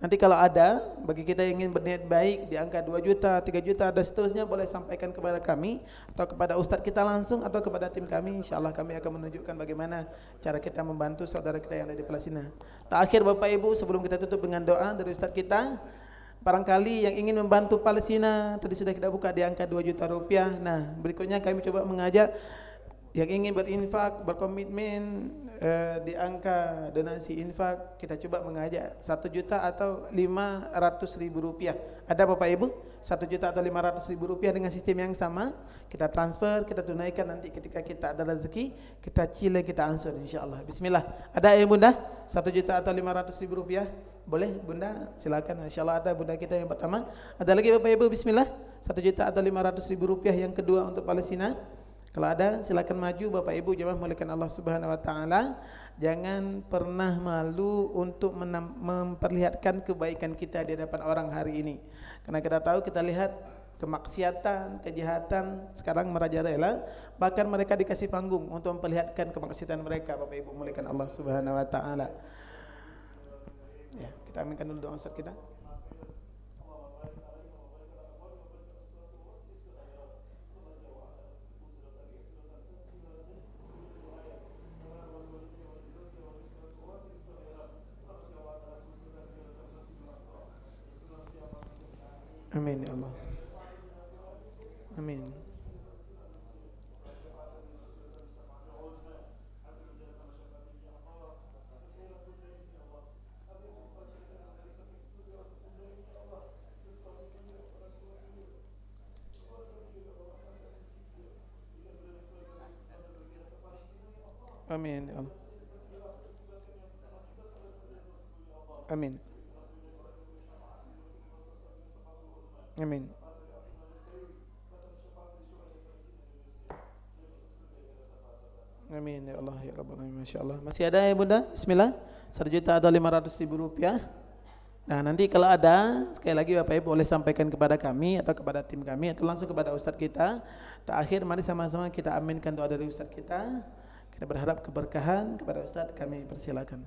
Nanti kalau ada bagi kita yang ingin berniat baik di angka 2 juta, 3 juta dan seterusnya, boleh sampaikan kepada kami atau kepada ustaz kita langsung atau kepada tim kami. InsyaAllah kami akan menunjukkan bagaimana cara kita membantu saudara kita yang ada di Palestina. Terakhir Bapak Ibu, sebelum kita tutup dengan doa dari ustaz kita, barangkali yang ingin membantu Palestina, tadi sudah kita buka di angka 2 juta rupiah. Nah, berikutnya kami coba mengajak yang ingin berinfak, berkomitmen di angka donasi infak, kita coba mengajak 1 juta atau 500.000 rupiah. Ada Bapak Ibu? 1 juta atau 500.000 rupiah dengan sistem yang sama. Kita transfer, kita tunaikan, nanti ketika kita ada rezeki, kita cile, kita ansur insyaAllah. Bismillah. Ada ya Bunda? 1 juta atau 500.000 rupiah? Boleh Bunda? Silakan. InsyaAllah ada Bunda kita yang pertama. Ada lagi Bapak Ibu? Bismillah. 1 juta atau 500.000 rupiah yang kedua untuk Palestina. Kalau ada silakan maju Bapak Ibu, jemaah muliakan Allah Subhanahu wa taala. Jangan pernah malu untuk memperlihatkan kebaikan kita di hadapan orang hari ini. Karena kita tahu, kita lihat kemaksiatan, kejahatan sekarang merajalela, bahkan mereka dikasih panggung untuk memperlihatkan kemaksiatan mereka. Bapak Ibu muliakan Allah Subhanahu wa taala. Ya, kita aminkan dulu doa Ustaz kita. Amin ya Allah. Amin. Amin ya Allah. Amin. Amin. Amin ya Allah ya Rabbal alamin. Masyaallah. Masih ada ya Bunda? Bismillah. 1 juta atau 500.000 rupiah. Nah, nanti kalau ada, sekali lagi Bapak Ibu boleh sampaikan kepada kami atau kepada tim kami atau langsung kepada ustaz kita. Terakhir mari sama-sama kita aminkan doa dari ustaz kita. Kita berharap keberkahan kepada ustaz, kami persilakan.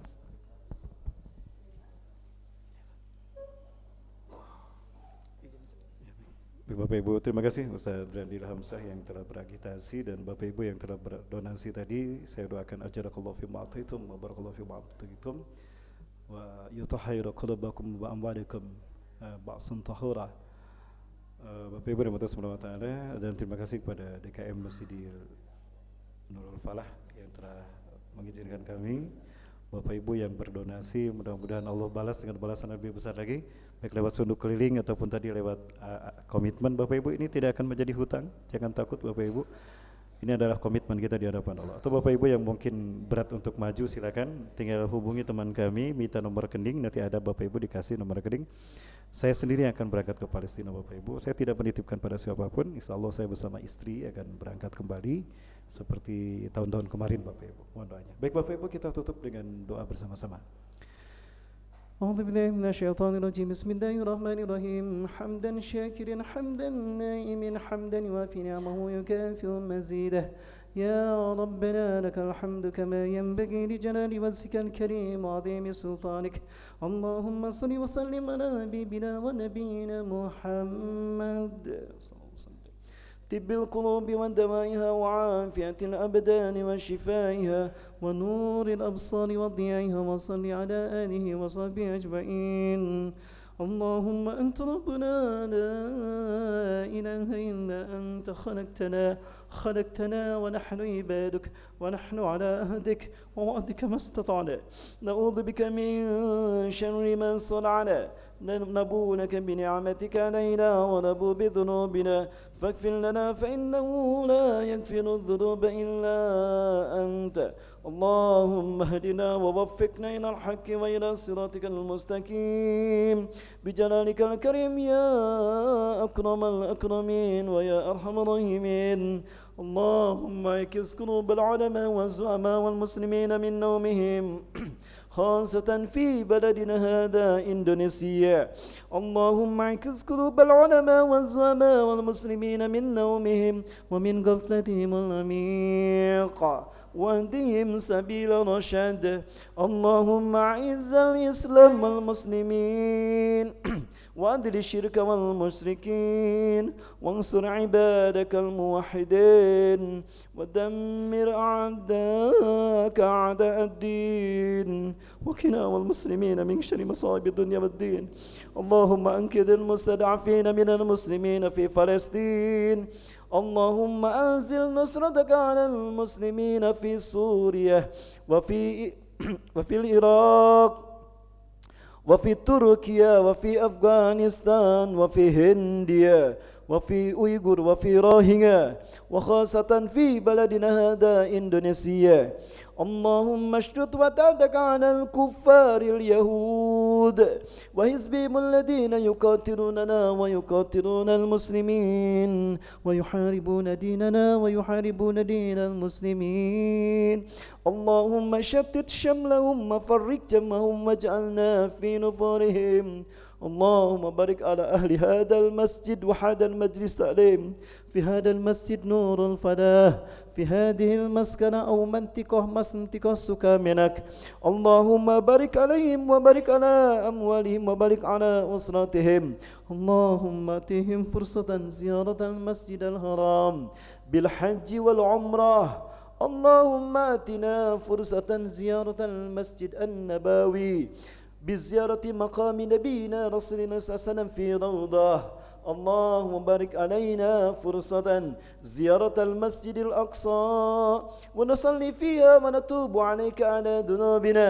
Bapak Ibu, terima kasih Ustaz Randil Hamzah yang telah beragitasi, dan Bapak Ibu yang telah berdonasi tadi. Saya doakan ajarakallahu fi ma'atitum wa barakallahu fi ma'atitum wa yutahhiru qulubakum wa amwalikum ba'sun tahura. Bapak Ibu yang Allah Ta'ala, dan terima kasih kepada DKM Masjidil Nurul Falah yang telah mengizinkan kami. Bapak Ibu yang berdonasi, mudah-mudahan Allah balas dengan balasan lebih besar lagi, baik lewat sunduk keliling ataupun tadi lewat komitmen. Bapak Ibu, ini tidak akan menjadi hutang, jangan takut Bapak Ibu. Ini adalah komitmen kita di hadapan Allah. Atau Bapak Ibu yang mungkin berat untuk maju, silakan tinggal hubungi teman kami, minta nomor rekening, nanti ada Bapak Ibu dikasih nomor rekening. Saya sendiri yang akan berangkat ke Palestina Bapak Ibu. Saya tidak menitipkan pada siapapun. Insya Allah saya bersama istri akan berangkat kembali seperti tahun-tahun kemarin Bapak Ibu. Mohon doanya. Baik Bapak Ibu, kita tutup dengan doa bersama-sama. أعوذ بالله من الشيطان الرجيم بسم الله الرحمن الرحيم حمدا شاكرا حمدا نائما حمدا يوافي نعمه ويكافئ مزيده يا ربنا لك الحمد كما ينبغي لجلال وجهك الكريم وعظيم سلطانك اللهم صل وسلم على حبيبنا ونبينا محمد طب القلوب ودوائها وعافية الأبدان وشفائها ونور الأبصار وضيائها وصل على آله وصحبه أجمعين اللهم أنت ربنا لا إله إلا أنت خلقتنا ونحن عبادك ونحن على عهدك ووعدك ما استطعنا نعوذ بك من شر ما صنعنا نبونك بنعمتك علينا ونبو بذنوبنا فاغفر لنا فإنه لا يغفر الذنوب إلا أنت اللهم اهدنا ووفقنا إلى الحق وإلى صراطك المستقيم بجلالك الكريم يا أكرم الأكرمين ويا أرحم الراحمين اللهم اكس قلوب العلماء والزعماء والمسلمين من نومهم خاصة في بلدنا هذا إندونيسيا. اللهم اعكس قلوب العلماء والزعماء والمسلمين من نومهم ومن غفلتهم العميق واهدهم سبيل رشاد. اللهم أعز الإسلام والمسلمين وأذل الشرك والمشركين وانصر عبادك الموحدين ودمر أعداءك أعداء الدين وقنا والمسلمين من شر مصائب الدنيا والدين. اللهم أنقذ المستضعفين من المسلمين في فلسطين. اللهم أنزل نصرتك على المسلمين في سوريا وفي العراق وفي تركيا وفي أفغانستان وفي هنديا وفي أويغور وفي روهينجا وخاصة في بلدنا هذا إندونيسيا. اللهم اشتد وتعدك على الكفار اليهود وحزبهم الذين يقاتلوننا ويقاتلون المسلمين ويحاربون ديننا ويحاربون دين المسلمين. اللهم شتت شملهم وفرق جمعهم واجعلنا في نفورهم. اللهم بارك على أهل هذا المسجد وهذا المجلس التعليم. في هذا المسجد نور الفلاح، في هذه المسكنة أو منطقة سكامنك. اللهم بارك عليهم وبارك على أموالهم وبارك على أسرتهم. اللهم أتهم فرصة زيارة المسجد الحرام بالحج والعمرة. اللهم آتنا فرصة زيارة المسجد النبوي بزيارة مقام نبينا رسول الله صلى الله عليه وسلم في روضة. اللهم بارك علينا فرصة زيارة المسجد الأقصى ونصلي فيها ونتوب عليك على ذنوبنا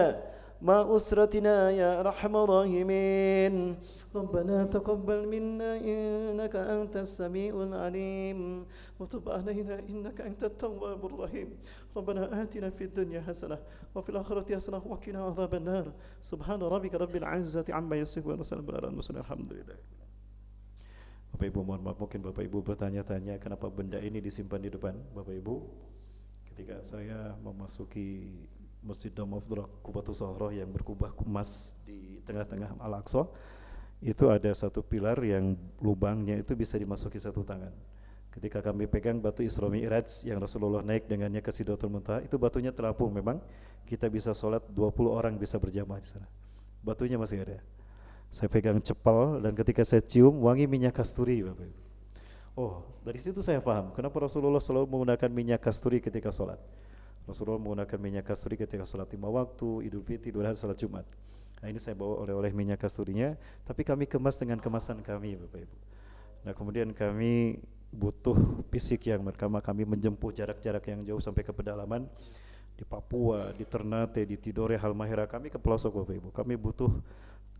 مع أسرتنا يا أرحم الراحمين. ربنا تقبل منا إنك أنت السميع العليم وتب علينا إنك أنت التواب الرحيم. ربنا آتنا في الدنيا حسنة وفي الآخرة حسنة وقنا عذاب النار. سبحان ربك رب العزة عما يصفون وسلام على المرسلين الحمد لله. Bapak Ibu mohon maaf, mungkin Bapak Ibu bertanya-tanya kenapa benda ini disimpan di depan Bapak Ibu. Ketika saya memasuki Masjid Dome of the Rock Qubatus Sahroh yang berkubah emas di tengah-tengah Al-Aqsa, itu ada satu pilar yang lubangnya itu bisa dimasuki satu tangan. Ketika kami pegang batu Isra Mi'raj yang Rasulullah naik dengannya ke Sidratul Muntaha, itu batunya terapung memang, kita bisa sholat 20 orang bisa berjamaah di sana. Batunya masih ada. Saya pegang cepal dan ketika saya cium wangi minyak kasturi Bapak Ibu. Oh, dari situ saya paham kenapa Rasulullah selalu menggunakan minyak kasturi ketika sholat. Rasulullah menggunakan minyak kasturi ketika sholat 5 waktu, Idul Fitri, Idul Adha, sholat Jumat. Nah ini saya bawa oleh-oleh minyak kasturinya, tapi kami kemas dengan kemasan kami Bapak Ibu. Nah kemudian kami butuh fisik yang pertama, kami menjempuh jarak-jarak yang jauh sampai ke pedalaman di Papua, di Ternate, di Tidore, Halmahera, kami ke pelosok Bapak Ibu. Kami butuh,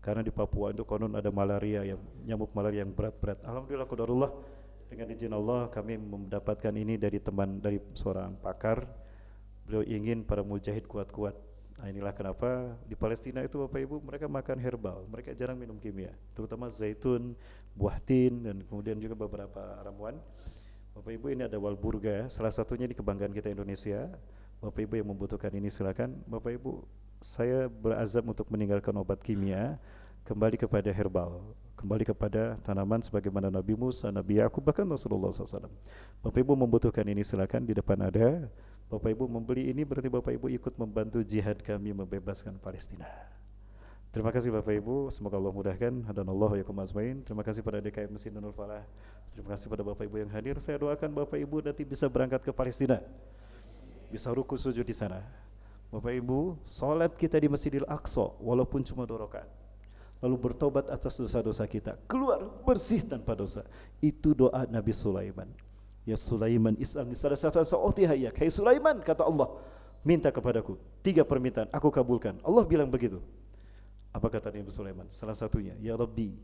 karena di Papua itu konon ada malaria, yang nyamuk malaria yang berat-berat. Alhamdulillah qadarullah, dengan izin Allah kami mendapatkan ini dari teman, dari seorang pakar. Beliau ingin para mujahid kuat-kuat. Nah inilah kenapa di Palestina itu Bapak Ibu mereka makan herbal, mereka jarang minum kimia, terutama zaitun, buah tin, dan kemudian juga beberapa ramuan. Bapak Ibu ini ada Walburga, salah satunya di kebanggaan kita Indonesia. Bapak Ibu yang membutuhkan ini silakan. Bapak Ibu, saya berazam untuk meninggalkan obat kimia, kembali kepada herbal, kembali kepada tanaman sebagaimana Nabi Musa, Nabi Yakub, bahkan Rasulullah SAW. Bapak Ibu membutuhkan ini silakan, di depan ada. Bapak Ibu membeli ini berarti Bapak Ibu ikut membantu jihad kami membebaskan Palestina. Terima kasih Bapak Ibu, semoga Allah mudahkan. Hadanallahu wa yakum ajmain. Terima kasih pada DKM Masjid Nurul Falah. Terima kasih pada Bapak Ibu yang hadir. Saya doakan Bapak Ibu nanti bisa berangkat ke Palestina, bisa ruku sujud di sana. Bapak Ibu, salat kita di Masjidil Aqsa walaupun cuma 2 rakaat, lalu bertobat atas dosa-dosa kita, keluar bersih tanpa dosa. Itu doa Nabi Sulaiman. Ya Sulaiman is'alni salah satu sa'utihayak. Hai Sulaiman, kata Allah, minta kepadaku 3 permintaan, aku kabulkan. Allah bilang begitu. Apa kata Nabi Sulaiman? Salah satunya, ya Rabbi,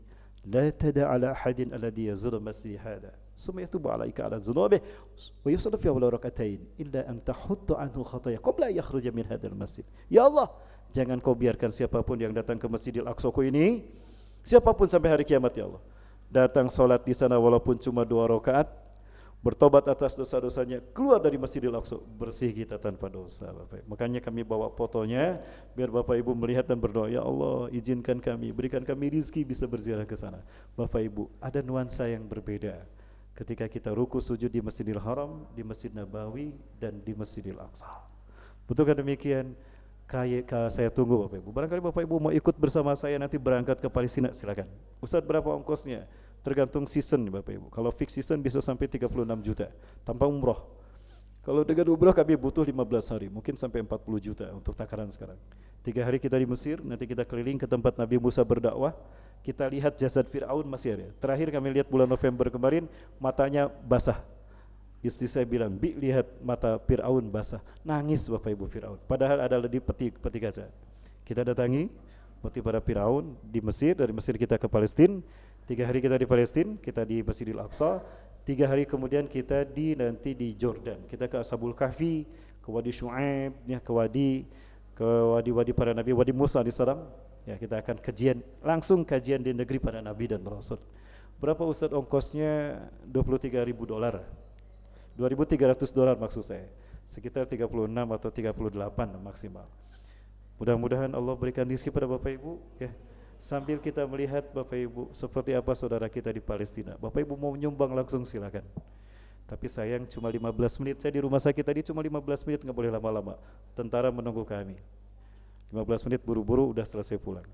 la tada ala ahadin alladhi yazuru masjid hada summa yatubu alaika ala dhunubihi wa yusalli fi awwal rak'atain illa an tahutta anhu khataya qabla yakhruja min hadzal masjid. Ya Allah, jangan kau biarkan siapapun yang datang ke Masjidil Aqsaku ini, siapapun sampai hari kiamat ya Allah, datang salat di sana walaupun cuma 2 rakaat, bertobat atas dosa-dosanya, keluar dari Masjidil Aqsa, bersih kita tanpa dosa, Bapak Ibu. Makanya kami bawa fotonya biar Bapak Ibu melihat dan berdoa, ya Allah, izinkan kami, berikan kami rizki bisa berziarah ke sana. Bapak Ibu, ada nuansa yang berbeda ketika kita ruku sujud di Masjidil Haram, di Masjid Nabawi, dan di Masjidil Aqsa. Betulkah demikian? Saya tunggu Bapak Ibu. Barangkali Bapak Ibu mau ikut bersama saya nanti berangkat ke Palestina, silakan. Ustadz, berapa ongkosnya? Tergantung season Bapak Ibu. Kalau fix season bisa sampai 36 juta tanpa umroh. Kalau dengan umroh kami butuh 15 hari, mungkin sampai 40 juta untuk takaran sekarang. 3 hari kita di Mesir, nanti kita keliling ke tempat Nabi Musa berdakwah. Kita lihat jasad Fir'aun masih ada. Terakhir kami lihat bulan November kemarin, matanya basah. Istri saya bilang, Bi, lihat mata Fir'aun basah. Nangis Bapak Ibu Fir'aun. Padahal ada di peti kaca. Kita datangi peti para Fir'aun di Mesir, dari Mesir kita ke Palestina. 3 hari kita di Palestina, kita di Masjidil Aqsa. 3 hari kemudian kita nanti di Jordan. Kita ke Ashabul Kahfi, ke Wadi Syu'aib, ya, ke wadi para nabi, Wadi Musa alaihissalam. Ya, kita akan langsung kajian di negeri para nabi dan rasul. Berapa Ustadz ongkosnya? $23.000. $2.300 maksud saya. Sekitar 36 atau 38 maksimal. Mudah-mudahan Allah berikan rezeki pada Bapak Ibu, ya. Sambil kita melihat Bapak Ibu seperti apa saudara kita di Palestina. Bapak Ibu mau menyumbang langsung silakan. Tapi sayang cuma 15 menit. Saya di rumah sakit tadi cuma 15 menit, nggak boleh lama-lama. Tentara menunggu kami. 15 menit buru-buru udah selesai pulang.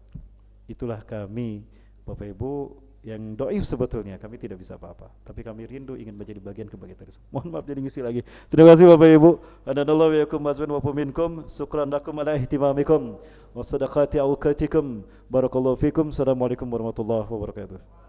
Itulah kami Bapak Ibu yang doif sebetulnya. Kami tidak bisa apa-apa. Tapi kami rindu ingin menjadi bagian kebaikan tersebut. Mohon maaf jadi ngisi lagi. Terima kasih Bapak Ibu. Adanallahu wa yakum mazwan wa minkum. Syukran lakum ala ihtimamikum wa sadaqati awqatikum. Barakallahu fikum. Assalamualaikum warahmatullahi wabarakatuh.